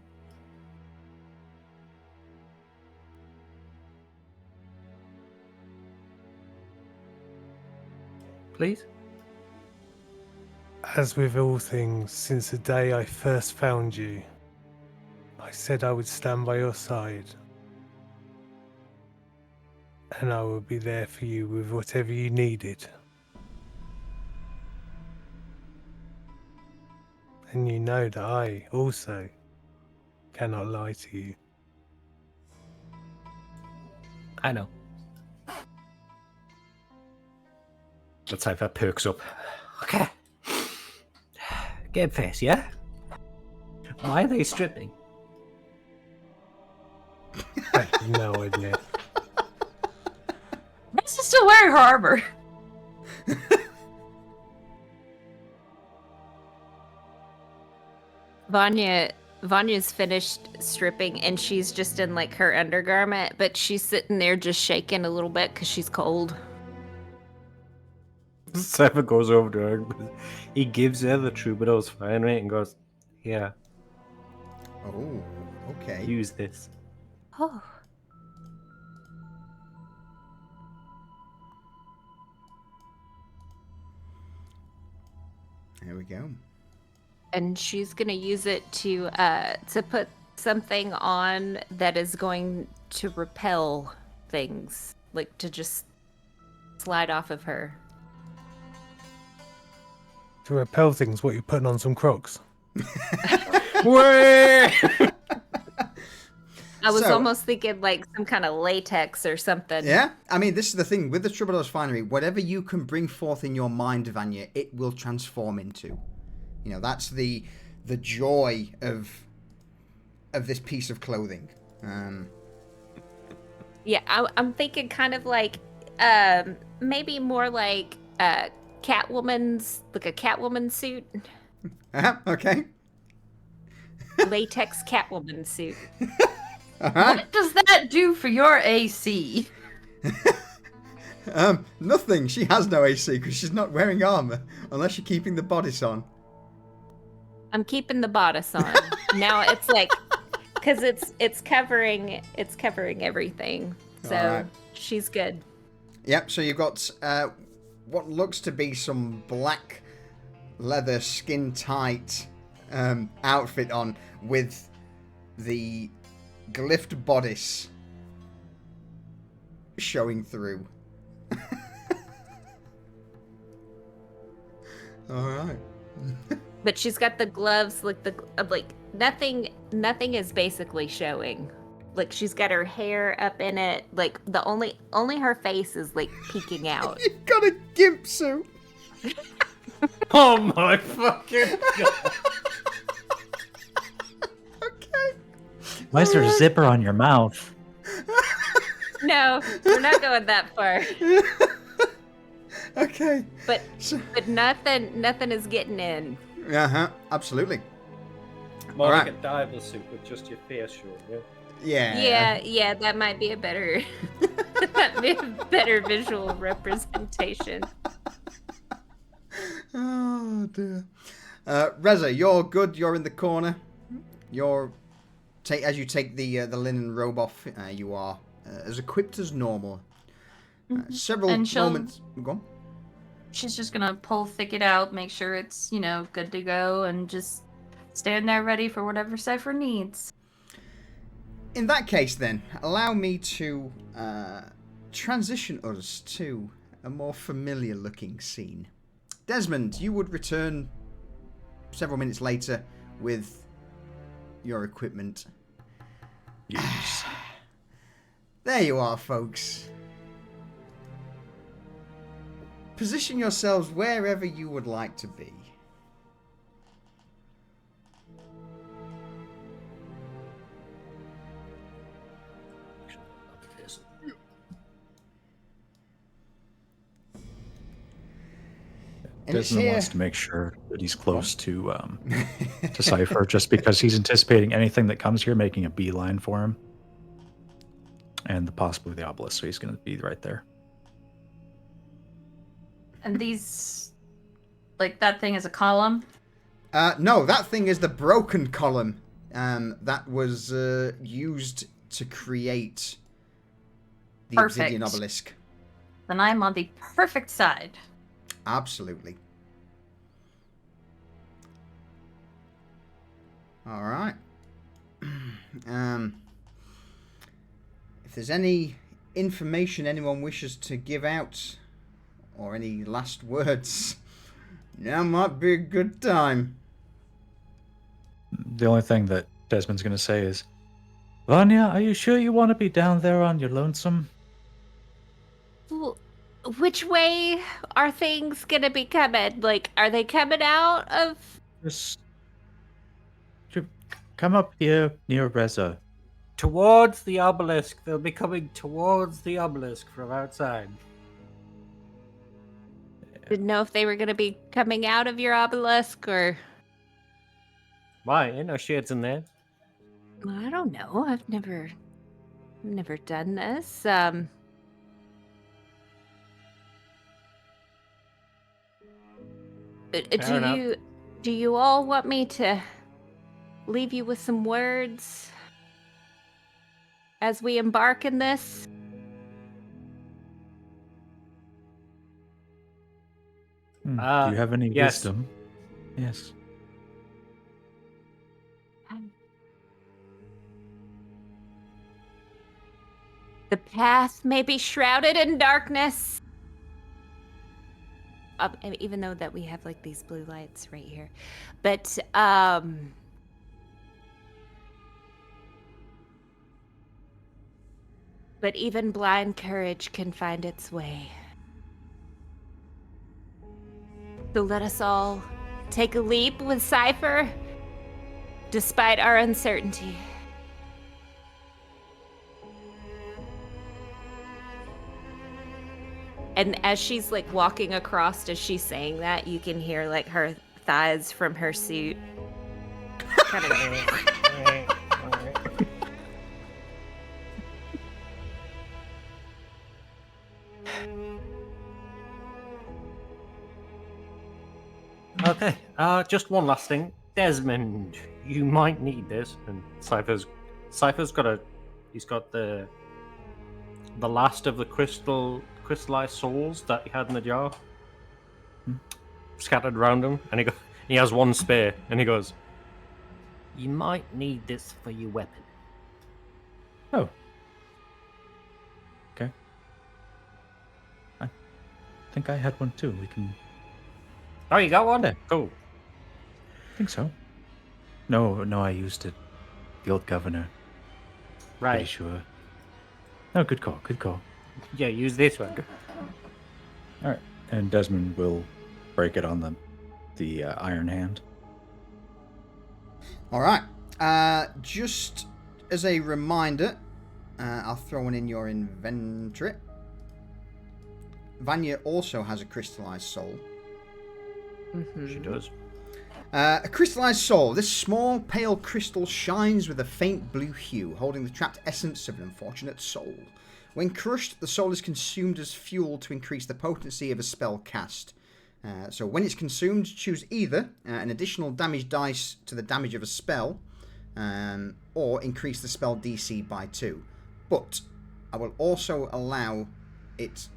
Please? As with all things, since the day I first found you, I said I would stand by your side. And I will be there for you with whatever you needed. And you know that I also cannot lie to you. I know. Let's say if that perks up. Okay. Game face, yeah? Why are they stripping? I have no idea. This is still wearing her armor. Vanya's finished stripping and she's just in like her undergarment, but she's sitting there just shaking a little bit because she's cold. Cypher goes over to her. He gives her the troubadour's fire rate and goes, "Here, Oh, okay. use this." Oh. There we go. And she's gonna use it to put something on that is going to repel things, like to just slide off of her. To repel things, what, you're putting on some Crocs? I was So- almost thinking like some kind of latex or something. Yeah, I mean, this is the thing with the Troubadour's Finery. Whatever you can bring forth in your mind, Vanya, it will transform into. You know, that's the joy of this piece of clothing. Yeah, I'm thinking kind of like maybe more like Catwoman's, like a Catwoman suit, Okay. latex Catwoman suit. What does that do for your AC? Nothing. She has no AC because she's not wearing armor unless you're keeping the bodice on. I'm keeping the bodice on. Now it's like, because it's covering everything. So Alright. she's good. Yep. So you've got what looks to be some black leather, skin tight outfit on with the glyphed bodice showing through. All right. But she's got the gloves, like nothing is basically showing. like she's got her hair up in it. Like the only her face is like peeking out. You've got a gimp suit. Oh my fucking god! Okay. Why is there a zipper on your mouth? No, we're not going that far. Okay. But nothing is getting in. Absolutely. More All like right. a diver suit with just your face showing. Yeah, that might be a better visual representation. Oh dear. Reza, you're good. You're in the corner. As you take the linen robe off, you are as equipped as normal. Several And she'll- moments. Go on. She's just gonna pull Thicket out, make sure it's, good to go, and just stand there ready for whatever Cypher needs. In that case, then, allow me to transition us to a more familiar-looking scene. Desmond, you would return several minutes later with your equipment. Yes. There you are, folks. Position yourselves wherever you would like to be. And it's Desmond here. wants to make sure that he's close to Cypher, just because he's anticipating anything that comes here making a beeline for him. And possibly the obelisk, so he's going to be right there. And these, that thing is a column? No, that thing is the broken column that was used to create the Perfect. obsidian obelisk. Then I'm on the perfect side. Absolutely. All right. If there's any information anyone wishes to give out, or any last words, now might be a good time. The only thing that Desmond's going to say is, Vanya, are you sure you want to be down there on your lonesome? Well, which way are things gonna be coming? Like, are they coming out of? Just come up here near Reza. Towards the obelisk. They'll be coming towards the obelisk from outside. Didn't know if they were gonna be coming out of your obelisk or. Why? Ain't no shades in there. Well, I don't know. I've never done this. Fair enough. Do you all want me to leave you with some words as we embark in this? Do you have any yes. wisdom? Yes. The path may be shrouded in darkness. Even though that we have these blue lights right here, but even blind courage can find its way. So let us all take a leap with Cypher, despite our uncertainty. And as she's walking across, as she's saying that, you can hear her thighs from her suit kind of. Okay, just one last thing. Desmond, you might need this. And Cypher's got he's got the last of the crystallized souls that he had in the jar scattered around him, and he has one spare, and he goes, you might need this for your weapon. Oh. Okay. I think I had one too. We can... Oh, you got one? Yeah. Cool. I think so. No, I used it. The old governor. Right. Pretty sure. Oh, good call. Good call. Yeah, use this one. All right. And Desmond will break it on the iron hand. All right. Just as a reminder, I'll throw one in your inventory. Vanya also has a crystallized soul. She does. A crystallized soul. This small, pale crystal shines with a faint blue hue, holding the trapped essence of an unfortunate soul. When crushed, the soul is consumed as fuel to increase the potency of a spell cast. So when it's consumed, choose either an additional damage dice to the damage of a spell, or increase the spell DC by 2. But I will also allow it,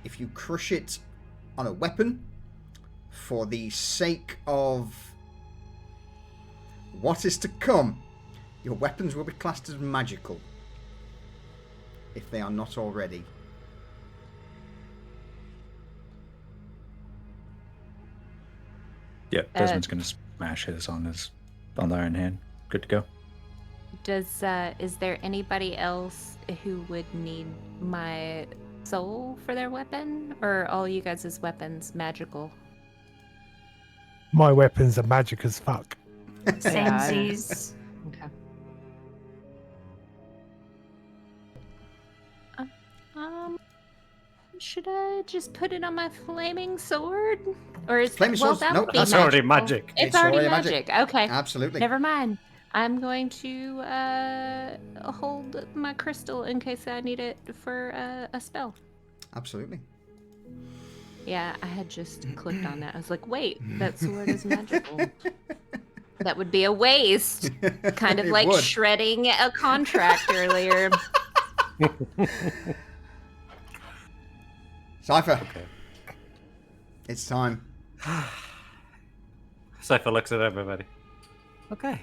if you crush it on a weapon, for the sake of what is to come, your weapons will be classed as magical, if they are not already. Yeah, Desmond's going to smash his on the iron hand. Good to go. Is there anybody else who would need my soul for their weapon? Or are all you guys' weapons magical? My weapons are magic as fuck. Samesies. Okay. Should I just put it on my flaming sword? Or is Flaming well, swords? that Nope, would be That's already magical. magic. It's already magic. Okay. Absolutely. Never mind. I'm going to hold my crystal in case I need it for a spell. Absolutely. Yeah, I had just clicked on that. I was like, wait, that sword is magical. That would be a waste. Kind of It like would. shredding a contract earlier. Cypher, Okay. it's time. Cypher looks at everybody. Okay.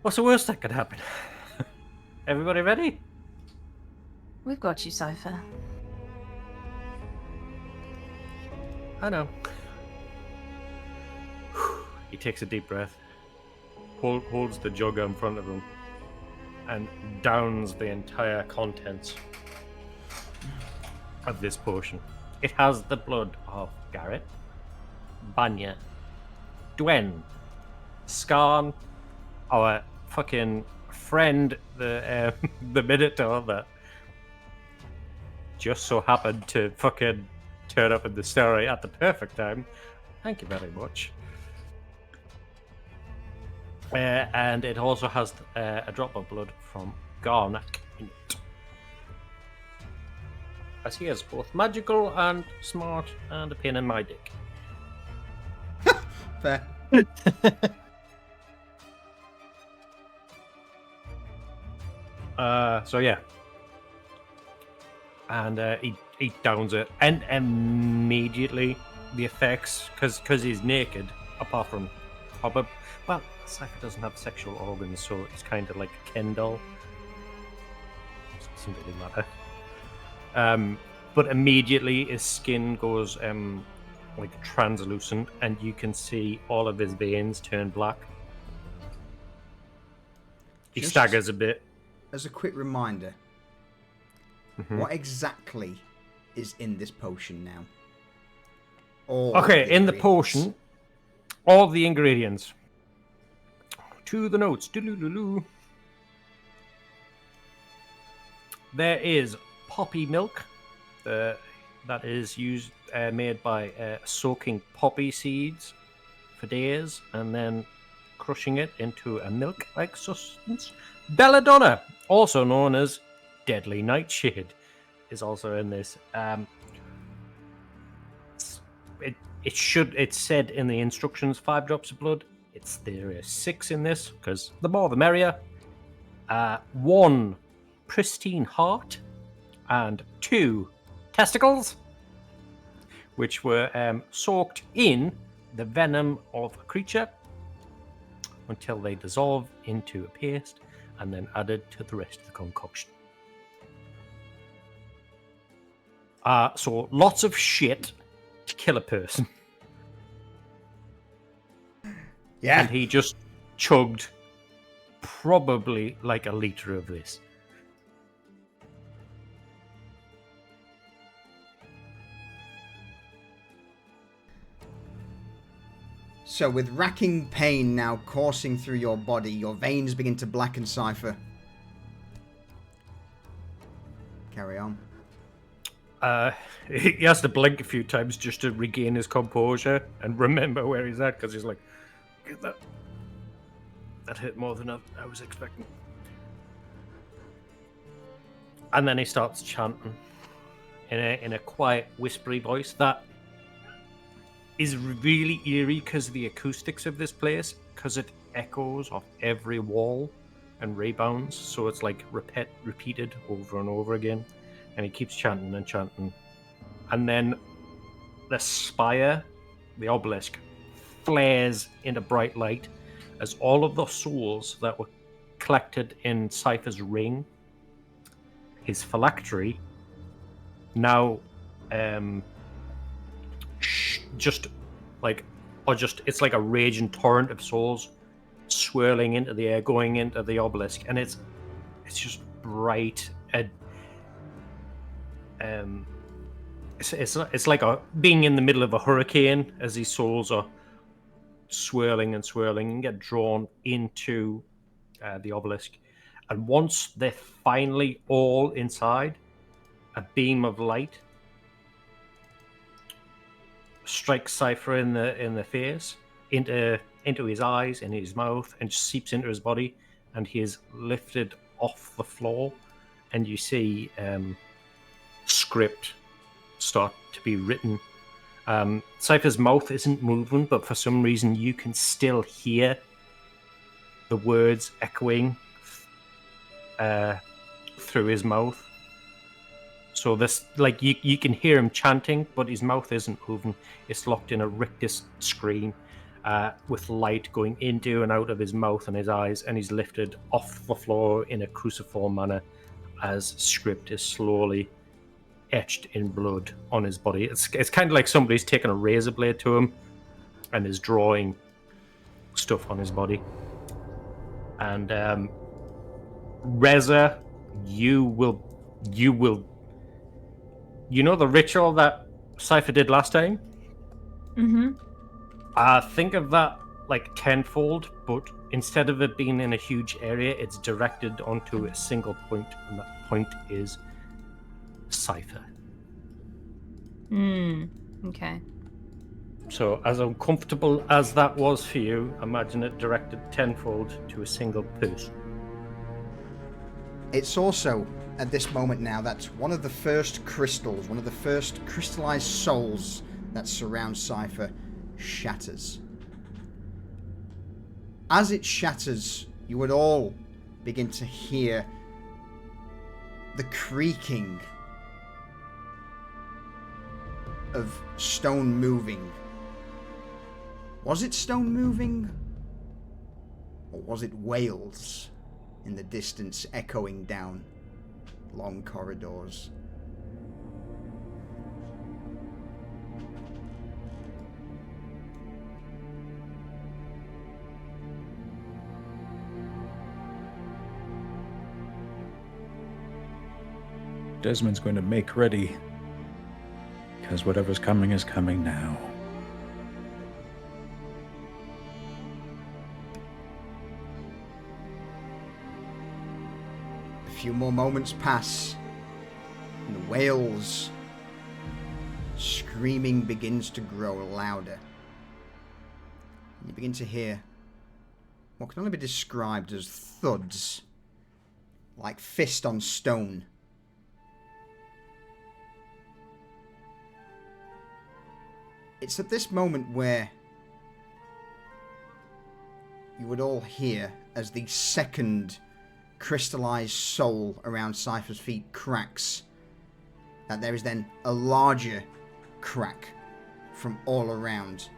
What's the worst that could happen? Everybody ready? We've got you, Cypher. I know. He takes a deep breath, holds the jug in front of him, and downs the entire contents of this potion. It has the blood of Garrett, Banya, Dwen, Skarn, our fucking friend, the Minotaur that just so happened to fucking turn up in the story at the perfect time. Thank you very much. And it also has a drop of blood from Garnak in it. As he is both magical and smart and a pain in my dick. Fair. So yeah. And he downs it. And immediately the effects, because he's naked, apart from probably, well, Cypher doesn't have sexual organs, so it's kind of like a Ken doll. So it doesn't really matter. But immediately his skin goes like translucent, and you can see all of his veins turn black. He Just staggers a bit. As a quick reminder, what exactly is in this potion now? Okay, in the potion, all the ingredients. To the notes. Doo-doo-doo-doo. There is poppy milk that is used, made by soaking poppy seeds for days and then crushing it into a milk-like substance. Belladonna, also known as Deadly Nightshade, is also in this. It's said in the instructions 5 drops of blood. There is 6 in this because the more the merrier. 1 pristine heart and 2 testicles, which were soaked in the venom of a creature until they dissolve into a paste and then added to the rest of the concoction. So lots of shit to kill a person. Yeah. And he just chugged probably like a liter of this. So with racking pain now coursing through your body, your veins begin to blacken, Cypher. Carry on. He has to blink a few times just to regain his composure and remember where he's at, because he's like, "Get that. That hit more than I was expecting." And then he starts chanting in a quiet, whispery voice that is really eerie because of the acoustics of this place, because it echoes off every wall and rebounds, so it's like repeated over and over again. And he keeps chanting and chanting. And then the spire, the obelisk, flares into bright light as all of the souls that were collected in Cypher's ring, his phylactery, now it's like a raging torrent of souls swirling into the air, going into the obelisk, and it's just bright and it's like being in the middle of a hurricane as these souls are swirling and swirling and get drawn into the obelisk. And once they're finally all inside, a beam of light strikes Cypher in the face, into his eyes, into his mouth, and just seeps into his body, and he is lifted off the floor, and you see script start to be written. Cypher's mouth isn't moving, but for some reason you can still hear the words echoing through his mouth. So this, like, you can hear him chanting, but his mouth isn't moving. It's locked in a rictus scream with light going into and out of his mouth and his eyes, and he's lifted off the floor in a cruciform manner as script is slowly etched in blood on his body. It's kind of like somebody's taken a razor blade to him and is drawing stuff on his body. And Reza, you know the ritual that Cypher did last time? Mm-hmm. Think of that like tenfold, but instead of it being in a huge area, it's directed onto a single point, and that point is Cypher. Okay. So as uncomfortable as that was for you, imagine it directed tenfold to a single person. It's also, at this moment now, that one of the first crystals, one of the first crystallized souls that surround Cypher shatters. As it shatters, you would all begin to hear the creaking of stone moving. Was it stone moving? Or was it wails in the distance echoing down long corridors? Desmond's going to make ready, because whatever's coming is coming now. A few more moments pass, and the wails, screaming begins to grow louder. You begin to hear what can only be described as thuds, like fist on stone. It's at this moment where you would all hear as the second crystallized soul around Cypher's feet cracks, that there is then a larger crack from all around.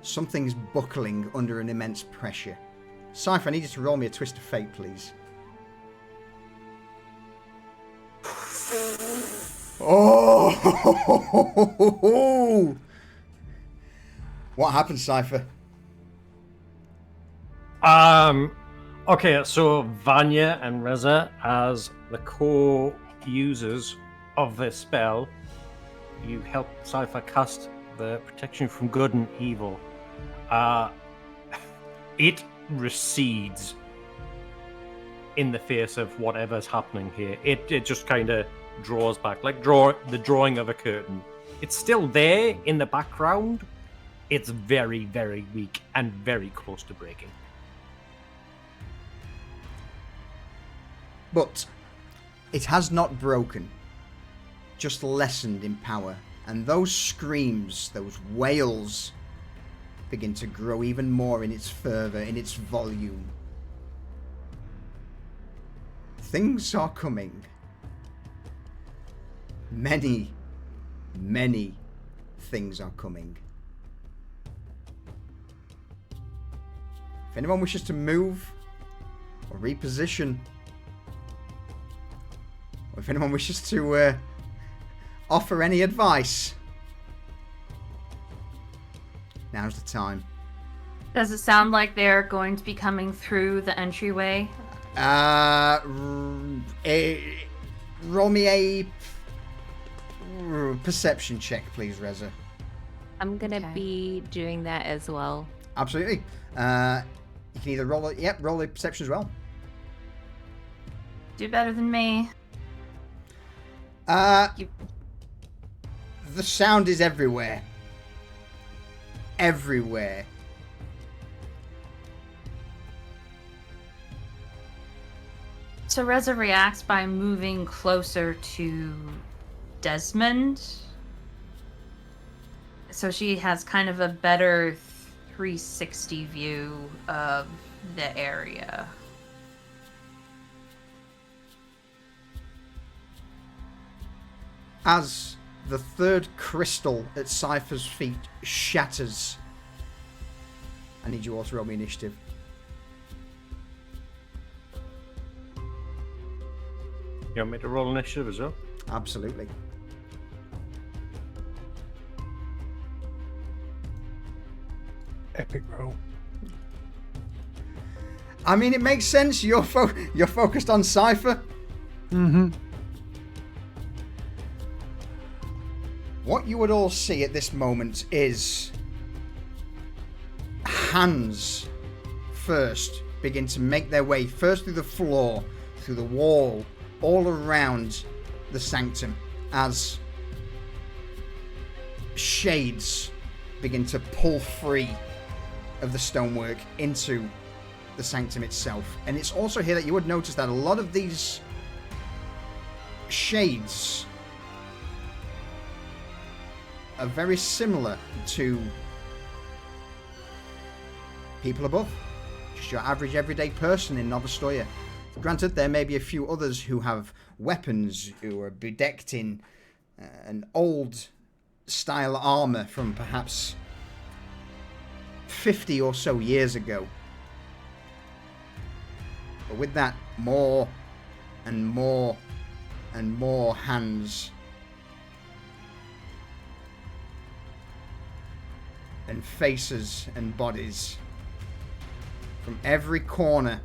Something's buckling under an immense pressure. Cypher, I need you to roll me a twist of fate, please. Oh! What happened, Cypher? Okay, so Vanya and Reza, as the co-users of this spell, you help Cypher cast the protection from good and evil. It recedes in the face of whatever's happening here. It just kind of draws back, like the drawing of a curtain. It's still there in the background. It's very, very weak and very close to breaking. But it has not broken, just lessened in power. And those screams, those wails, begin to grow even more in its fervor, in its volume. Things are coming. Many, many things are coming. If anyone wishes to move or reposition, or if anyone wishes to offer any advice, now's the time. Does it sound like they're going to be coming through the entryway? Roll me a perception check, please, Reza. I'm gonna be doing that as well. Absolutely. You can either roll a perception as well. Do better than me. The sound is everywhere. Everywhere. So Reza reacts by moving closer to Desmond. So she has kind of a better 360 view of the area. As the third crystal at Cypher's feet shatters, I need you all to roll me initiative. You want me to roll initiative as well? Absolutely. Epic roll. I mean, it makes sense. You're focused on Cypher. Mm-hmm. What you would all see at this moment is hands first begin to make their way first through the floor, through the wall, all around the sanctum as shades begin to pull free of the stonework into the sanctum itself. And it's also here that you would notice that a lot of these shades are very similar to people above, just your average everyday person in Nova Stoya. Granted, there may be a few others who have weapons, who are bedecked in an old style armor from perhaps 50 or so years ago. But with that, more and more and more hands and faces and bodies from every corner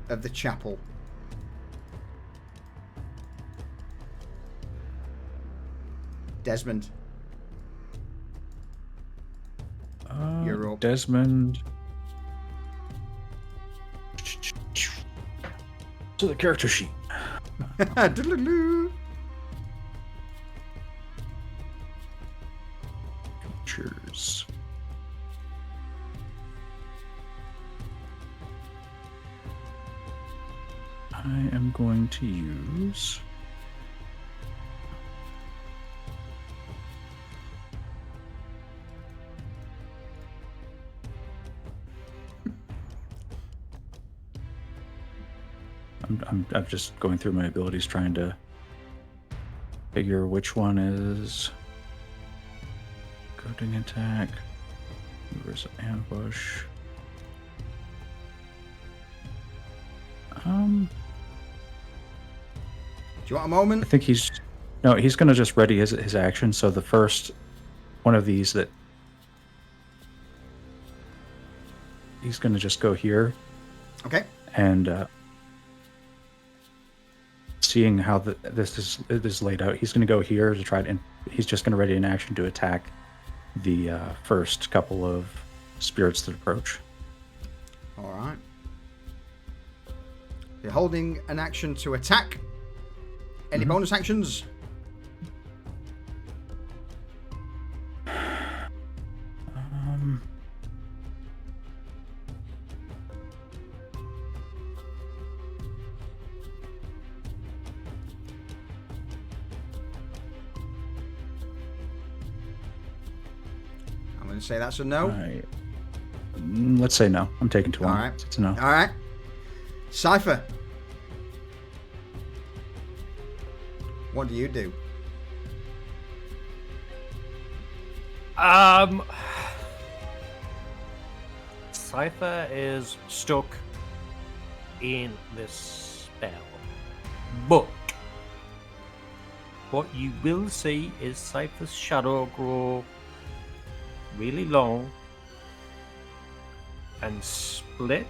of the chapel. Desmond, you're up. Desmond. To the character sheet. Doodaloo. Features. I am going to use I'm just going through my abilities trying to figure which one is coding attack versus ambush. Do you want a moment? I think he's gonna just ready his action. So the first one of these that he's going to just go here. Okay. And seeing how this is laid out, he's going to go here to try to. He's just going to ready an action to attack the first couple of spirits that approach. All right. You're holding an action to attack. Any bonus actions? I'm going to say that's a no. Let's say no. I'm taking 2 on. All right. It's a no. All right. Cypher. What do you do? Cypher is stuck in this spell. But what you will see is Cypher's shadow grow really long and split.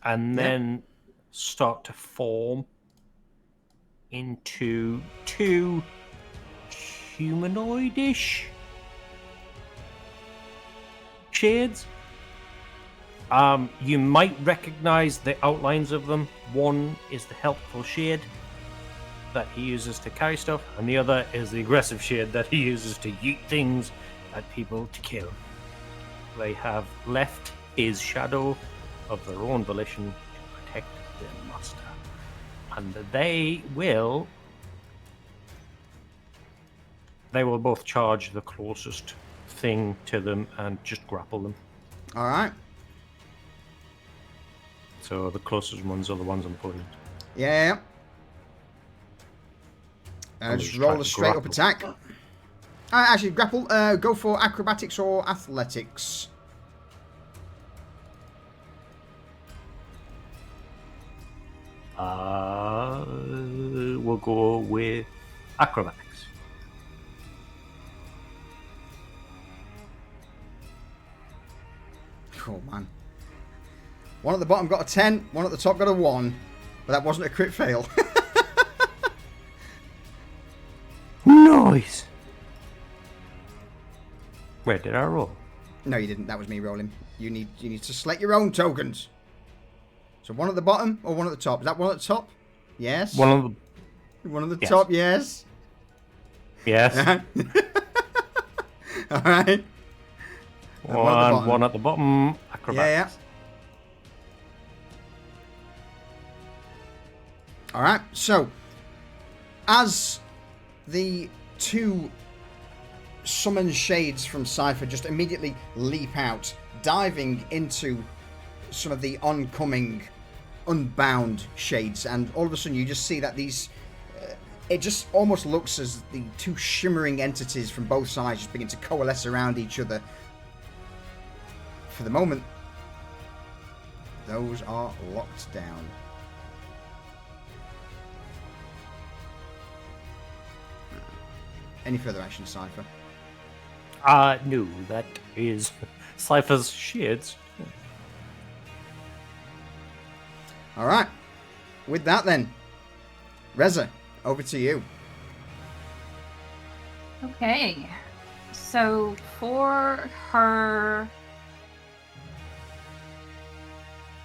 And then start to form into 2 humanoid-ish shades. You might recognize the outlines of them. One is the helpful shade that he uses to carry stuff, and the other is the aggressive shade that he uses to yeet things at people to kill. They have left his shadow of their own volition to protect their master. And they will both charge the closest thing to them and just grapple them. All right. So the closest ones are the ones on the point. Yeah. Just roll a straight up attack. Actually, grapple. Go for acrobatics or athletics. We'll go with acrobatics. Oh man. One at the bottom got a 10, one at the top got a 1. But that wasn't a crit fail. Nice. Where did I roll? No, you didn't. That was me rolling. You need to select your own tokens. So one at the bottom or one at the top? Is that one at the top? Yes. One of the... One at the Yes. top, yes. Yes. All right. One at the bottom. Acrobatics. Yeah. All right. So, as the 2 summoned shades from Cypher just immediately leap out, diving into some of the oncoming unbound shades, and all of a sudden you just see that these it just almost looks as the 2 shimmering entities from both sides just begin to coalesce around each other. For the moment, those are locked down. Any further action, Cypher? No, that is Cypher's shades. All right. With that, then, Reza, over to you. Okay. So for her,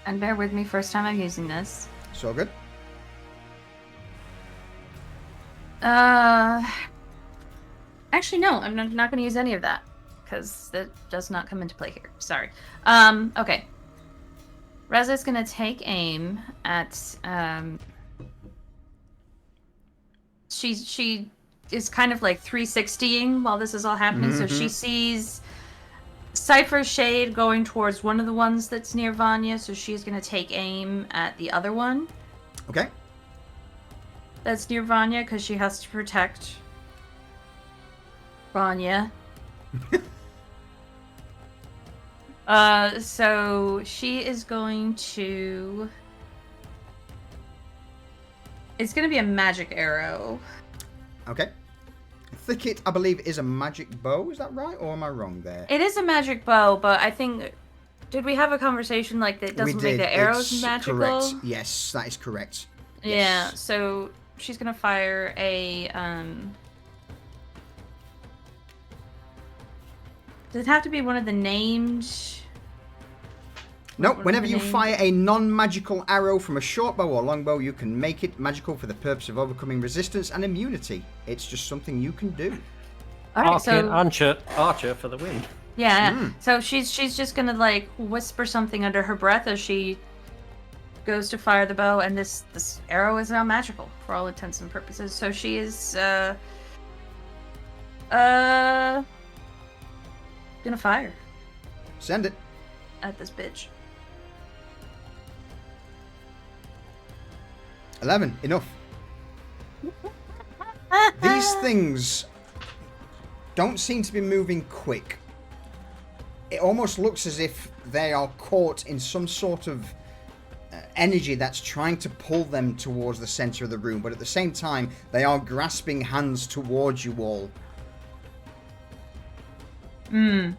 and bear with me, first time I'm using this. So good. Actually, no, I'm not going to use any of that because that does not come into play here. Sorry. Okay. Reza's going to take aim at. She is kind of like 360ing while this is all happening, so she sees Cypher's shade going towards one of the ones that's near Vanya, so she's going to take aim at the other one. Okay. That's near Vanya because she has to protect Vanya. So she is going to... It's going to be a magic arrow. Okay. Thicket, I believe, is a magic bow. Is that right, or am I wrong there? It is a magic bow, but I think... Did we have a conversation like that doesn't make the arrows It's magical? correct. Yes, that is correct. Yeah, Yes. so she's gonna fire a, Does it have to be one of the named... No, What was whenever the you name? fire a non-magical arrow from a short bow or longbow, you can make it magical for the purpose of overcoming resistance and immunity. It's just something you can do. Alright, Arcane so... Archer for the win. Yeah, so she's just gonna, like, whisper something under her breath as she goes to fire the bow, and this arrow is now magical for all intents and purposes. So she is, gonna fire Send it. at this bitch. 11. Enough. These things don't seem to be moving quick. It almost looks as if they are caught in some sort of energy that's trying to pull them towards the center of the room, but at the same time, they are grasping hands towards you all.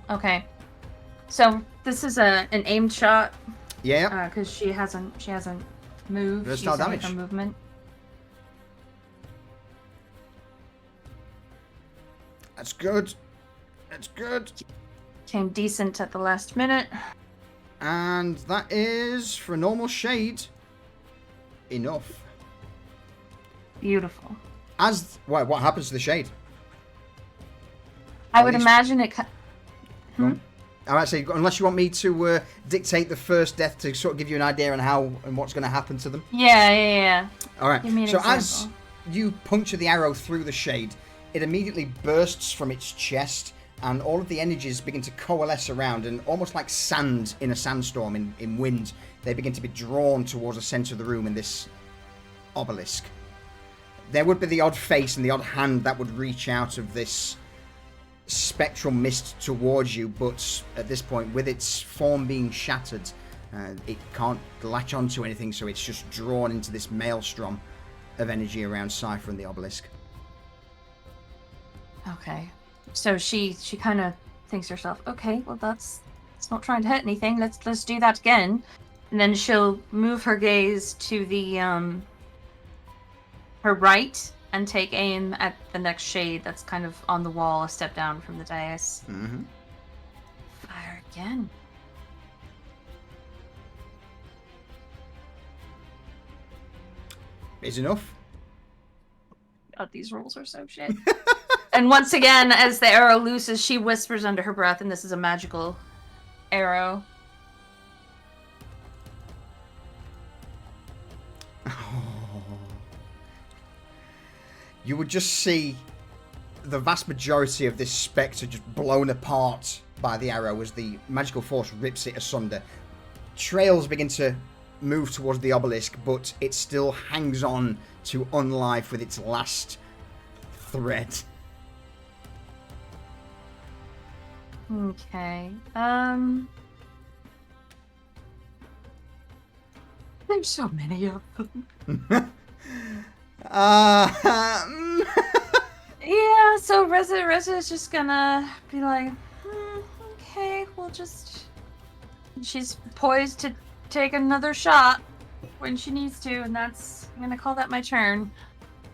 Okay. So this is an aimed shot, Yeah. because she hasn't moved. There's She's no in damage. her movement. That's good. That's good. Came decent at the last minute. And that is, for a normal shade, enough. Beautiful. What happens to the shade? I At would least- imagine it. I might say, unless you want me to dictate the first death to sort of give you an idea on how and what's going to happen to them. Yeah. All right. Give me an So example. as you puncture the arrow through the shade, it immediately bursts from its chest, and all of the energies begin to coalesce around, and almost like sand in a sandstorm in wind, they begin to be drawn towards the center of the room in this obelisk. There would be the odd face and the odd hand that would reach out of this spectral mist towards you, but at this point, with its form being shattered, it can't latch onto anything, so it's just drawn into this maelstrom of energy around Cypher and the obelisk. Okay. So she kind of thinks to herself, okay, well it's not trying to hurt anything. Let's do that again. And then she'll move her gaze to the her right and take aim at the next shade that's kind of on the wall, a step down from the dais. Mm-hmm. Fire again. Is enough. God, these rolls are so shit. And once again, as the arrow looses, she whispers under her breath, and this is a magical arrow. You would just see the vast majority of this spectre just blown apart by the arrow as the magical force rips it asunder. Trails begin to move towards the obelisk, but it still hangs on to unlife with its last thread. Okay. There's so many of them. Yeah, so Reza is just gonna be like, okay, we'll just... She's poised to take another shot when she needs to, and that's... I'm gonna call that my turn.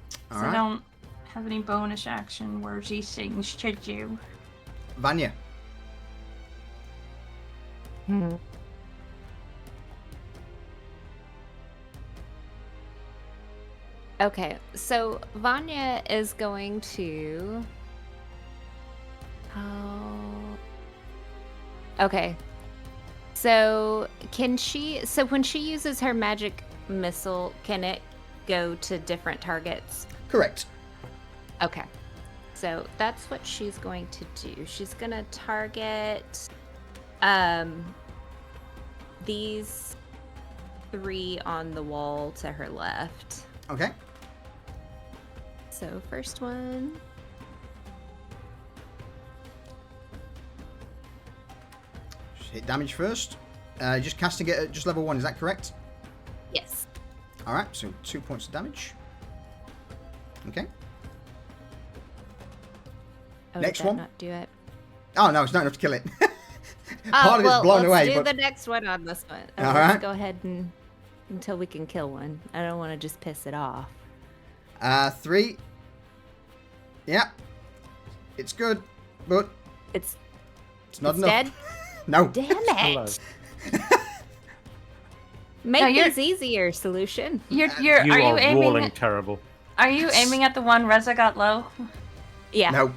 So I Alright. don't have any bonus action worthy things to do. Vanya. Okay, so Vanya is going to. Oh. Okay. So can she? So when she uses her magic missile, can it go to different targets? Correct. Okay. So that's what she's going to do. She's gonna target these 3 on the wall to her left. Okay. So first one. Just hit damage first. Just casting it at just level 1, is that correct? Yes. Alright, so 2 points of damage. Okay. Oh, Next did that one? not do it? Oh, no, it's not enough to kill it. Part of it's blown away. Let's do but... the next one on this one. All Let's right. go ahead and until we can kill one. I don't want to just piss it off. 3. Yeah. It's good, but It's not enough. dead. No. Damn Hello. it! Make No, you're- this easier, Solution. You You are you are aiming? rolling terrible. Are you aiming at the one Reza got low? Yeah. No.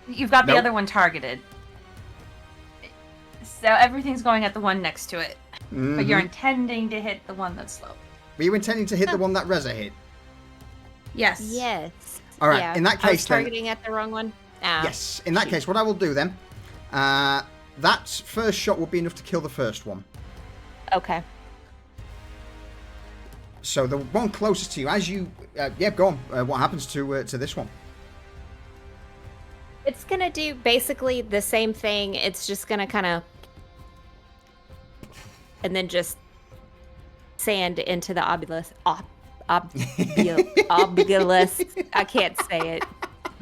You've got the Nope. other one targeted. So everything's going at the one next to it. But you're intending to hit the one that's low. Were you intending to hit the one that Reza hit? Yes. Yes. All right, Yeah. in that I was case, then- targeting at the wrong one. Ah. Yes. In that case, what I will do then, that first shot will be enough to kill the first one. Okay. So the one closest to you, as you, yeah, go on. What happens to this one? It's gonna do basically the same thing. It's just gonna kind of, and then just sand into the obelisk. Obelisk. I can't say it.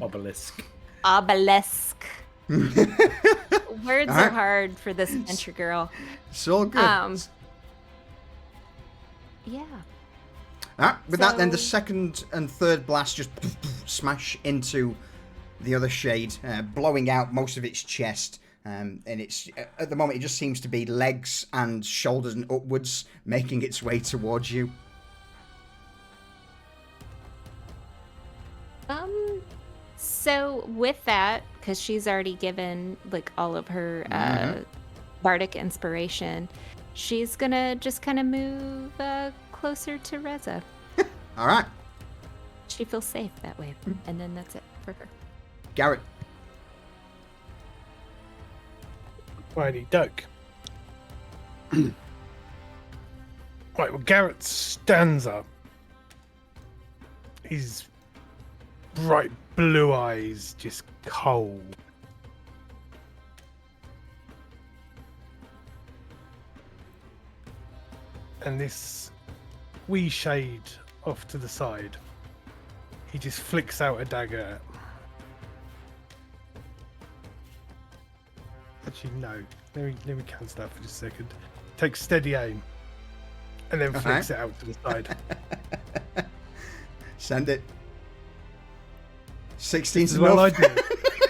Obelisk. Obelisk. Words All are right. hard for this adventure girl. It's all good. Yeah. With that, then the So- second and third blast just smash into the other shade, blowing out most of its chest. And it's at the moment, it just seems to be legs and shoulders and upwards, making its way towards you. So with that, because she's already given like all of her bardic inspiration, she's gonna just kind of move closer to Reza. All right, She feels safe that way, and then that's it for her. Garrett. Righty doke. Right, well, Garrett stands up. His bright blue eyes just cold. And this wee shade off to the side, he just flicks out a dagger. Actually, no. Let me cancel that for just a second. Takes steady aim, and then flicks it out to the side. Send it. 16's This is what I enough.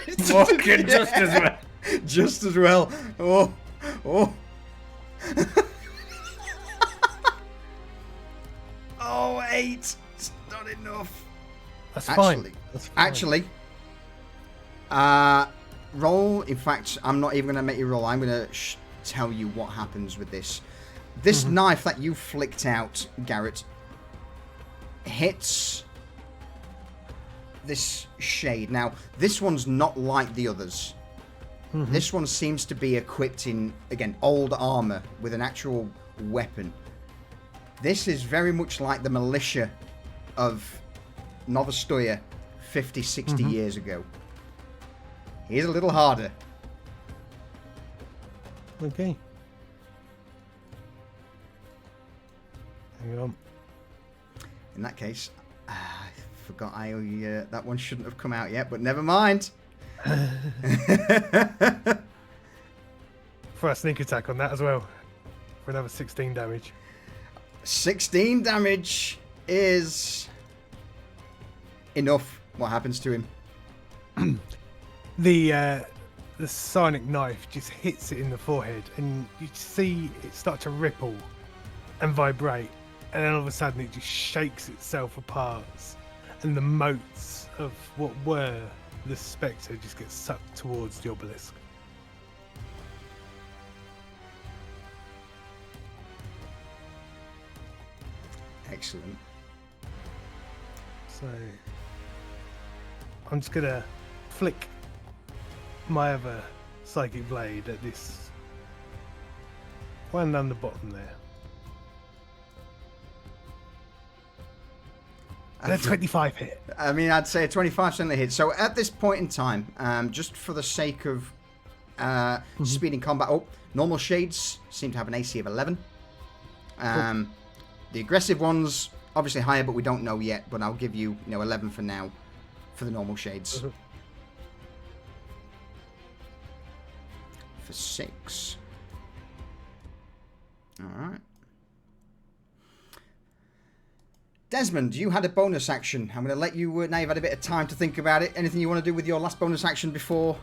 do. Fucking just as well. Just as well. Oh. Oh, 8. It's not enough. That's Actually, fine. That's fine. Roll. In fact, I'm not even going to make you roll. I'm going to tell you what happens with this. This knife that you flicked out, Garrett, hits this shade. Now, this one's not like the others. This one seems to be equipped in, again, old armor with an actual weapon. This is very much like the militia of Novostoya 50, 60 years ago. He's a little harder. Okay. Hang on. In that case, I forgot that one shouldn't have come out yet, but never mind. For a sneak attack on that as well. For another 16 damage. 16 damage is enough. What happens to him? The sonic knife just hits it in the forehead, and you see it start to ripple and vibrate, and then all of a sudden it just shakes itself apart, and the motes of what were the spectre just get sucked towards the obelisk. Excellent. So I'm just gonna flick my other psychic blade at this one down the bottom there. And a 25 hit. I mean, I'd say a 25 certainly hit. So at this point in time, just for the sake of speed in combat, normal shades seem to have an AC of 11. The aggressive ones, obviously higher, but we don't know yet. But I'll give you, 11 for now, for the normal shades. for 6. Alright. Desmond, you had a bonus action. I'm going to let you, now you've had a bit of time to think about it. Anything you want to do with your last bonus action before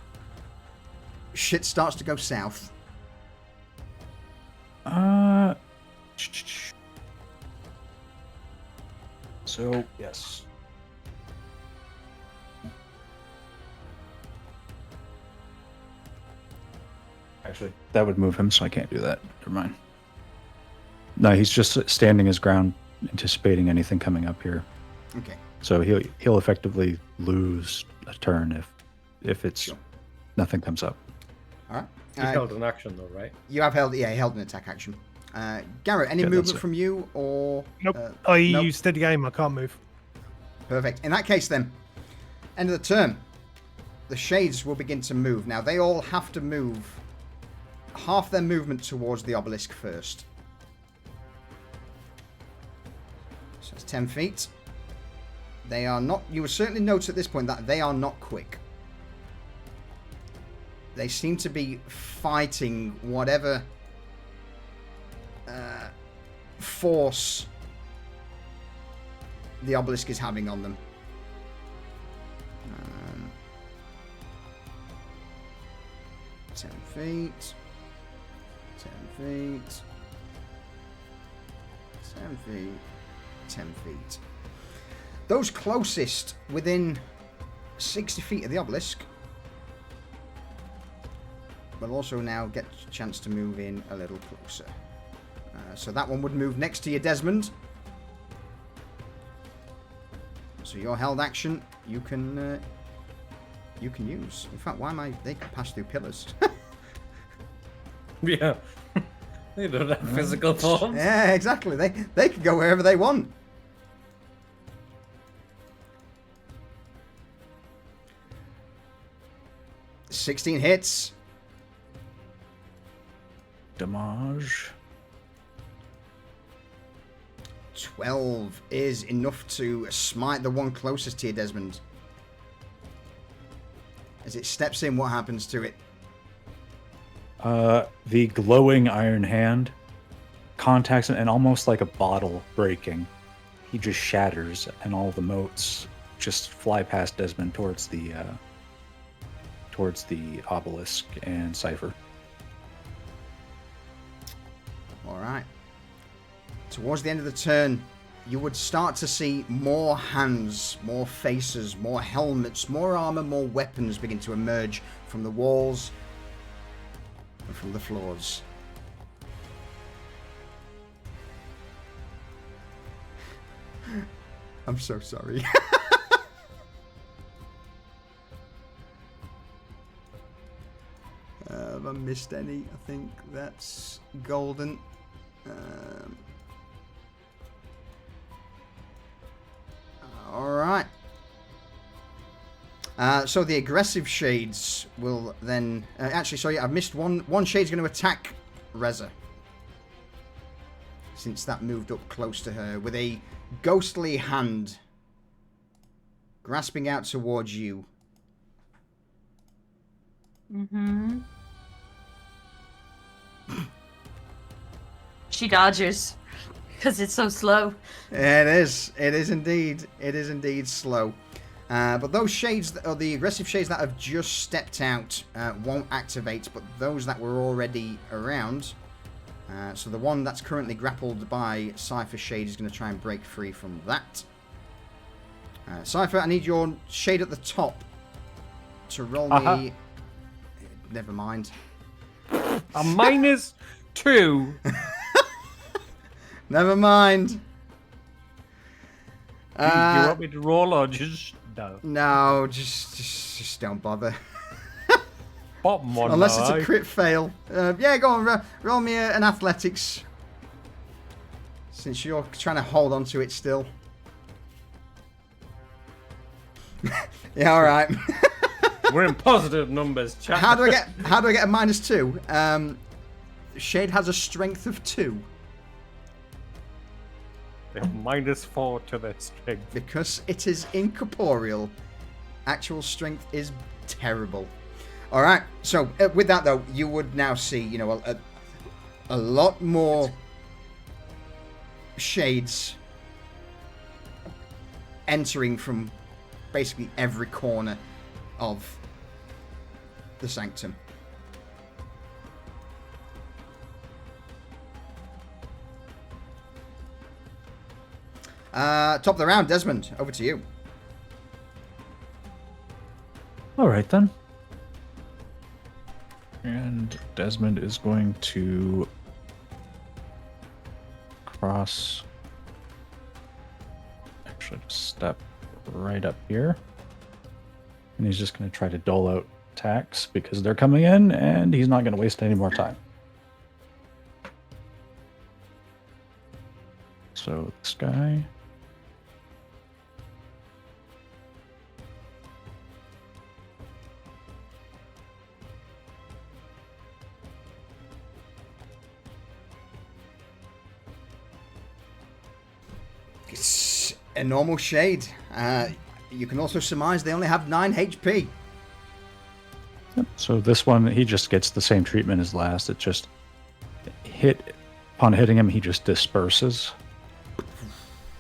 shit starts to go south? So, yes. Actually, that would move him, so I can't do that. Never mind. No, he's just standing his ground, anticipating anything coming up here. Okay. So he'll effectively lose a turn if it's nothing comes up. All right. You held an action though, right? You have held, yeah, held an attack action. Garrett, any movement from you or? Nope. Nope. You steady aim. I can't move. Perfect. In that case, then, end of the turn, the shades will begin to move. Now they all have to move half their movement towards the obelisk first. So it's 10 feet. They are not. You will certainly notice at this point that they are not quick. They seem to be fighting whatever force the obelisk is having on them. 10 feet. 10 feet. 10 feet. 10 feet. Those closest within 60 feet of the obelisk will also now get a chance to move in a little closer. So that one would move next to you, Desmond. So your held action, you can use. In fact, why am I? They can pass through pillars. Yeah. They don't have physical forms. Yeah, exactly. They can go wherever they want. $16 hits. Damage. 12 is enough to smite the one closest to you, Desmond. As it steps in, what happens to it? The glowing iron hand contacts it, and almost like a bottle breaking, he just shatters, and all the motes just fly past Desmond towards the obelisk and Cypher. All right. Towards the end of the turn, you would start to see more hands, more faces, more helmets, more armor, more weapons begin to emerge from the walls and from the floors. I'm so sorry. Have I missed any? I think that's golden. All right. So the aggressive shades will then... actually, sorry, I've missed one. One shade's going to attack Reza. Since that moved up close to her with a ghostly hand grasping out towards you. Mm-hmm. She dodges because it's so slow. It is. It is indeed. It is indeed slow. But those shades, or the aggressive shades that have just stepped out, won't activate. But those that were already around. So the one that's currently grappled by Cypher Shade is going to try and break free from that. Cypher, I need your shade at the top to roll me. Never mind. A -2. Never mind. Do you want me to roll or just no? No, just don't bother. Bottom one. Unless it's a crit fail. Yeah, go on, roll me an athletics. Since you're trying to hold on to it still. Yeah, all right. We're in positive numbers, chat. How do I get a -2? Shade has a strength of 2. They have -4 to their strength. Because it is incorporeal. Actual strength is terrible. All right. So with that though, you would now see, you know, a lot more shades entering from basically every corner of the sanctum. Top of the round, Desmond, over to you. All right, then. And Desmond is going to cross. Actually, just step right up here. And he's just going to try to dole out attacks because they're coming in, and he's not going to waste any more time. So this guy. It's a normal shade. You can also surmise they only have 9 HP. Yep. So this one, he just gets the same treatment as last. It just upon hitting him, he just disperses.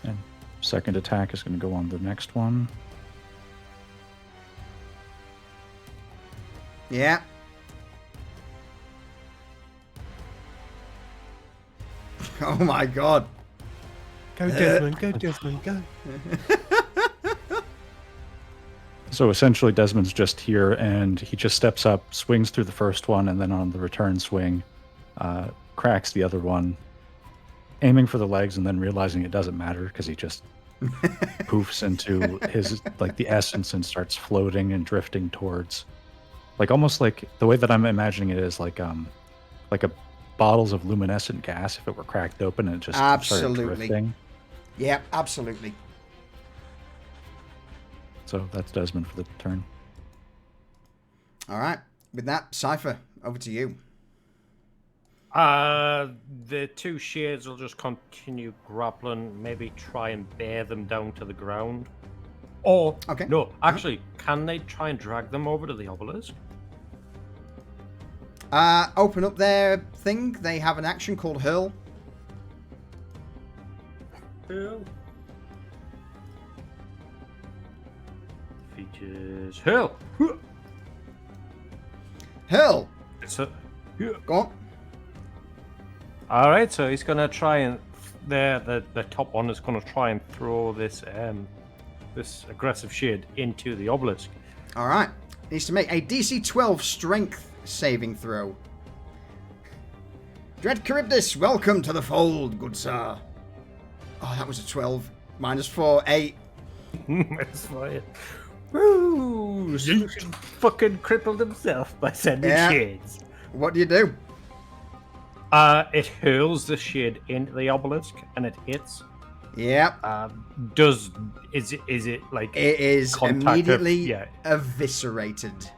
And second attack is going to go on the next one. Yeah. Oh my god. Go Desmond, go Desmond, go. So essentially, Desmond's just here, and he just steps up, swings through the first one, and then on the return swing, cracks the other one, aiming for the legs, and then realizing it doesn't matter because he just poofs into his the essence and starts floating and drifting towards, almost like the way that I'm imagining it is like a bottles of luminescent gas if it were cracked open and it just started drifting. Yeah, absolutely. So that's Desmond for the turn. All right. With that, Cypher, over to you. The two shades will just continue grappling, maybe try and bear them down to the ground. Or, okay. No, actually, can they try and drag them over to the obelisk? Open up their thing. They have an action called Hurl. Hurl. Features Hurl. Hurl. So, Go on. all right, so he's gonna try and the top one is gonna try and throw this this aggressive shade into the obelisk. All right. Needs to make a DC 12 Strength saving throw. Dread Charybdis, welcome to the fold, good sir. Oh, that was a 12. -4, 8. That's fine. Woo! Solution fucking crippled himself by sending shades. What do you do? It hurls the shade into the obelisk and it hits. Yep. Is it like it is immediately of, eviscerated.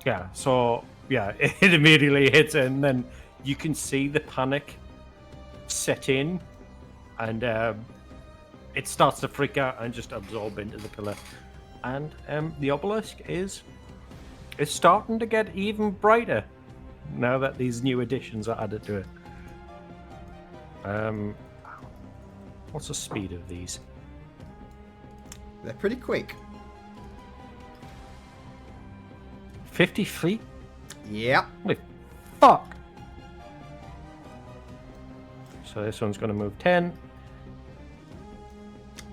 Yeah, so yeah, it immediately hits it, and then you can see the panic set in, and it starts to freak out and just absorb into the pillar. And the obelisk is starting to get even brighter now that these new additions are added to it. What's the speed of these? They're pretty quick. 50 feet? Yep. Holy fuck! So this one's going to move 10.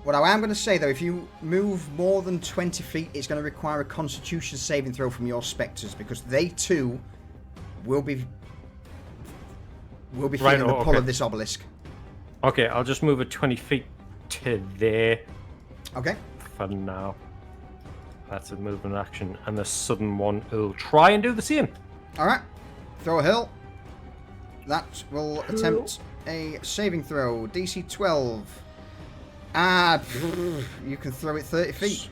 What I am going to say, though, if you move more than 20 feet, it's going to require a Constitution saving throw from your spectres, because they too will be feeling the pull of this obelisk. Okay, I'll just move it 20 feet to there. Okay. For now. That's a movement action, and the sudden one will try and do the same. All right. Throw a hill. That will attempt a saving throw. DC 12. You can throw it 30 feet.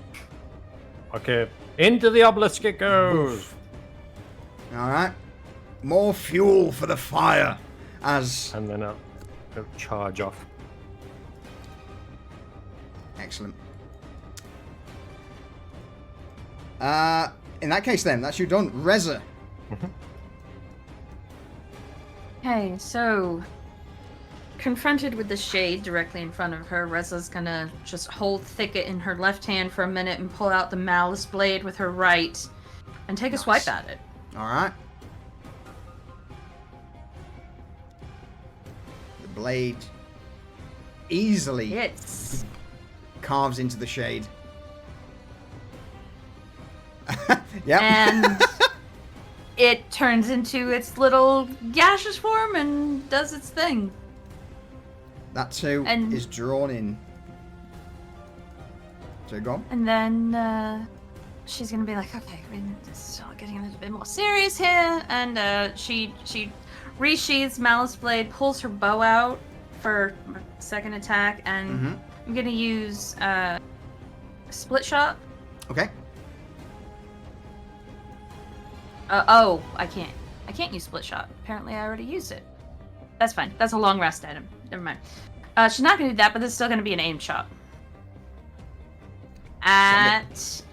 Okay, into the obelisk it goes. All right. More fuel for the fire. And then I'll charge off. Excellent. in that case, then, that's you done. Reza. Okay, so confronted with the shade directly in front of her, Reza's gonna just hold Thicket in her left hand for a minute and pull out the malice blade with her right and take a swipe at it. Alright. The blade easily Hits. carves into the shade. Yep. And it turns into its little gaseous form and does its thing. That too And- is drawn in. So go on. And then she's gonna be like, okay, this is all getting a little bit more serious here. And she resheathes Malice Blade, pulls her bow out for a second attack, and I'm gonna use Split Shot. Okay. Oh, I can't use Split Shot. Apparently I already used it. That's fine. That's a long rest item. Never mind. She's not gonna do that, but it's still gonna be an aim shot. Has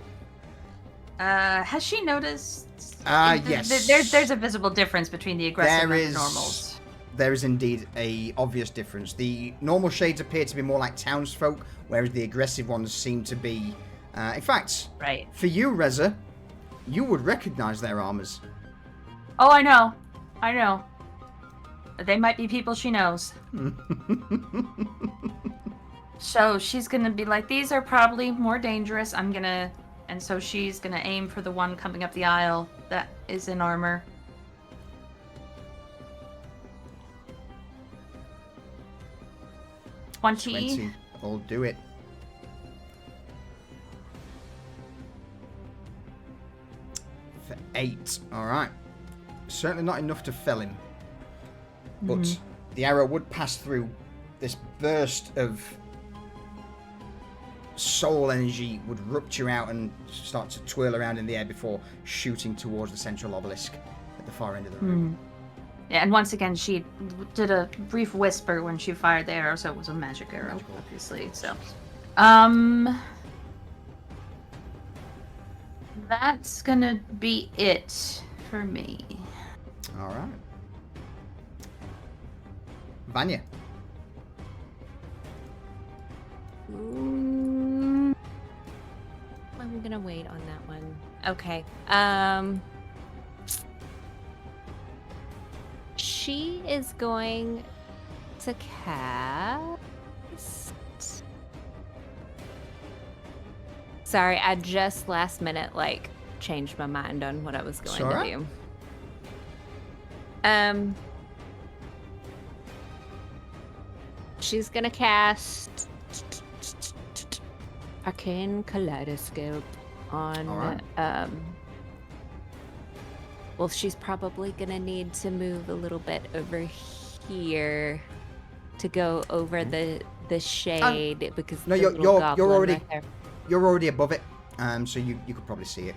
she noticed? Yes. There's a visible difference between the aggressive and the normals. There is indeed a obvious difference. The normal shades appear to be more like townsfolk, whereas the aggressive ones seem to be... in fact, Right. for you, Reza, you would recognize their armors. Oh, I know. They might be people she knows. So she's gonna be like, these are probably more dangerous. And so she's gonna aim for the one coming up the aisle that is in armor. Twenty. 20. I'll do it. For 8. Alright. Certainly not enough to fell him. But the arrow would pass through. This burst of soul energy would rupture out and start to twirl around in the air before shooting towards the central obelisk at the far end of the room. Yeah, and once again, she did a brief whisper when she fired the arrow, so it was a magic arrow, obviously. So, that's gonna be it for me. All right. Vanya. I'm gonna wait on that one. Okay. She is going to cast. Sorry, I just last minute changed my mind on what I was going to do. She's gonna cast Arcane Kaleidoscope on well, she's probably gonna need to move a little bit over here to go over the shade because No, the you're little goblin already right there. you're already above it. So you could probably see it.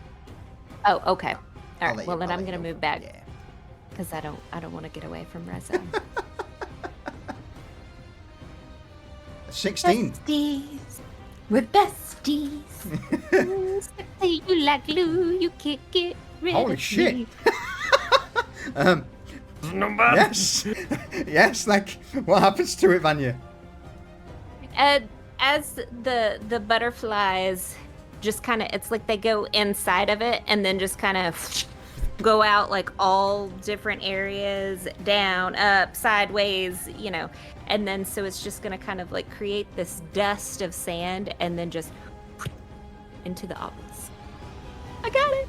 Oh, okay. All I'll right. let Well, you- then I'll I'm let you gonna go. move back Yeah. because I don't want to get away from Reza. 16. Besties, we're besties. Say you like glue, you can't get rid Holy of shit. me. Number. Yes. Yes. Like, what happens to it, Vanya? As the butterflies just kind of, it's like they go inside of it and then just kind of go out all different areas, down, up, sideways, and then so it's just gonna kind of create this dust of sand and then just into the obelisk. I got it.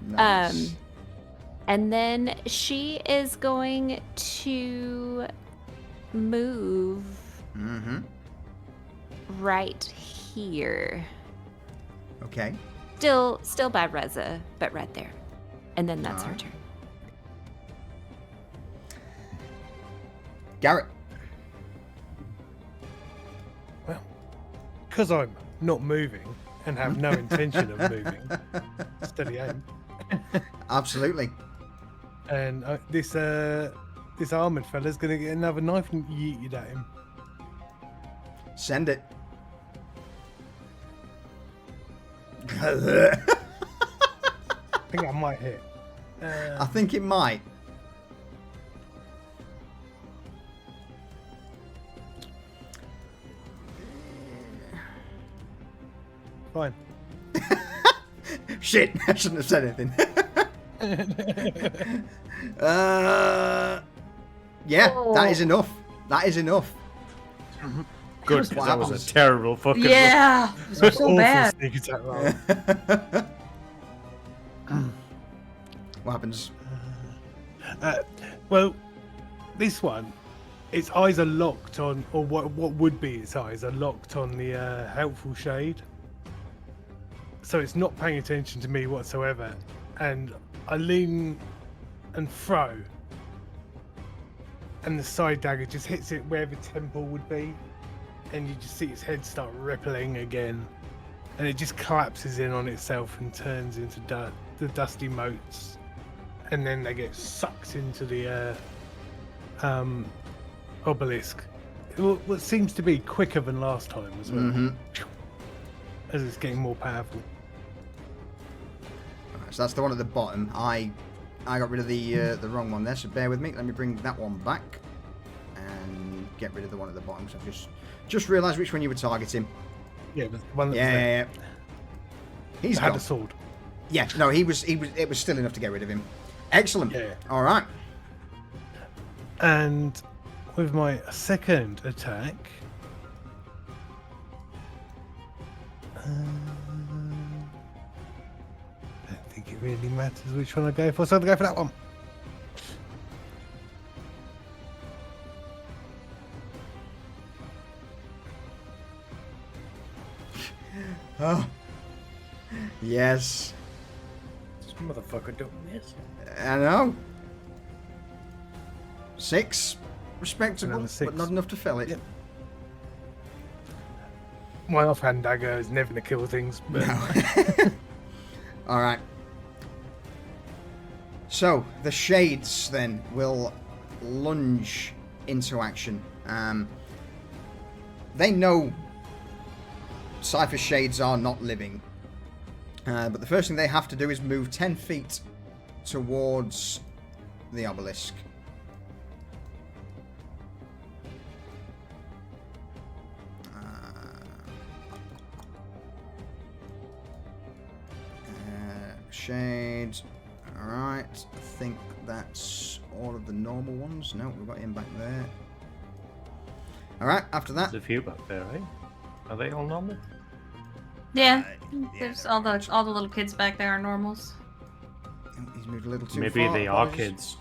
Nice. And then she is going to move right here. Okay. Still by Reza, but right there. And then that's her Alright. turn. Garrett. Well, because I'm not moving and have no intention of moving, steady aim. Absolutely. And this armored fella's gonna get another knife and yeeted at him. Send it. think that might hit. I think it might. Fine. Shit, I shouldn't have said anything. Yeah, that is enough. That is enough. Good, because What that was happens? a terrible fucking. Yeah, it was so Awful bad. sneak attack roll. What happens? Well, this one, its eyes are locked on, or what would be its eyes are locked on the helpful shade. So it's not paying attention to me whatsoever. And I lean and throw. And the side dagger just hits it where the temple would be. And you just see its head start rippling again. And it just collapses in on itself and turns into the dusty motes. And then they get sucked into the obelisk. What seems to be quicker than last time as well. Mm-hmm. As it's getting more powerful. So that's the one at the bottom. I got rid of the wrong one there, so bear with me. Let me bring that one back and get rid of the one at the bottom. So I've just realised which one you were targeting. Yeah, the one that was Yeah, there. He's had gone. a sword. Yeah, no, he was. It was still enough to get rid of him. Excellent. Yeah. All right. And with my second attack, I don't think it really matters which one I go for, so I'll go for that one. Oh. Yes. This motherfucker don't miss. I know. 6. Respectable, Another 6. but not enough to fill it. Yep. My offhand dagger is never going to kill things. But No. All right. So the shades then will lunge into action. They know Cypher shades are not living, but the first thing they have to do is move 10 feet towards the obelisk. Shades. Alright, I think that's all of the normal ones. No, we've got him back there. Alright, after that. There's a few back there, right? Are they all normal? Yeah, there's all the little kids back there are normals. Oh, he's moved a little too Maybe far. they are apologies.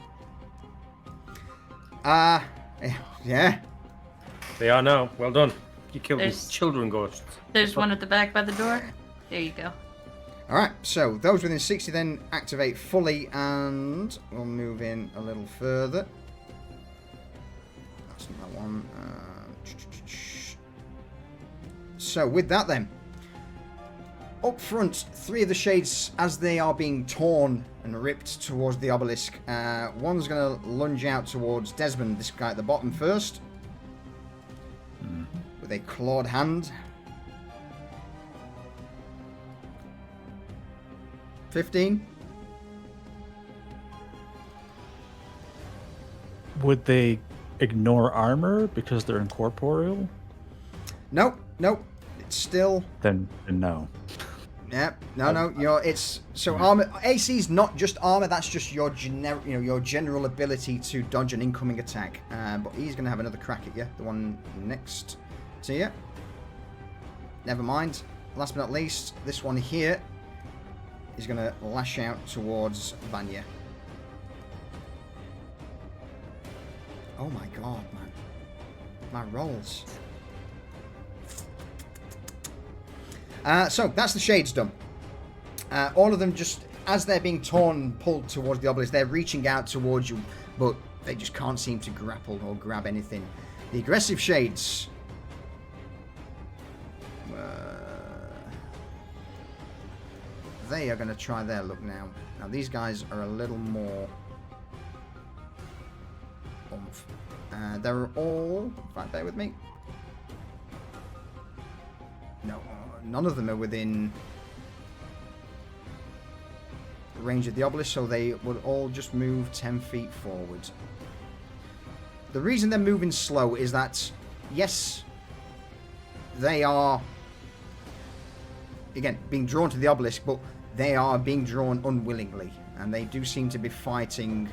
kids. Yeah. They are now. Well done. You killed There's- these children ghosts. There's one at the back by the door. There you go. Alright, so those within 60 then activate fully, and we'll move in a little further. That's not that one. So with that then, up front, 3 of the shades, as they are being torn and ripped towards the obelisk, one's going to lunge out towards Desmond, this guy at the bottom first, with a clawed hand. 15. Would they ignore armor because they're incorporeal? Nope. It's still. Then no. Yep. No. It's so armor. AC is not just armor. That's just your your general ability to dodge an incoming attack. But he's gonna have another crack at you. The one next to you. Never mind. Last but not least, this one here is gonna lash out towards Vanya. Oh my god, man! My rolls. So that's the shades done. All of them just, as they're being torn, pulled towards the obelisk, they're reaching out towards you, but they just can't seem to grapple or grab anything. The aggressive shades. They are going to try their luck now. Now these guys are a little more oomph. They're all. In fact, bear with me. No, none of them are within range of the obelisk, so they would all just move 10 feet forward. The reason they're moving slow is that, yes, they are, again, being drawn to the obelisk, but they are being drawn unwillingly, and they do seem to be fighting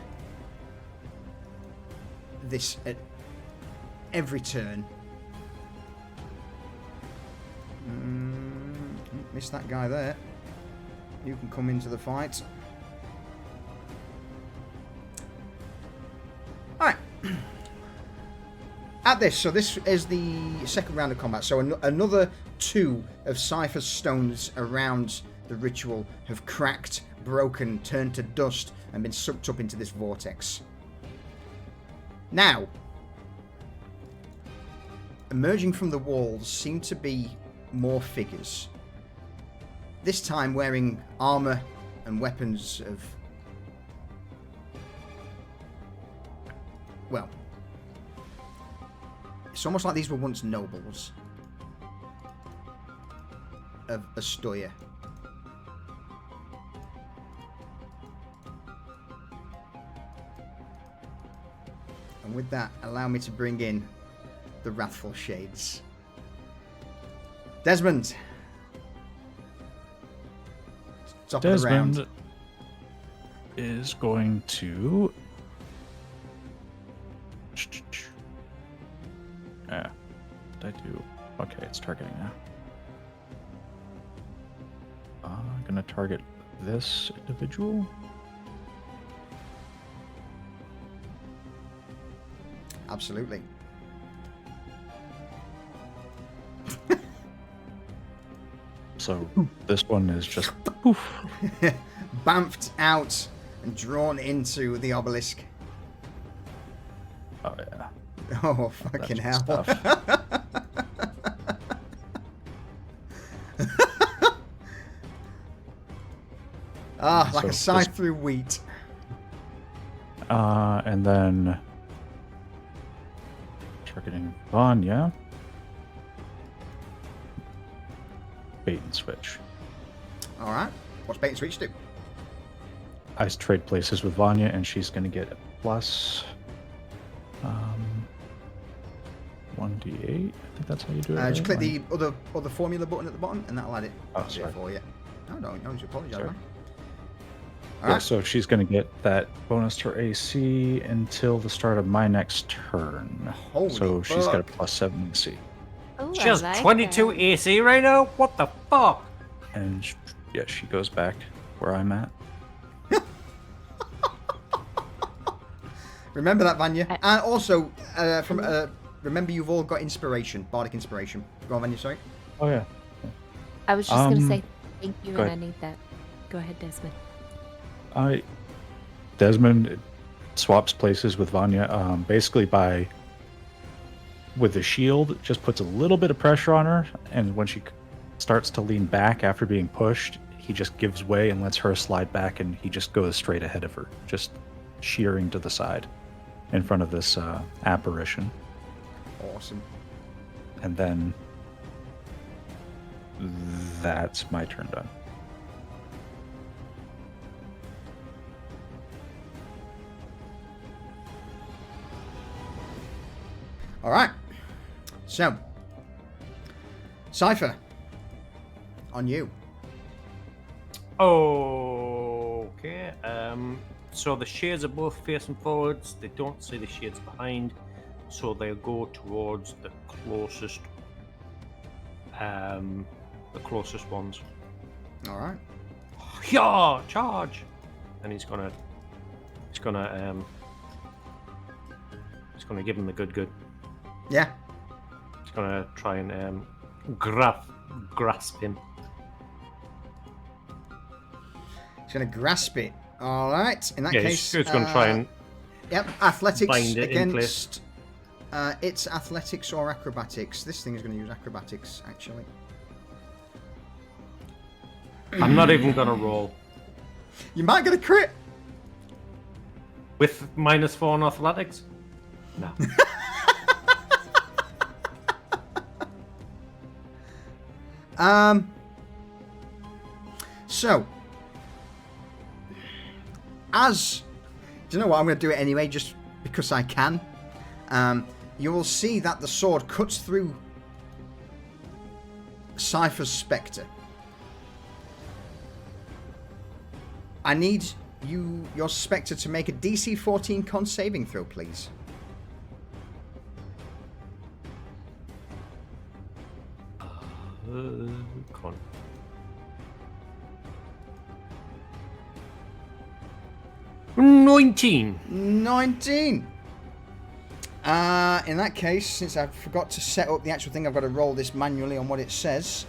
this at every turn. Missed that guy there. You can come into the fight. Alright. At this, so this is the second round of combat. So another 2 of Cypher's stones around the ritual have cracked, broken, turned to dust, and been sucked up into this vortex. Now, emerging from the walls seem to be more figures. This time wearing armor and weapons of, well, it's almost like these were once nobles of Astoria. And with that, allow me to bring in the Wrathful Shades. Desmond. Top of the round. Desmond is going to. Yeah, did I do? Okay, it's targeting now. I'm gonna target this individual. Absolutely. So this one is just poof. Bamfed out and drawn into the obelisk. Oh yeah. Oh, fucking hell. Ah, like So a scythe this- through wheat. And then targeting Vanya. Bait and switch. Alright. What's bait and switch do? I trade places with Vanya, and she's going to get a plus 1d8. I think that's how you do it. Just right? click the other formula button at the bottom, and that'll add it Oh, there sorry. for you. No, don't you apologise, Sorry. man. Yeah, Alright. so she's going to get that bonus to her AC until the start of my next turn. Holy so she's got a fuck. plus 7 AC. Ooh, She I has like 22 that. AC right now? What the fuck? And yeah, she goes back where I'm at. Remember that, Vanya. And also, remember you've all got inspiration, bardic inspiration. Go on, Vanya, sorry. Oh, yeah. I was just gonna Um, say thank you, go and I ahead. need that. Go ahead, Desmond. Desmond swaps places with Vanya, basically with the shield, just puts a little bit of pressure on her, and when she starts to lean back after being pushed, he just gives way and lets her slide back, and he just goes straight ahead of her, just shearing to the side in front of this apparition. Awesome. And then that's my turn done. Alright. So, Cypher. On you. Okay. So the shades are both facing forwards. They don't see the shades behind, so they'll go towards the closest ones. Alright. Yeah, charge! And he's gonna give him the good. Yeah. He's gonna try and grasp him. He's going to grasp it. Alright. In that Yeah, case. he's gonna try and Yep. Athletics bind it in against. It's athletics or acrobatics. This thing is going to use acrobatics, actually. I'm not even gonna roll. You might get a crit. With -4 on athletics? No. So, as... Do you know what? I'm going to do it anyway, just because I can. You will see that the sword cuts through Cypher's Spectre. I need your Spectre to make a DC 14 con saving throw, please. Con. $19. 19. In that case, since I forgot to set up the actual thing, I've got to roll this manually on what it says.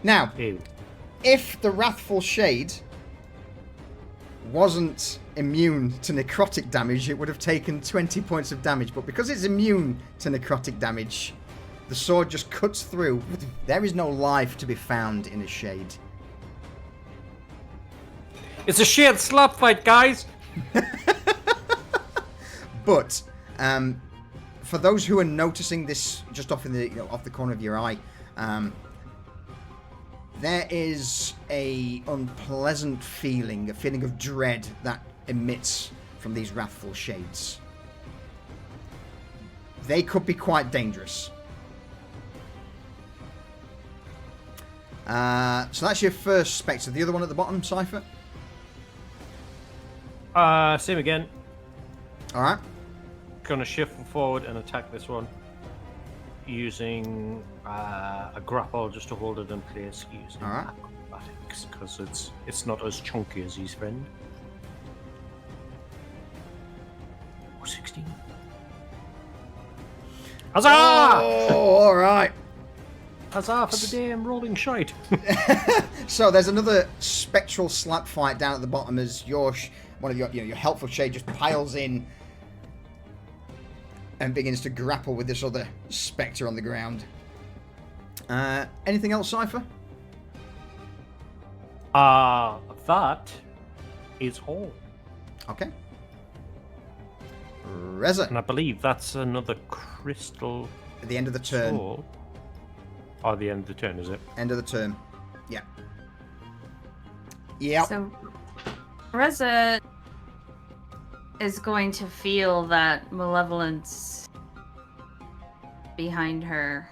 Now, Ew. if the Wrathful Shade wasn't immune to necrotic damage, it would have taken 20 points of damage. But because it's immune to necrotic damage, the sword just cuts through. There is no life to be found in a shade. It's a shit slap fight, guys. But for those who are noticing this just off in the off the corner of your eye, there is a unpleasant feeling, a feeling of dread that emits from these wrathful shades. They could be quite dangerous. So that's your first Spectre. The other one at the bottom, Cypher? Same again. Alright. Gonna shift forward and attack this one. Using a grapple just to hold it in place using Alright. acrobatics, because it's not as chunky as his friend. 16. Huzzah! Oh, alright. Huzzah for the damn rolling shite. So there's another spectral slap fight down at the bottom as one of your helpful shade just piles in and begins to grapple with this other spectre on the ground. Anything else, Cypher? That is all. Okay. Reza, And I believe that's another crystal at the end of the turn. sword. Oh, the end of the turn, is it? End of the turn. Yeah. Yep. So, Reza is going to feel that malevolence behind her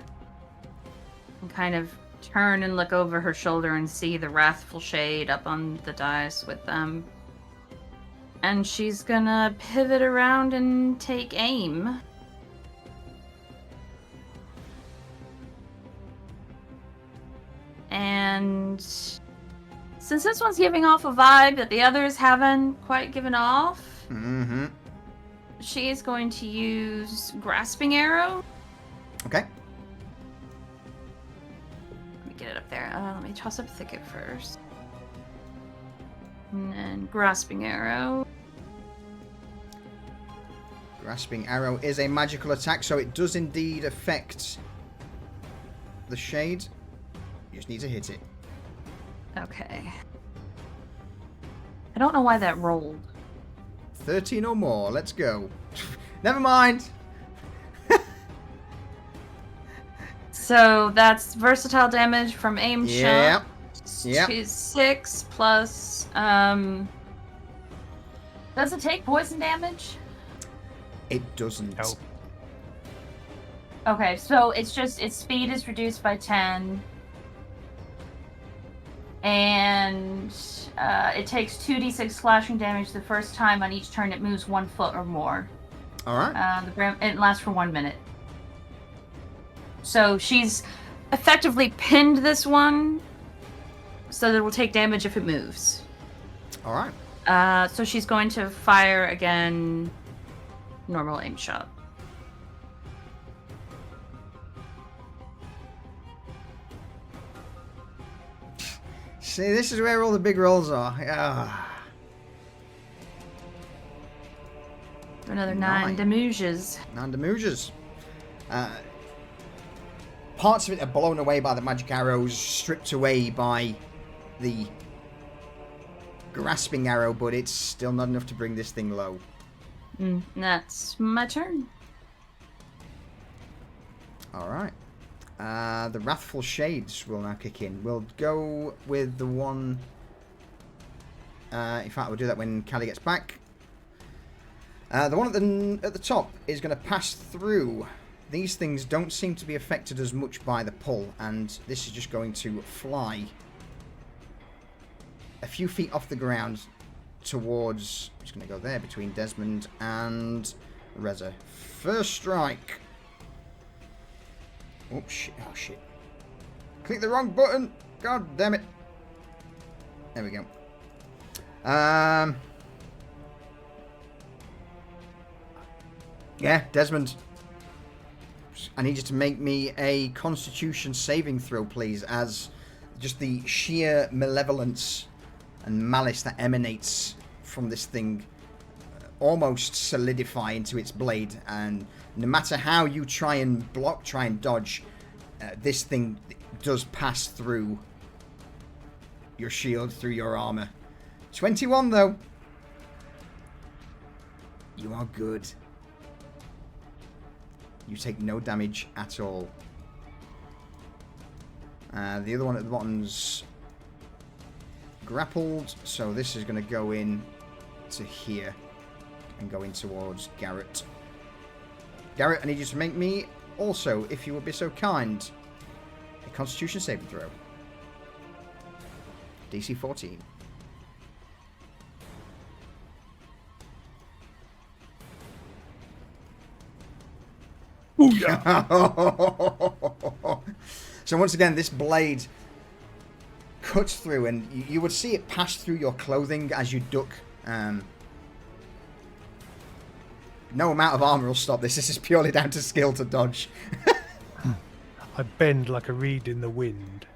and kind of turn and look over her shoulder and see the wrathful shade up on the dais with them. And she's gonna pivot around and take aim. And since this one's giving off a vibe that the others haven't quite given off, Mm-hmm. she is going to use Grasping Arrow. Okay. Let me get it up there. Let me toss up Thicket first. And then Grasping Arrow. Grasping Arrow is a magical attack, so it does indeed affect the shade. You just need to hit it. Okay. I don't know why that rolled. 13 or more. Let's go. Never mind. So that's versatile damage from aim Yeah. shot. Yep. She's 6 plus. Does it take poison damage? It doesn't. No. Okay, so it's just its speed is reduced by 10. And it takes 2d6 slashing damage the first time on each turn it moves 1 foot or more. Alright. It lasts for 1 minute. So she's effectively pinned this one so that it will take damage if it moves. Alright. So she's going to fire again, normal aim shot. See, this is where all the big rolls are. Another 9 Nine. damages. Nandamujas. Parts of it are blown away by the magic arrows, stripped away by the grasping arrow, but it's still not enough to bring this thing low. That's my turn. Alright. The Wrathful Shades will now kick in. We'll go with the one... in fact, we'll do that when Callie gets back. The one at the top is going to pass through. These things don't seem to be affected as much by the pull, and this is just going to fly a few feet off the ground towards... I'm just going to go there between Desmond and Reza. First strike. Oh shit, oh shit. Click the wrong button. God damn it. There we go. Yeah, Desmond. I need you to make me a Constitution saving throw, please, as just the sheer malevolence and malice that emanates from this thing almost solidify into its blade, and no matter how you try and block, try and dodge, this thing does pass through your shield, through your armor. 21 though. You are good. You take no damage at all. The other one at the bottom's grappled, so this is going to go in to here and go in towards Garrett. Garrett, I need you to make me also, if you would be so kind, a Constitution saving throw. DC 14. So once again, this blade cuts through, and you would see it pass through your clothing as you duck. No amount of armor will stop this. This is purely down to skill to dodge. I bend like a reed in the wind.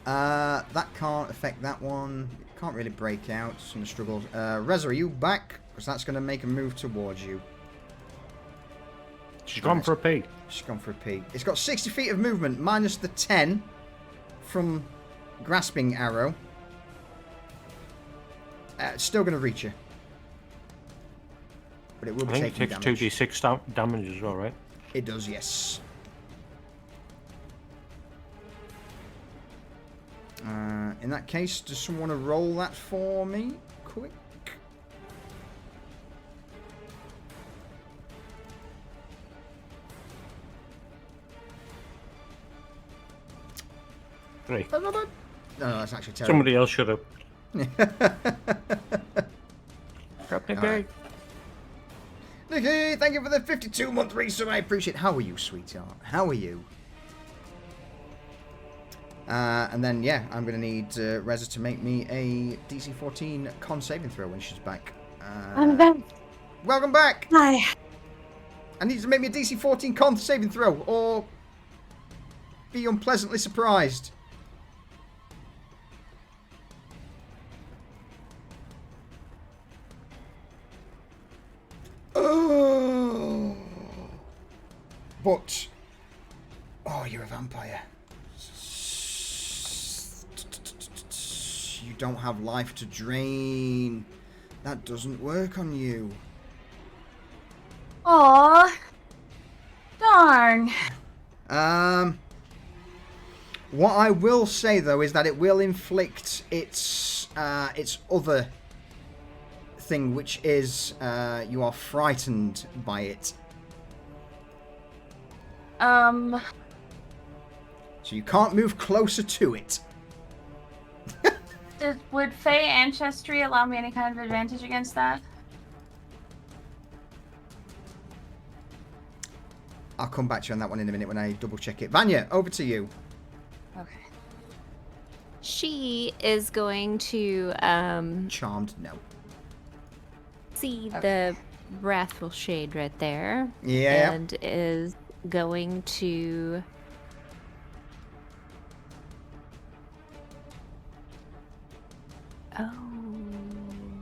That can't affect that one. It can't really break out. It's going to struggle. Reza, are you back? Because that's going to make a move towards you. She's gone for a pee. She's gone for a pee. It's got 60 feet of movement, minus the 10 from grasping arrow. It's still going to reach you. But it will be I think taking it damage. takes 2d6 damage as well, right? It does, yes. In that case, does someone want to roll that for me? Quick. Three. No, that's actually terrible. Somebody else should have. Captain All right. Pig. Nikki, thank you for the 52-month resub. I appreciate it. How are you, sweetheart? How are you? And then, yeah, I'm going to need Reza to make me a DC 14 con saving throw when she's back. I'm back. Welcome back! Hi. I need you to make me a DC 14 con saving throw, or be unpleasantly surprised. Oh. But... Oh, you're a vampire. You don't have life to drain. That doesn't work on you. Aw. Darn. What I will say though is that it will inflict its other thing, which is you are frightened by it. So you can't move closer to it. Would Fey Ancestry allow me any kind of advantage against that? I'll come back to you on that one in a minute when I double check it. Vanya, over to you. Okay. She is going to Charmed, no. see Okay. the Wrathful Shade right there. Yeah. And is going to... Oh,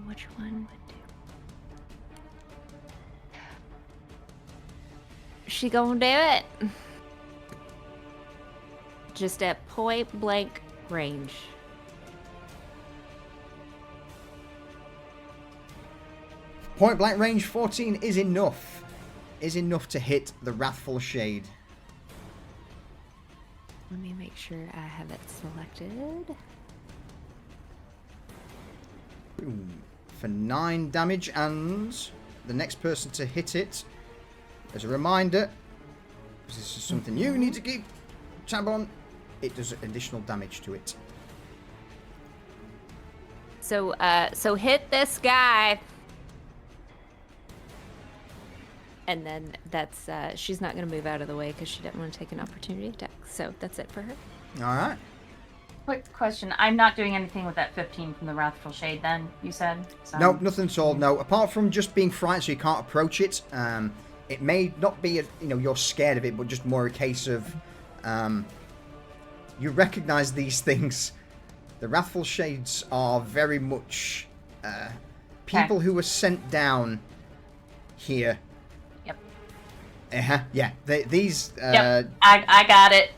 which one would do? She gonna do it. Just at point blank range. Point blank range 14 is enough. is enough to hit the Wrathful Shade. Let me make sure I have it selected. Boom. For 9 damage, and the next person to hit it, as a reminder, because this is something you need to keep tab on, it does additional damage to it. So hit this guy. And then that's, she's not going to move out of the way because she didn't want to take an opportunity attack. So that's it for her. All right. Quick question. I'm not doing anything with that 15 from the Wrathful Shade then, you said? So... No, nothing at all. No, apart from just being frightened so you can't approach it. It may not be, you're scared of it, but just more a case of you recognize these things. The Wrathful Shades are very much people who were sent down here. Yep. Yeah. These. Yep. I got it.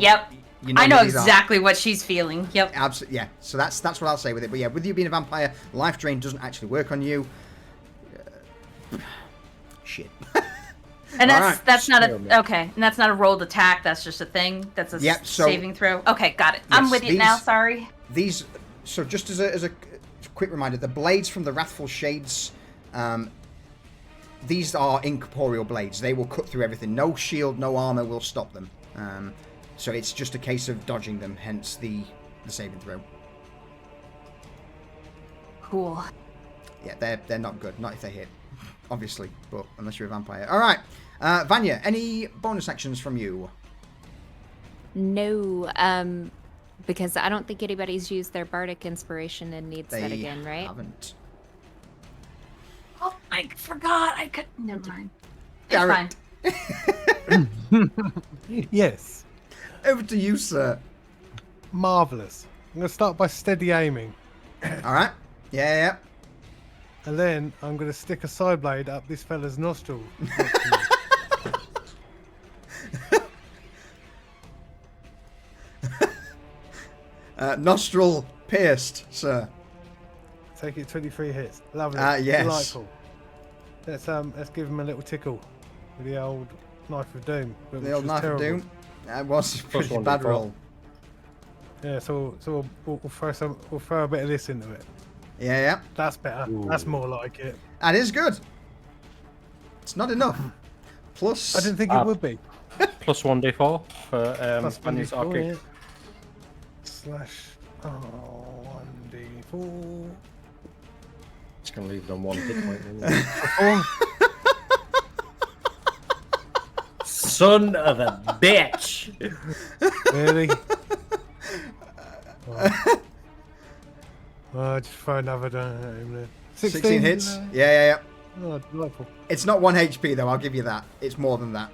Yep. I know exactly what she's feeling. Yep. Absolutely. Yeah. So that's what I'll say with it. But yeah, with you being a vampire, life drain doesn't actually work on you. Shit. And that's not a okay. And that's not a rolled attack. That's just a thing. That's a saving throw. Okay, got it. Yes, I'm with you now. Sorry. These. So just as a quick reminder, the blades from the Wrathful Shades. These are incorporeal blades. They will cut through everything. No shield, no armor will stop them. So it's just a case of dodging them, hence the saving throw. Cool. Yeah, they're not good. Not if they hit, obviously. But unless you're a vampire. All right, Vanya. Any bonus actions from you? No, because I don't think anybody's used their bardic inspiration and needs that again, right? They haven't. Oh, I forgot. I could. Never mind. Garrett. It's fine. Yes. Over to you, sir. Marvellous. I'm going to start by steady aiming. All right. Yeah. And then I'm going to stick a side blade up this fella's nostril. Nostril pierced, sir. Take it 23 hits. Lovely. Yes. Delightful. Let's give him a little tickle with the old knife of doom. The old knife of doom. That was a pretty bad roll. Yeah, so we'll throw a bit of this into it. Yeah. That's better. Ooh. That's more like it. That is good. It's not enough. Plus, I didn't think it would be. Plus 1d4 for plus Vanya's arcade. Yeah. Slash 1d4. Just gonna leave them 1 hit point. Son of a bitch! Really? Just throw another down at him there. 16 hits. Yeah. Oh, delightful. It's not 1 HP though. I'll give you that. It's more than that.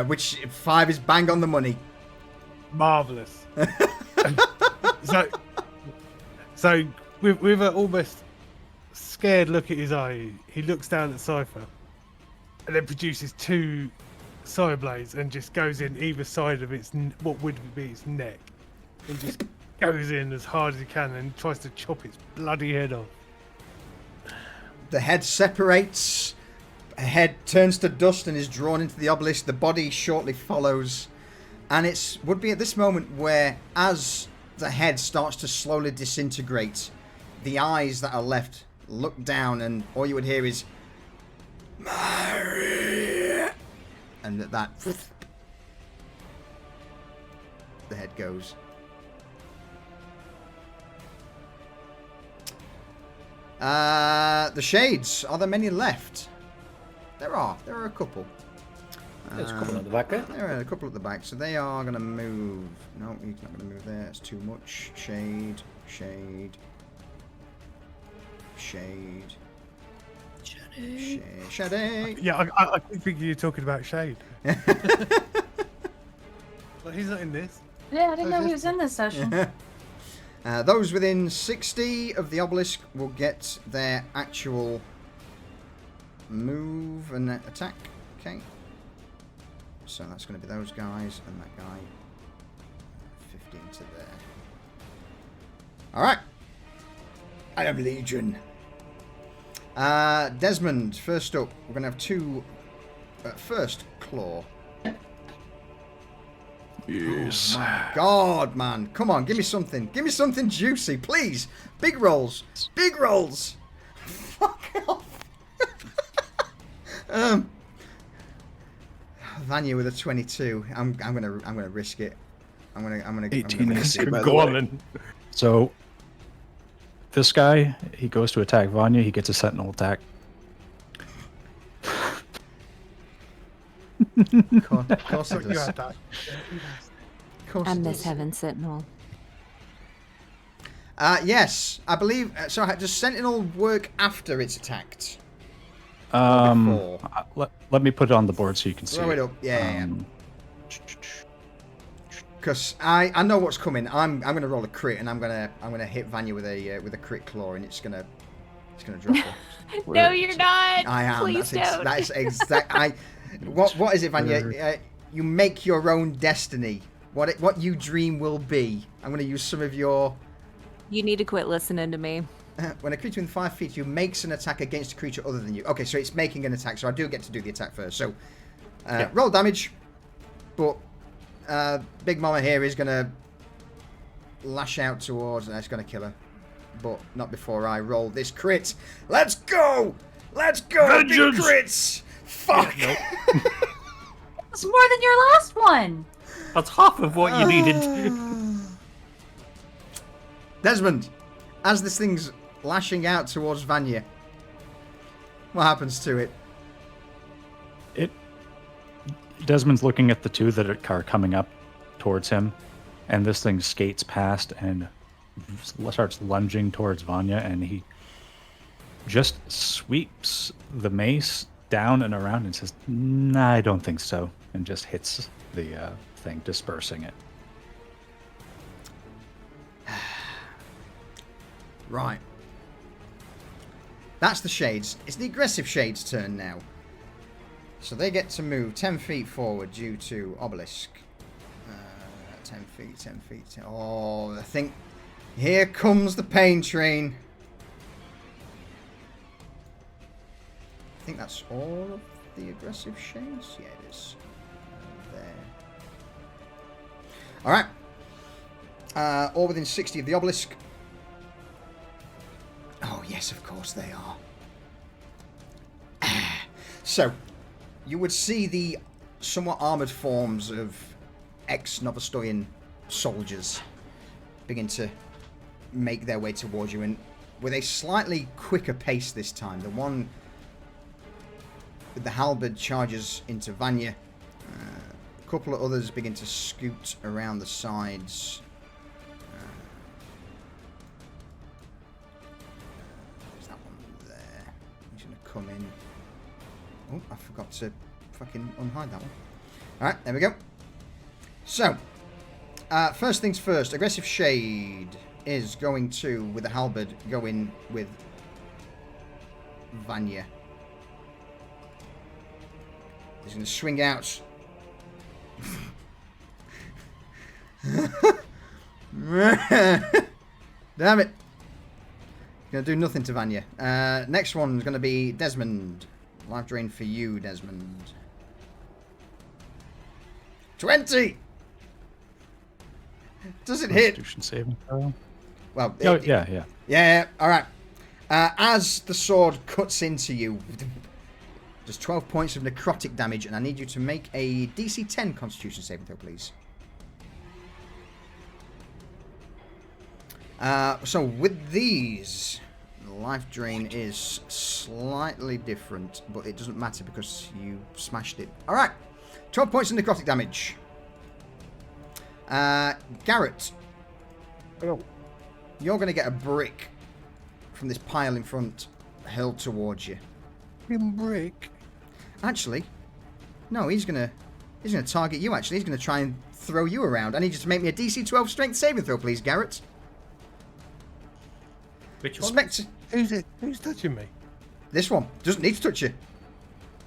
Which 5 is bang on the money. Marvelous. So with an almost scared look at his eye, he looks down at Cypher, and then produces 2 side blades and just goes in either side of what would be its neck, and just goes in as hard as he can and tries to chop its bloody head off. The head separates. A head turns to dust and is drawn into the obelisk. The body shortly follows, and it would be at this moment where, as the head starts to slowly disintegrate, the eyes that are left look down, and all you would hear is Mary, and that the head goes. The shades. Are there many left? There are a couple. There's a couple at the back there. There are a couple at the back, so they are going to move. No, he's not going to move there. It's too much. Shade. Shade. Yeah, I think you're talking about Shade. But he's not in this. Yeah, I didn't know he was in this session. Those within 60 of the obelisk will get their actual move and attack. Okay. So that's going to be those guys and that guy. 15 to there. Alright. I am Legion. Desmond, first up, we're going to have 2 first claw. Yes. Oh my God, man! Come on, give me something. Give me something juicy, please. Big rolls. Big rolls. Fuck off. Vanya with a 22. I'm gonna risk it. I'm gonna 18 risk it. Go on then. So this guy, he goes to attack Vanya. He gets a sentinel attack. Of course it You does. had that. Of course I it miss does. having Sentinel. Yes, I believe. So does Sentinel work after it's attacked? before? Let me put it on the board so you can see. Throw it up. Yeah. Because I know what's coming. I'm gonna roll a crit and I'm gonna hit Vanya with a crit claw and it's gonna drop her. No, you're not. I am. Please don't. That's exact. What is it, Vanya? You make your own destiny. What you dream will be. I'm gonna use some of your. You need to quit listening to me. When a creature within 5 feet, you makes an attack against a creature other than you. Okay, so it's making an attack, so I do get to do the attack first. So, roll damage, but Big Mama here is going to lash out towards, and it's going to kill her. But not before I roll this crit. Let's go! Let's go, Vengeance! big crits! Fuck! That's more than your last one. That's half of what you needed. Desmond, as this thing's lashing out towards Vanya, what happens to it? Desmond's looking at the two that are coming up towards him, and this thing skates past and starts lunging towards Vanya, and he just sweeps the mace down and around and says, "Nah, I don't think so," and just hits the thing, dispersing it. Right. That's the Shades. It's the aggressive Shades' turn now. So they get to move 10 feet forward due to Obelisk. 10 feet, 10 feet. Oh, I think... Here comes the pain train. I think that's all of the aggressive Shades. Yeah, it is. There. Alright. All within 60 of the Obelisk. Oh, yes, of course they are. So, you would see the somewhat armoured forms of ex-Novostoyan soldiers begin to make their way towards you, and with a slightly quicker pace this time. The one with the halberd charges into Vanya. A couple of others begin to scoot around the sides. Come in. Oh, I forgot to fucking unhide that one. Alright, there we go. So, first things first, aggressive Shade is going to, with the halberd, go in with Vanya. He's going to swing out. Damn it. Gonna do nothing to Vanya. Next one's gonna be Desmond. Life drain for you, Desmond. 20! Does it hit? Constitution saving throw. Well, Yeah. Alright. As the sword cuts into you, there's 12 points of necrotic damage, and I need you to make a DC 10 Constitution saving throw, please. So with these, the life drain is slightly different, but it doesn't matter because you smashed it. Alright, 12 points of necrotic damage. Garrett, you're going to get a brick from this pile in front hurled towards you. Brick. Actually, no, he's going to target you, actually. He's going to try and throw you around. I need you to make me a DC 12 strength saving throw, please, Garrett. Which one? Who's touching me? This one. Doesn't need to touch you.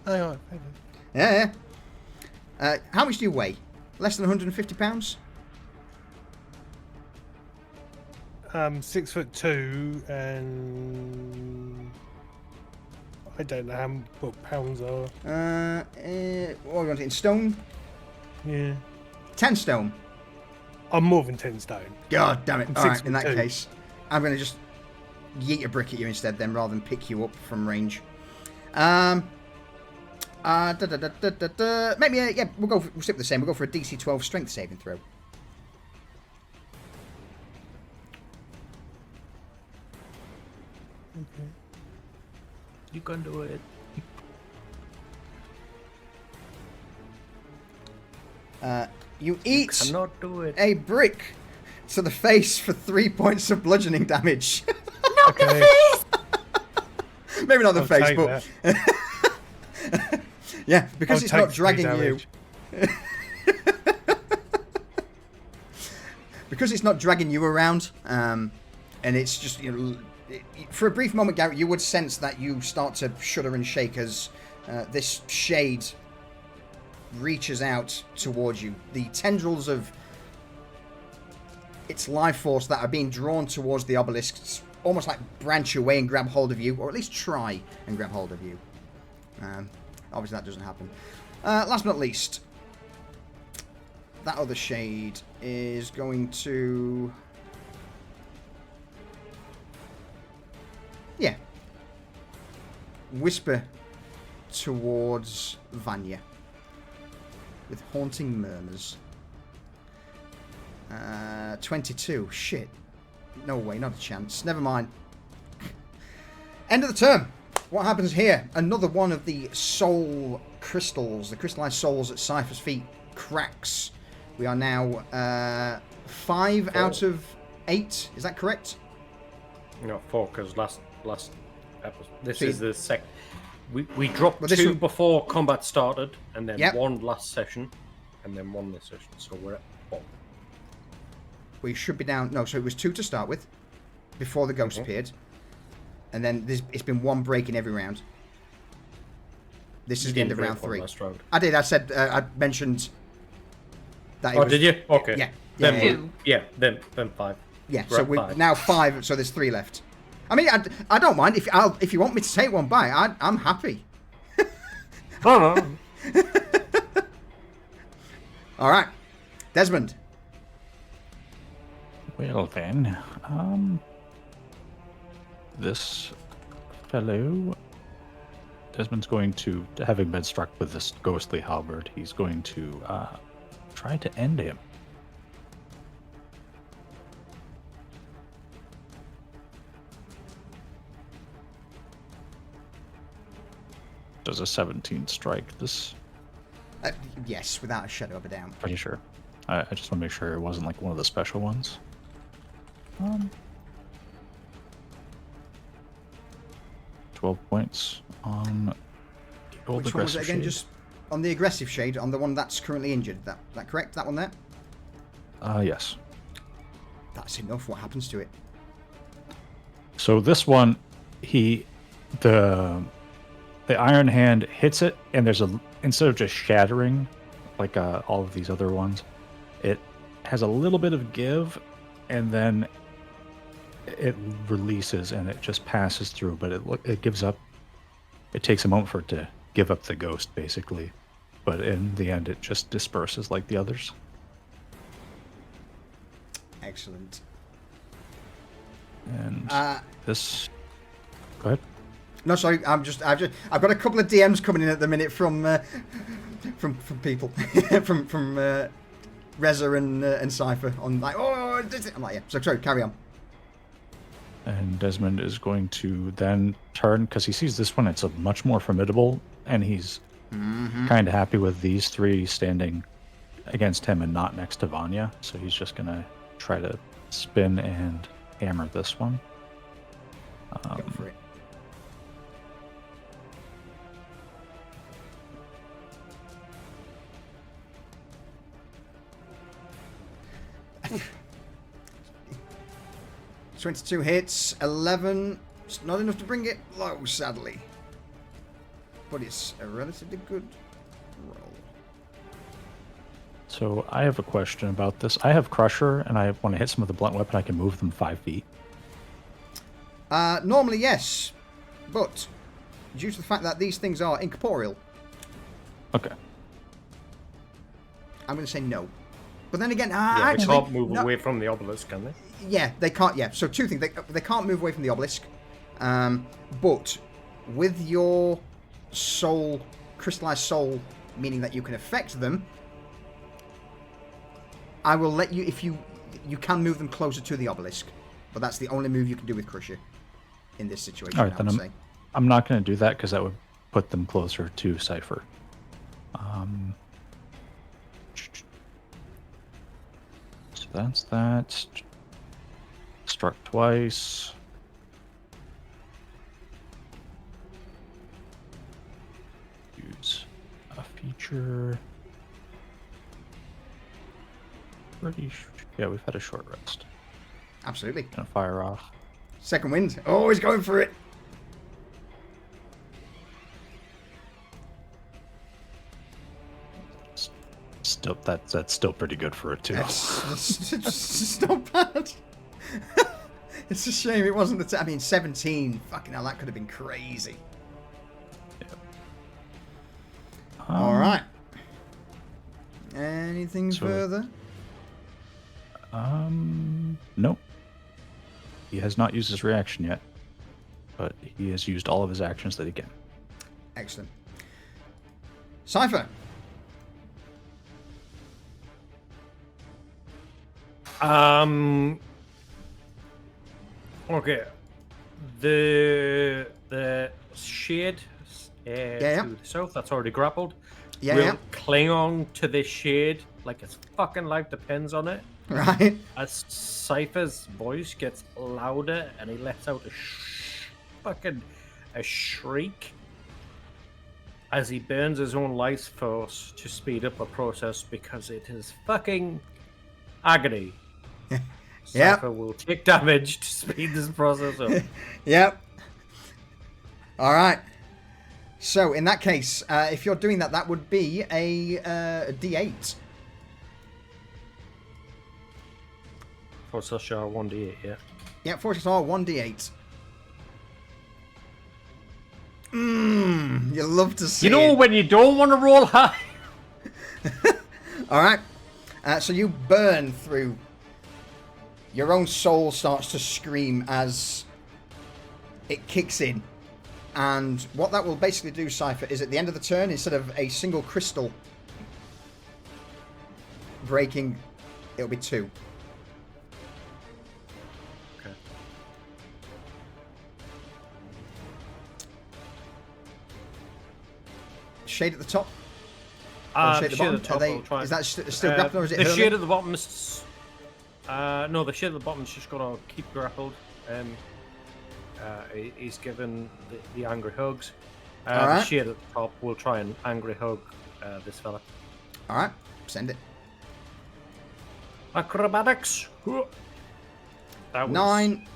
Hang on. Yeah. How much do you weigh? Less than 150 pounds? 6'2", and I don't know what pounds are. What do you want it in stone? Yeah. 10 stone. I'm more than 10 stone. God damn it. I'm Alright, in that 6'2". case, I'm going to just yeet a brick at you instead then, rather than pick you up from range. Maybe, yeah, we'll stick with the same. We'll go for a DC 12 strength saving throw. Okay. You can do it. You eat Cannot do it. a brick to the face for 3 points of bludgeoning damage. Okay. Maybe not the I'll face, take but that. yeah, because I'll it's take not 3 dragging you. damage. Because it's not dragging you around, and it's just, for a brief moment, Garrett, you would sense that you start to shudder and shake as this shade reaches out towards you. The tendrils of its life force that are being drawn towards the obelisks almost like branch away and grab hold of you, or at least try and grab hold of you. Obviously that doesn't happen. Last but not least, that other shade is going to... yeah. Whisper towards Vanya with haunting murmurs. 22. Shit. No way, not a chance. Never mind. End of the turn. What happens here? Another one of the soul crystals, the crystallized souls at Cypher's feet, cracks. We are now 5 out of 8. Is that correct? No, 4, because last episode. This So is the sec. We dropped Well, this 2 was- before combat started, and then Yep. 1 last session, and then 1 this session. So we're at 4. We should be down... no, so it was 2 to start with, before the ghost appeared. And then it's been 1 break in every round. This is the end of round 3. Last round. I did, I said, I mentioned... that it Oh, was, did you? Okay. Yeah. Then Yeah, Two. yeah, then 5. Yeah, We're so at we're 5. now 5, so there's 3 left. I mean, I don't mind. If you want me to take one bite, I'm happy. Oh no. All right. Desmond. Well then, this fellow, Desmond's going to, having been struck with this ghostly halberd, he's going to try to end him. Does a 17 strike this? Yes, without a shadow of a doubt. Pretty sure. I just want to make sure it wasn't like one of the special ones. 12 points on the old Which one was it aggressive again? shade. Just on the aggressive shade, on the one that's currently injured. That correct? That one there? Yes. That's enough. What happens to it? So this one, the iron hand hits it, and there's instead of just shattering like all of these other ones, it has a little bit of give, and then it releases and it just passes through. But it gives up. It takes a moment for it to give up the ghost, basically. But in the end, it just disperses like the others. Excellent. And this. Go ahead. No, sorry. I've got a couple of DMs coming in at the minute from people, from Reza and Cypher on like, oh, I'm like, yeah. So sorry, carry on. And Desmond is going to then turn, because he sees this one, it's a much more formidable, and he's kind of happy with these 3 standing against him and not next to Vanya. So he's just going to try to spin and hammer this one. Go for it. $22 hits, 11. It's not enough to bring it low, sadly. But it's a relatively good roll. So I have a question about this. I have Crusher, and I want to hit some of the blunt weapon. I can move them 5 feet. Normally, yes. But due to the fact that these things are incorporeal, Okay. I'm going to say no. But then again, Yeah, they actually, can't move no, away from the obelisk, can they? yeah, they can't. Yeah, so two things: they can't move away from the obelisk, but with your soul, crystallized soul, meaning that you can affect them, I will let you. If you can move them closer to the obelisk, but that's the only move you can do with Crusher in this situation. All right, I then would say. I'm not going to do that because that would put them closer to Cypher. So that's that. Struck twice. Use a feature. Yeah, we've had a short rest. Absolutely. Gonna fire off. Second wind. Always going for it. Still, that's still pretty good for a 2. It's not bad. It's a shame it wasn't the. I mean, 17. Fucking hell, that could have been crazy. All right. Anything further? Nope. He has not used his reaction yet, but he has used all of his actions that he can. Excellent. Cypher. Okay. The shade yeah. to the south, that's already grappled. Yeah, will yeah. cling on to this shade like its fucking life depends on it. Right. As Cypher's voice gets louder and he lets out a shriek as he burns his own life force to speed up the process because it is fucking agony. Yep. Cypher will take damage to speed this process up. Yep. All right. So in that case, if you're doing that, that would be a D8. For such a 1d8, yeah. Yeah, 44, 1d8. You love to see You know it. when you don't want to roll high? All right. So you burn through. Your own soul starts to scream as it kicks in. And what that will basically do, Cypher, is at the end of the turn, instead of a single crystal breaking, it'll be 2. Okay. Shade at the top? The shade at the shade bottom? at the top, I'll try Is that still grappling or is it the hurling? shade at the bottom is... no, the shade at the bottom's just going to keep grappled. He's given the angry hugs. The Alright. shade at the top will try and angry hug this fella. Alright, send it. Acrobatics! That was 9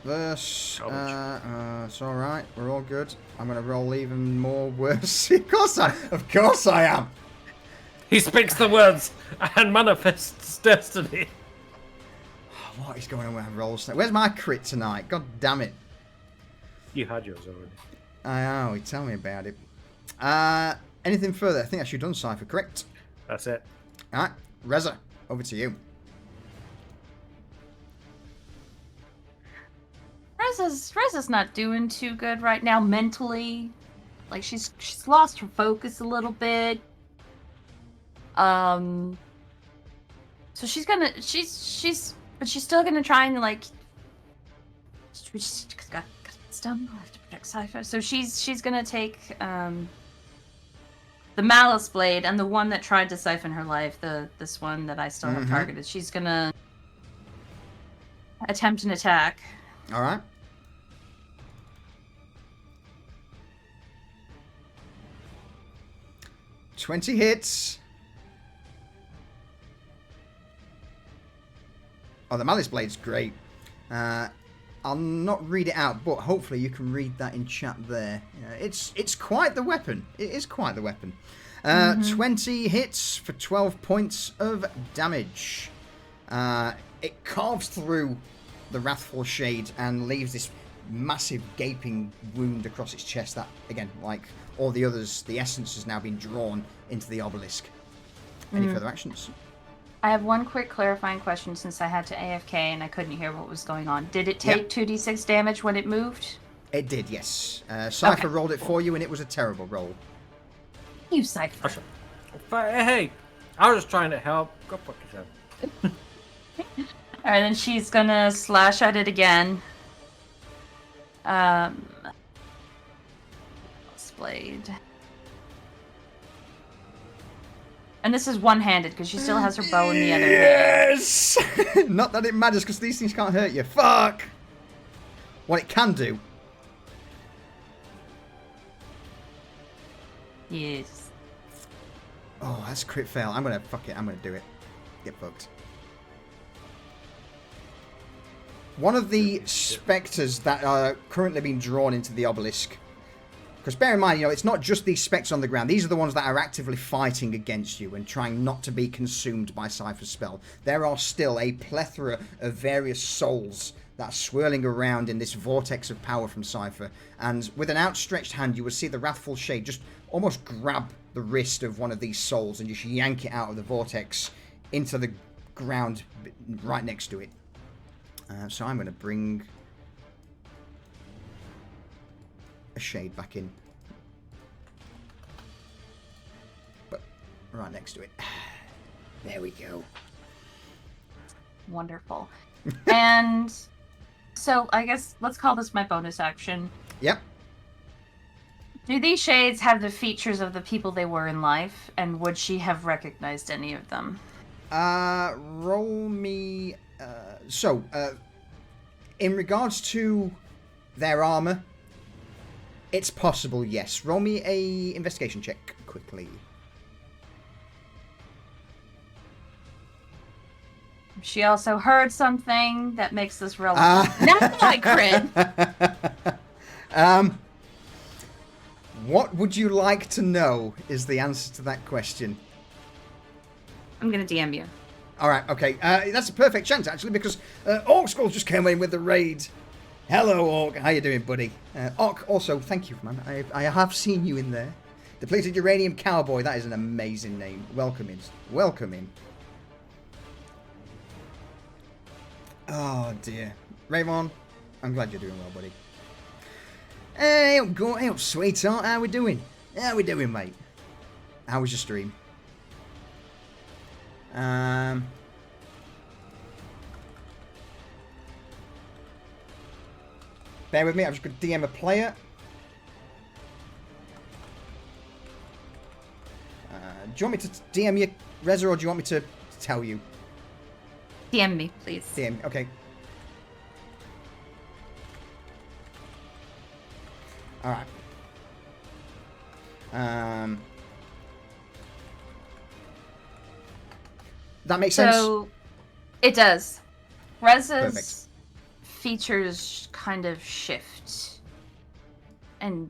verse... garbage. it's alright, we're all good. I'm going to roll even more worse. Of course I am! He speaks the words and manifests destiny. What is going on with rolls? Where's my crit tonight? God damn it. You had yours already. I know, tell me about it. Anything further? I think that's you done, Cypher, correct? That's it. Alright, Reza, over to you. Reza's not doing too good right now mentally. Like she's lost her focus a little bit. So she's still gonna try and like. We just got stumble. I have to protect Cypher. So she's gonna take the Malice Blade and the one that tried to siphon her life. This one that I still have targeted. She's gonna attempt an attack. All right. $20 hits. Oh, the Malice Blade's great. I'll not read it out, but hopefully you can read that in chat there. It's quite the weapon. It is quite the weapon. 20 hits for 12 points of damage. It carves through the Wrathful Shade and leaves this massive gaping wound across its chest that, again, like all the others, the essence has now been drawn into the obelisk. Any further actions? I have one quick clarifying question since I had to AFK and I couldn't hear what was going on. Did it take 2d6 damage when it moved? It did, yes. Cypher rolled it for you, and it was a terrible roll. You Cypher. Hey, I was just trying to help. Go fuck yourself. Alright, then she's gonna slash at it again. Blade. And this is one-handed because she still has her bow in the other hand. Yes! Not that it matters because these things can't hurt you. Fuck! What it can do. Yes. Oh, that's a crit fail. I'm gonna do it. Get fucked. One of the spectres that are currently being drawn into the obelisk. Because bear in mind, it's not just these spectres on the ground. These are the ones that are actively fighting against you and trying not to be consumed by Cypher's spell. There are still a plethora of various souls that are swirling around in this vortex of power from Cypher. And with an outstretched hand, you will see the Wrathful Shade just almost grab the wrist of one of these souls and just yank it out of the vortex into the ground right next to it. So I'm going to bring a shade back in. But right next to it. There we go. Wonderful. And so I guess let's call this my bonus action. Yep. Do these shades have the features of the people they were in life? And would she have recognized any of them? Roll me... in regards to their armor, it's possible, yes. Roll me a investigation check quickly. She also heard something that makes this relevant. Now I crit. What would you like to know is the answer to that question. I'm gonna DM you. Alright, okay. That's a perfect chance, actually, because Orc Skull just came in with the raid. Hello, Orc. How you doing, buddy? Orc, also, thank you, man. I have seen you in there. Depleted Uranium Cowboy. That is an amazing name. Welcome in. Welcome in. Oh, dear. Raymond, I'm glad you're doing well, buddy. Hey, up, sweetheart. How we doing? How we doing, mate? How was your stream? Bear with me, I'm just going to DM a player. Do you want me to DM you, Reza, or do you want me to tell you? DM me, please. DM, okay. Alright. That makes sense? So, it does. Reza's Perfect. features kind of shift and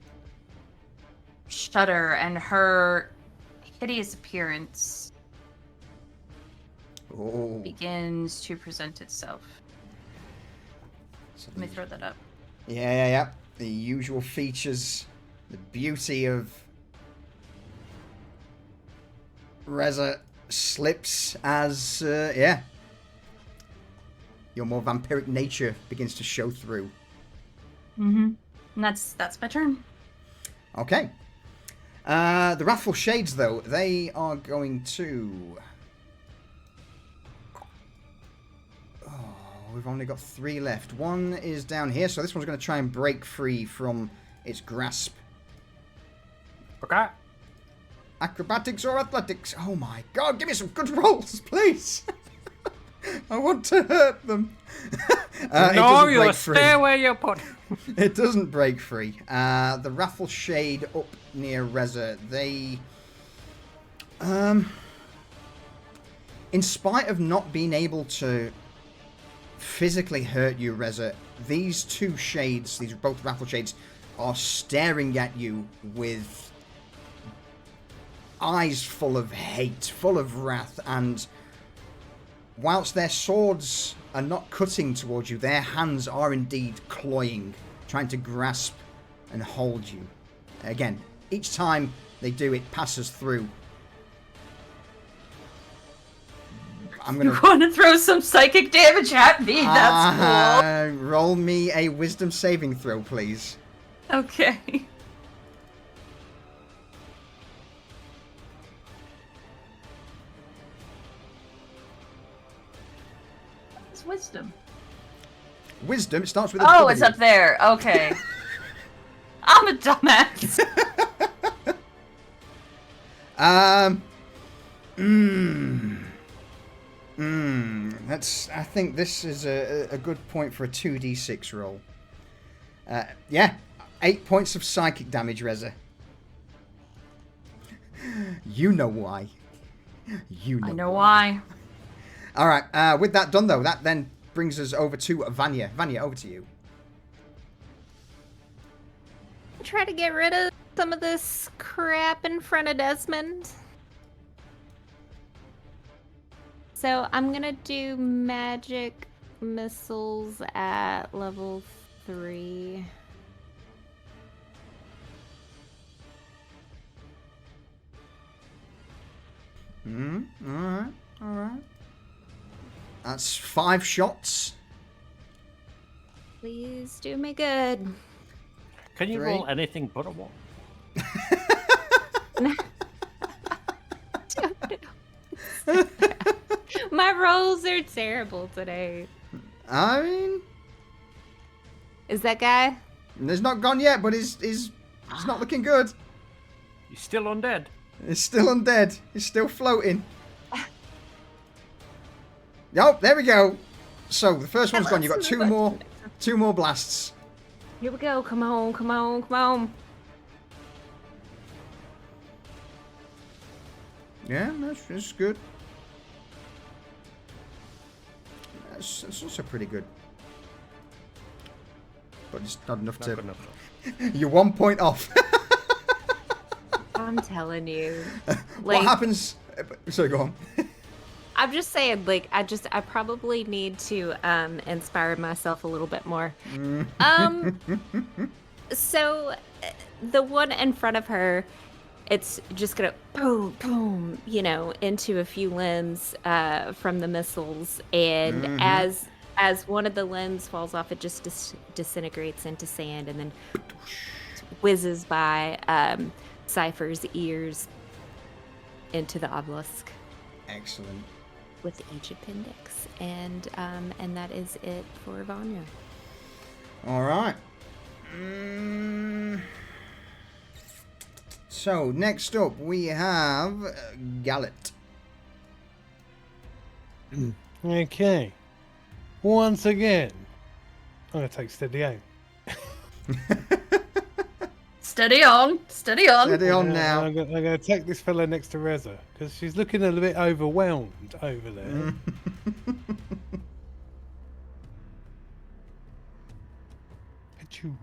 shudder, and her hideous appearance begins to present itself. So Let me throw that up. Yeah. The usual features, the beauty of Reza slips as, your more vampiric nature begins to show through. Mm-hmm. And that's my turn. Okay. The Wrathful Shades, though, they are going to... We've only got 3 left. One is down here, so this one's going to try and break free from its grasp. Okay. Acrobatics or athletics? Oh my god, give me some good rolls, please! I want to hurt them. No, you stay where you put. It doesn't break free. The Wrathful Shade up near Reza, they... in spite of not being able to physically hurt you, Reza, these two shades, these are both Wrathful Shades, are staring at you with eyes full of hate, full of wrath, and whilst their swords are not cutting towards you, their hands are indeed cloying trying to grasp and hold you. Again, each time they do, it passes through. I'm You gonna want to throw some psychic damage at me? That's roll me a wisdom saving throw, please. cool. Okay. It's wisdom. Wisdom. It starts with a Oh, W. it's up there. Okay. I'm a dumbass. That's. I think this is a good point for a 2d6 roll. Yeah, 8 points of psychic damage, Reza. You know why. You know. I know why. All right. With that done, though, that then brings us over to Vanya. Vanya, over to you. Try to get rid of some of this crap in front of Desmond. So I'm gonna do magic missiles at level 3. All right. That's 5 shots. Please do me good. Can you 3. roll anything but a 1? My rolls are terrible today. I mean, Is that guy? he's not gone yet, but he's not looking good. You're still undead. He's still undead. He's still floating. Yup, there we go. So the first one's gone. You've got two more blasts. Here we go. Come on, come on, come on. Yeah, that's good. That's also pretty good. But it's not enough Not to... good enough. You're 1 point off. I'm telling you. What happens... Sorry, go on. I'm just saying, like, I probably need to inspire myself a little bit more. So the one in front of her, it's just gonna boom, boom, you know, into a few limbs from the missiles, and as one of the limbs falls off, it just disintegrates into sand, and then whizzes by Cypher's ears into the obelisk. Excellent. With each appendix, and that is it for Vanya. All right. So next up we have Gallet. Okay. Once again, I'm going to take steady aim. Steady on. Steady on. Steady on now. I'm going to take this fella next to Reza, because she's looking a little bit overwhelmed over there. Achoo.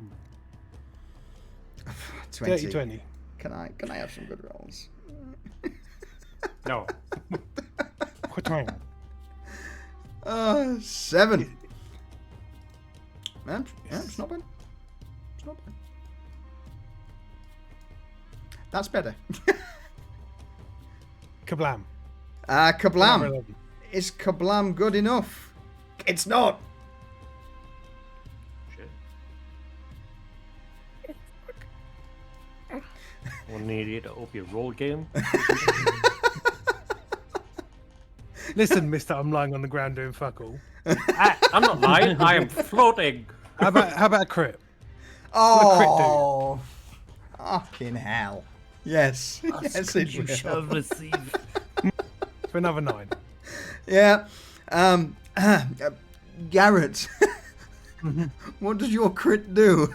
20. 30-20. Can I have some good rolls? No. Quatang. 7. Man, yeah, it's not bad. It's not bad. That's better. Kablam. Kablam. Number 11. Is Kablam good enough? It's not. Shit. We'll need you to up your roll game. Listen, mister, I'm lying on the ground doing fuck all. I'm not lying. I am floating. How about a crit? Oh, fucking hell. Yes. Yes, it You will. shall receive. For another 9. Yeah. Garrett. What does your crit do?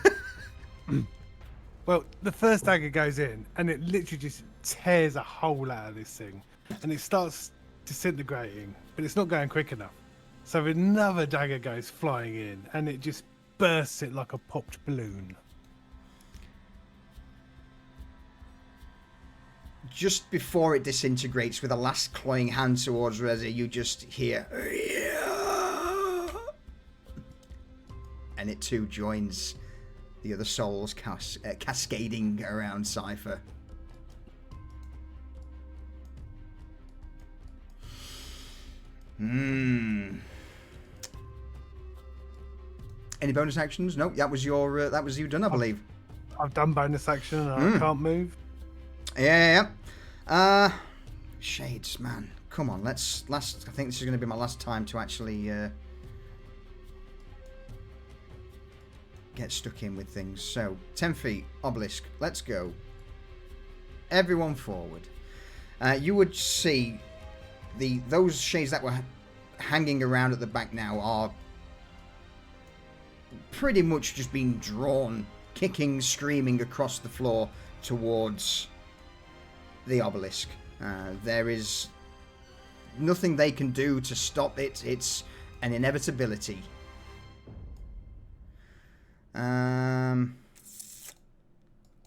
Well, the first dagger goes in, and it literally just tears a hole out of this thing, and it starts disintegrating, but it's not going quick enough. So another dagger goes flying in, and it just bursts it like a popped balloon. Just before it disintegrates with a last clawing hand towards Reza, you just hear... And it too joins the other souls cascading around Cypher. Any bonus actions? Nope. That was you done, I believe. I've done bonus action and I can't move. Yeah. Shades, man. Come on, I think this is going to be my last time to actually get stuck in with things. So, 10 feet, obelisk, let's go. Everyone forward. You would see those shades that were hanging around at the back now are pretty much just being drawn, kicking, screaming across the floor towards the obelisk. There is nothing they can do to stop it. It's an inevitability.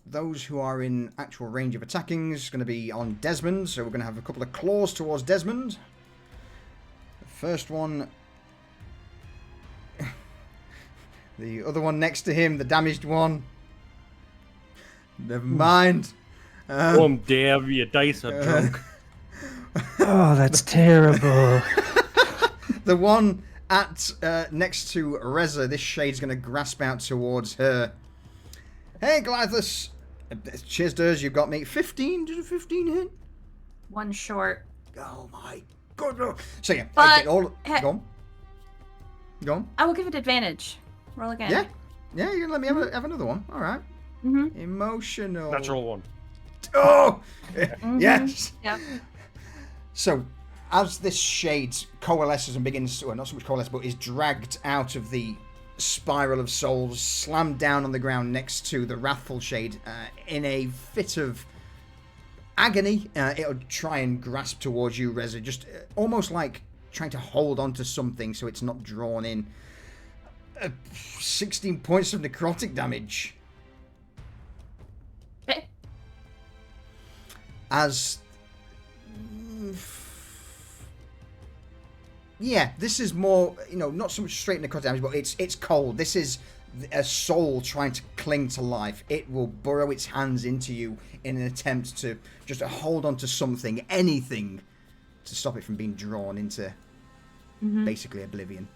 Those who are in actual range of attacking is going to be on Desmond, so we're going to have a couple of claws towards Desmond. The first one, the other one next to him, the damaged one. Never mind. Damn, your dice are drunk. Oh, that's terrible. The one at next to Reza, this shade's going to grasp out towards her. Hey, Glythus. Cheers, Durs, you got me. 15? Did a 15 hit? One short. Oh, my God. So, yeah. But, go on. Go on. I will give it advantage. Roll again. Yeah. Yeah, you're going to let me have another one. All right. Emotional. Natural one. Oh! Yes. Yep. So, as this shade coalesces and begins, well, not so much coalesce, but is dragged out of the spiral of souls, slammed down on the ground next to the wrathful shade, in a fit of agony, it'll try and grasp towards you, Reza, just almost like trying to hold on to something so it's not drawn in. 16 points of necrotic damage. Okay. As... Yeah, this is more, not so much straight necrotic damage, but it's cold. This is a soul trying to cling to life. It will burrow its hands into you in an attempt to just hold on to something, anything, to stop it from being drawn into basically oblivion.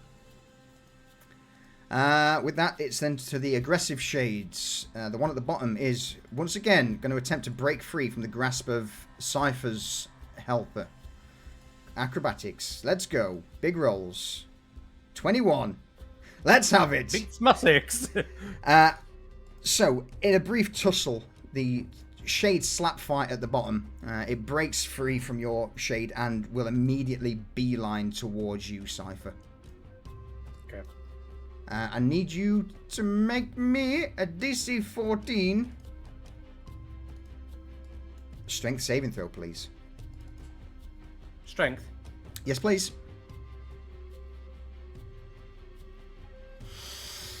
With that, it's then to the aggressive shades. The one at the bottom is, once again, going to attempt to break free from the grasp of Cypher's helper. Acrobatics. Let's go. Big rolls. 21. Let's have it. Beats my 6. So, in a brief tussle, the shade slap fight at the bottom, it breaks free from your shade and will immediately beeline towards you, Cypher. Okay. I need you to make me a DC 14 strength saving throw, please. Strength. Yes, please.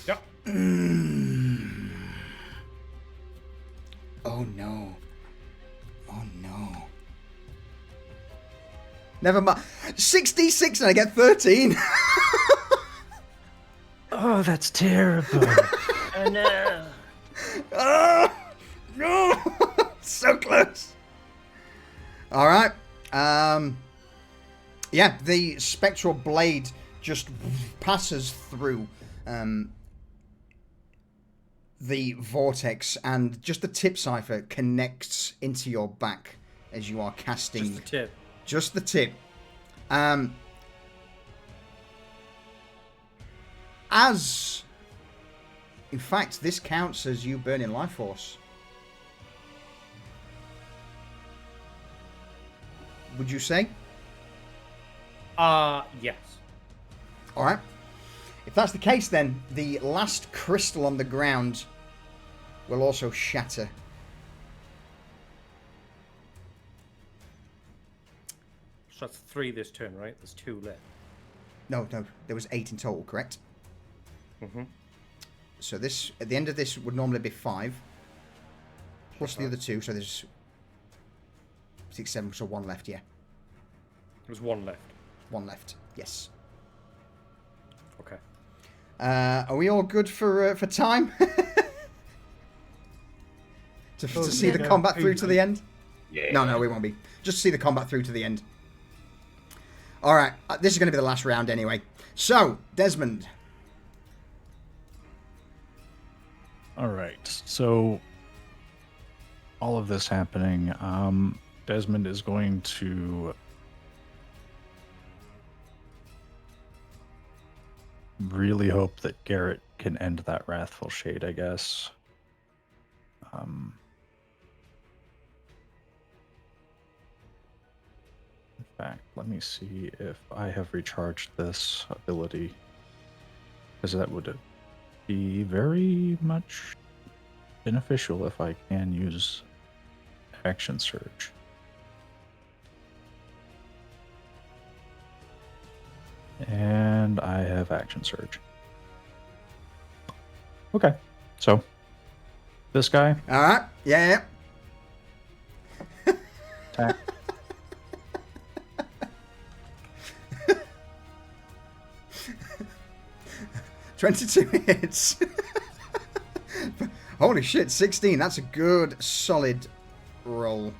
Yep. Oh no. Oh no. Never mind. 66 and I get 13. Oh, that's terrible. Oh no. Oh, no. So close. All right. Yeah, the spectral blade just passes through the vortex, and just the tip, Cypher, connects into your back as you are casting. Just the tip. Just the tip. In fact, this counts as you burning life force. Would you say? Yes. Alright. If that's the case, then the last crystal on the ground will also shatter. So that's 3 this turn, right? There's 2 left. No, there was 8 in total, correct? So this, at the end of this, would normally be 5. Plus the other 2, so there's 6, 7, so 1 left, yeah. There's 1 left. 1 left, yes. Okay. Are we all good for time? To Oh, see the yeah. combat through to the end? Yeah. No, we won't be. Just to see the combat through to the end. Alright, this is going to be the last round anyway. So, Desmond. All right. So all of this happening, Desmond is going to really hope that Garrett can end that wrathful shade, I guess. In fact, let me see if I have recharged this ability, because that would be very much beneficial if I can use action surge. And I have action surge. Okay, so this guy Alright, yeah. attack. 22 hits. Holy shit, 16. That's a good, solid roll.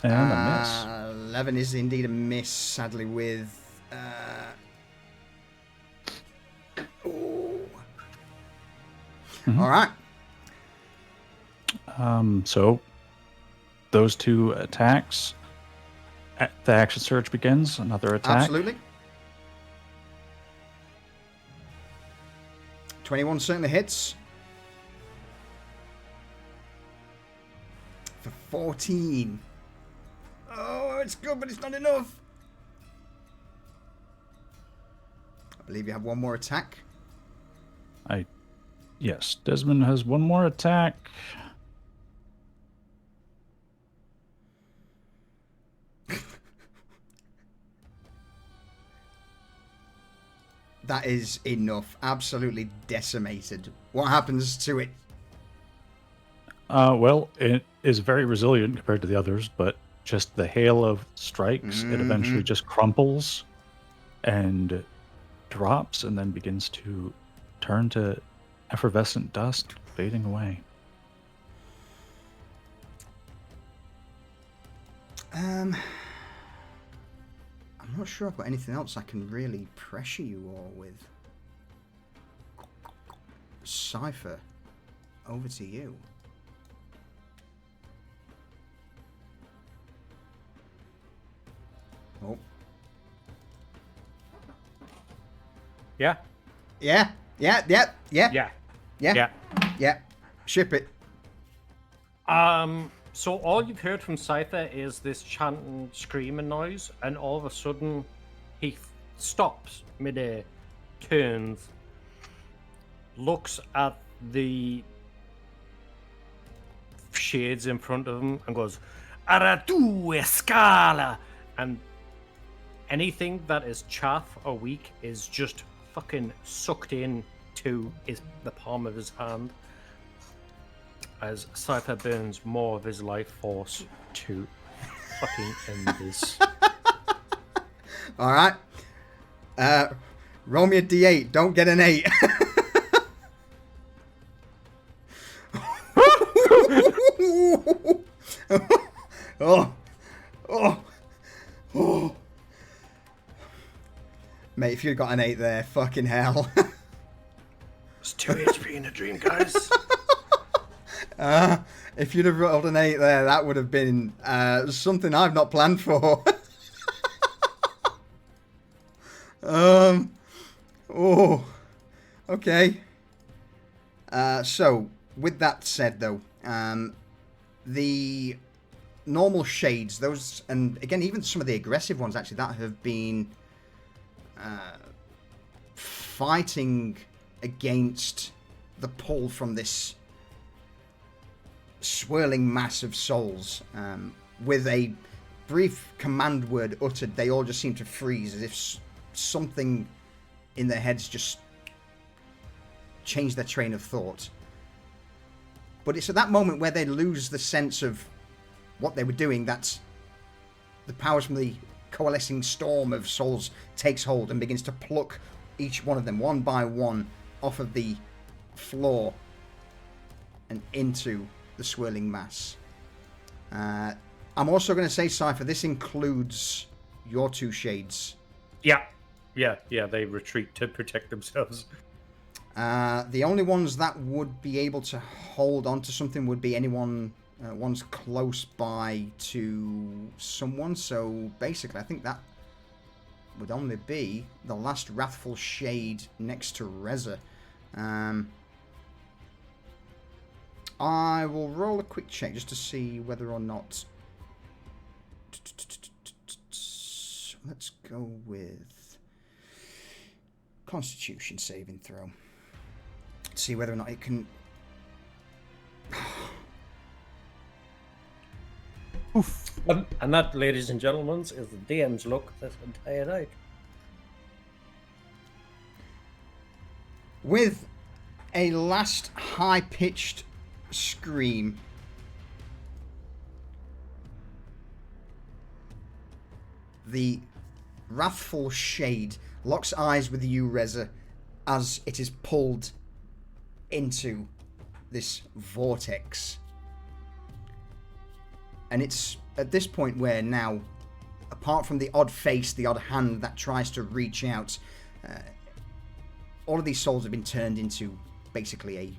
And a miss. 11 is indeed a miss, sadly, with... ooh. All right. So those two attacks. The action surge begins. Another attack. Absolutely. 21 certainly hits. For 14. Oh, it's good, but it's not enough. I believe you have one more attack. Yes, Desmond has one more attack. That is enough. Absolutely decimated. What happens to it? Well, it is very resilient compared to the others, but just the hail of strikes, it eventually just crumples and drops and then begins to turn to effervescent dust, fading away. I'm not sure I've got anything else I can really pressure you all with. Cypher, over to you. Oh. Yeah. Yeah. Ship it. So all you've heard from Scyther is this chanting, screaming noise, and all of a sudden he stops midair, turns, looks at the shades in front of him, and goes, "Aratu escala," and anything that is chaff or weak is just fucking sucked in to the palm of his hand, as Cypher burns more of his life force to fucking end this. Alright. Roll me a d8. Don't get an 8. Oh. Mate, if you'd got an 8 there, fucking hell. It's 2 HP in a dream, guys. If you'd have rolled an 8 there, that would have been something I've not planned for. Okay. So, with that said, though, the normal shades, those, and again, even some of the aggressive ones, actually, that have been fighting against the pull from this swirling mass of souls. With a brief command word uttered, they all just seem to freeze, as if something in their heads just changed their train of thought. But it's at that moment where they lose the sense of what they were doing that the powers from the coalescing storm of souls takes hold and begins to pluck each one of them one by one off of the floor and into the swirling mass. I'm also going to say, Cypher, this includes your two shades. Yeah. They retreat to protect themselves. The only ones that would be able to hold on to something would be anyone one's close by to someone. So basically, I think that would only be the last Wrathful Shade next to Reza. I will roll a quick check just to see whether or not... Let's go with Constitution saving throw. See whether or not it can... Oof. And that, ladies and gentlemen, is the DM's luck this entire night. With a last high-pitched scream, the Wrathful Shade locks eyes with you, Reza, as it is pulled into this vortex. And it's at this point where now, apart from the odd face, the odd hand that tries to reach out, all of these souls have been turned into basically a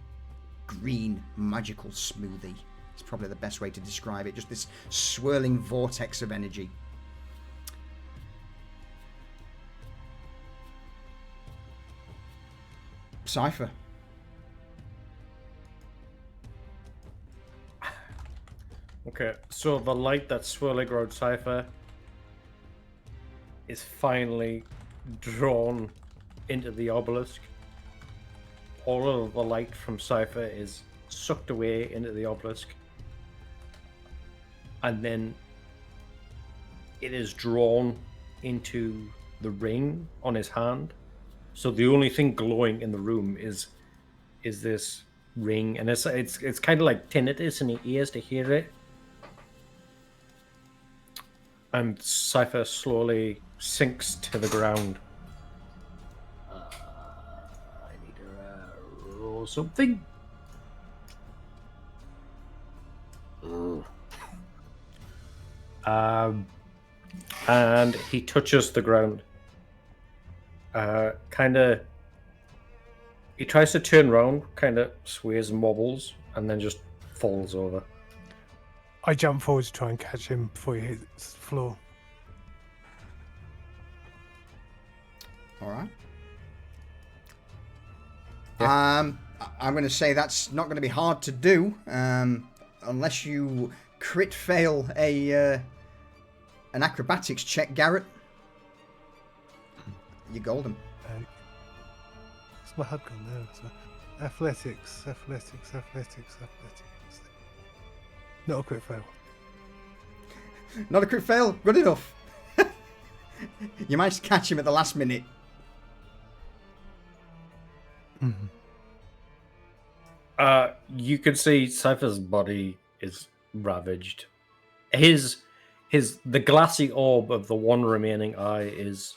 green magical smoothie. It's probably the best way to describe it. Just this swirling vortex of energy. Cypher. Okay, so the light that's swirling around Cypher is finally drawn into the obelisk. All of the light from Cypher is sucked away into the obelisk. And then it is drawn into the ring on his hand. So the only thing glowing in the room is this ring, and it's kind of like tinnitus in the ears to hear it. And Cypher slowly sinks to the ground. I need to roll something. And he touches the ground. He tries to turn around, kind of sways and wobbles, and then just falls over. I jump forward to try and catch him before he hits the floor. All right. Yeah. I'm going to say that's not going to be hard to do, unless you crit fail an acrobatics check, Garrett. You're golden. What's my HUD gone there? So athletics. Not a crit fail. Not a crit fail. Good enough. You managed to catch him at the last minute. Mm-hmm. You can see Cypher's body is ravaged. The glassy orb of the one remaining eye is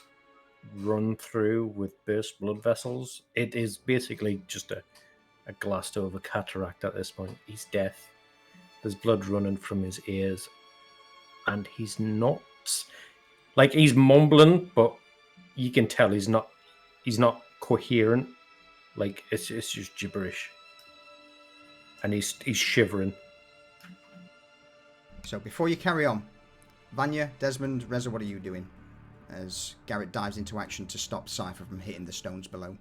run through with burst blood vessels. It is basically just a glassed over cataract at this point. He's deaf. There's blood running from his ears, and he's not like he's mumbling, but you can tell he's not coherent. Like it's just gibberish, and he's shivering. So before you carry on, Vanya, Desmond, Reza, what are you doing? As Garrett dives into action to stop Cypher from hitting the stones below.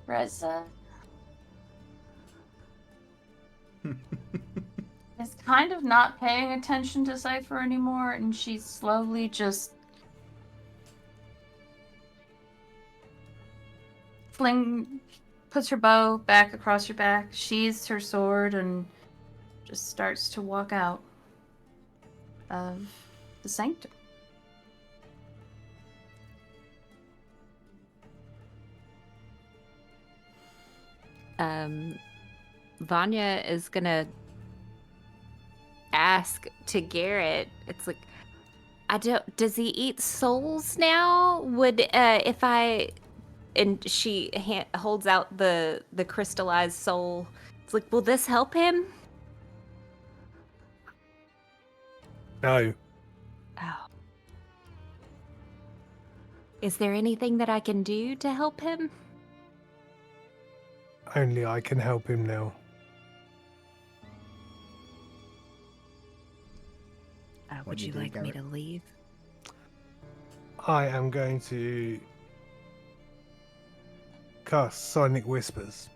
Reza is kind of not paying attention to Cypher anymore, and she's slowly just puts her bow back across her back, sheathes her sword, and just starts to walk out of the sanctum. Vanya is gonna ask to Garrett, it's like, I don't. Does he eat souls now? Would if I and she holds out the crystallized soul. It's like, will this help him? No. Oh. Is there anything that I can do to help him? Only I can help him now. Would you like me to leave? I am going to cast Sonic Whispers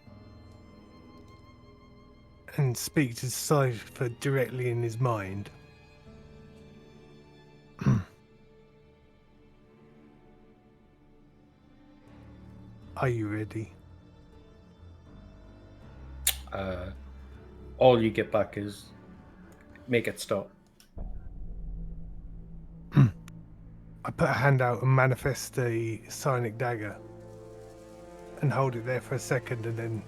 and speak to Cypher directly in his mind. Are you ready? All you get back is make it stop. I put a hand out and manifest the Sonic Dagger and hold it there for a second, and then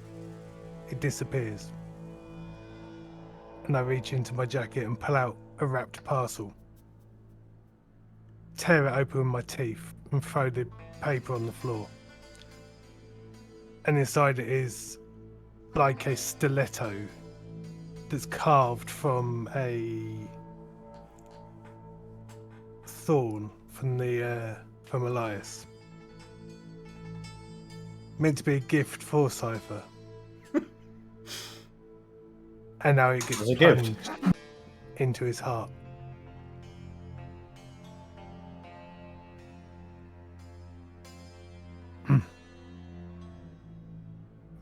it disappears. And I reach into my jacket and pull out a wrapped parcel, tear it open with my teeth, and throw the paper on the floor. And inside it is like a stiletto that's carved from a thorn from Elias. Meant to be a gift for Cypher. And now it gets As a gift. plunged into his heart.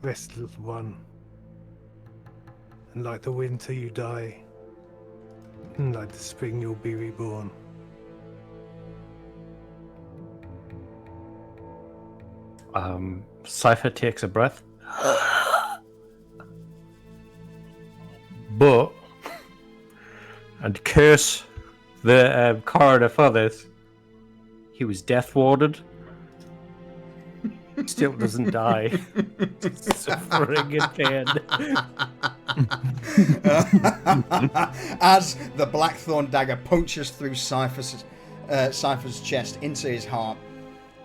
Rest, little one. And like the winter you die, and like the spring you'll be reborn. Cypher takes a breath. But, and curse the coroner for this, he was death warded. Still doesn't die. Suffering in pain. As the blackthorn dagger punctures through Cypher's chest into his heart,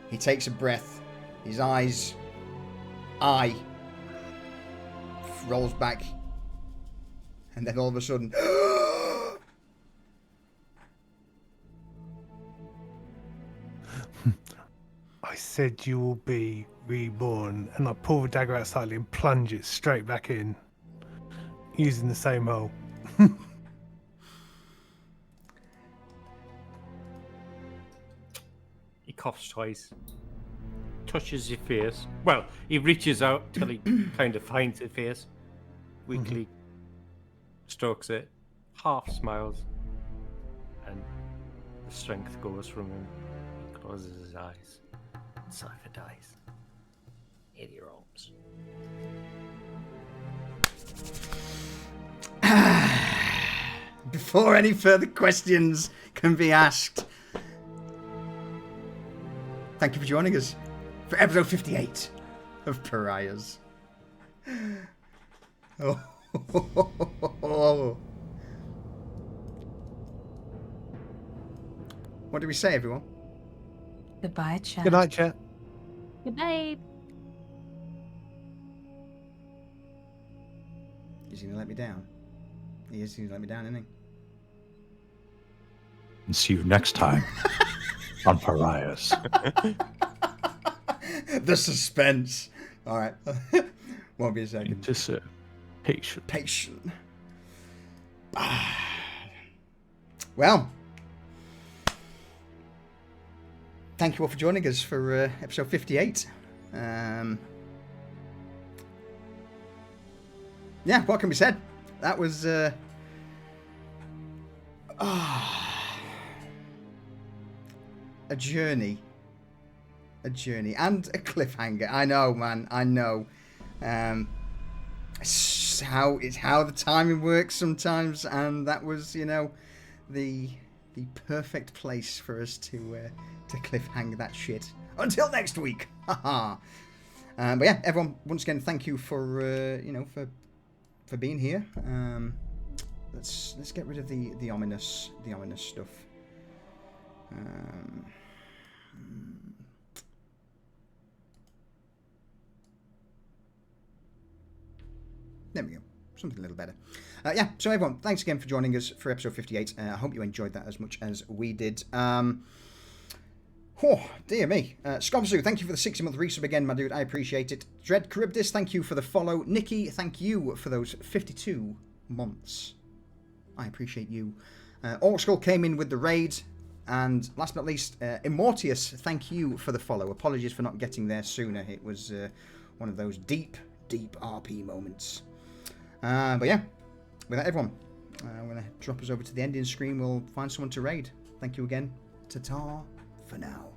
he takes a breath. His eye rolls back, and then all of a sudden, I said you will be reborn, and I pull the dagger out slightly and plunge it straight back in, using the same hole. He coughs twice. Touches your face. Well, he reaches out till he kind of finds your face. Weakly strokes it. Half smiles. And the strength goes from him. He closes his eyes. Cypher dies. In your arms. before any further questions can be asked, thank you for joining us for episode 58 of Pariahs. Oh. What do we say, everyone? Goodbye, chat. Good night, chat. Good night. Is he going to let me down? He is going to let me down, isn't he? And see you next time on Pariahs. The suspense. All right. Won't be a second. Anticipation. Patient. Well, thank you all for joining us for episode 58. Yeah, what can be said? That was a journey. A journey and a cliffhanger. I know, man. I know. It's how the timing works sometimes, and that was, the perfect place for us to cliffhanger that shit. Until next week. Haha. But yeah, everyone, once again, thank you for for being here. Let's get rid of the ominous stuff. There we go. Something a little better. Yeah, so everyone, thanks again for joining us for episode 58. I hope you enjoyed that as much as we did. Oh, dear me. Scomsu, thank you for the 60-month resub again, my dude. I appreciate it. Dread Charybdis, thank you for the follow. Nikki, thank you for those 52 months. I appreciate you. Orkskull came in with the raid. And last but not least, Immortius, thank you for the follow. Apologies for not getting there sooner. It was one of those deep, deep RP moments. But yeah, with that, everyone, I'm going to drop us over to the ending screen. We'll find someone to raid. Thank you again. Ta-ta for now.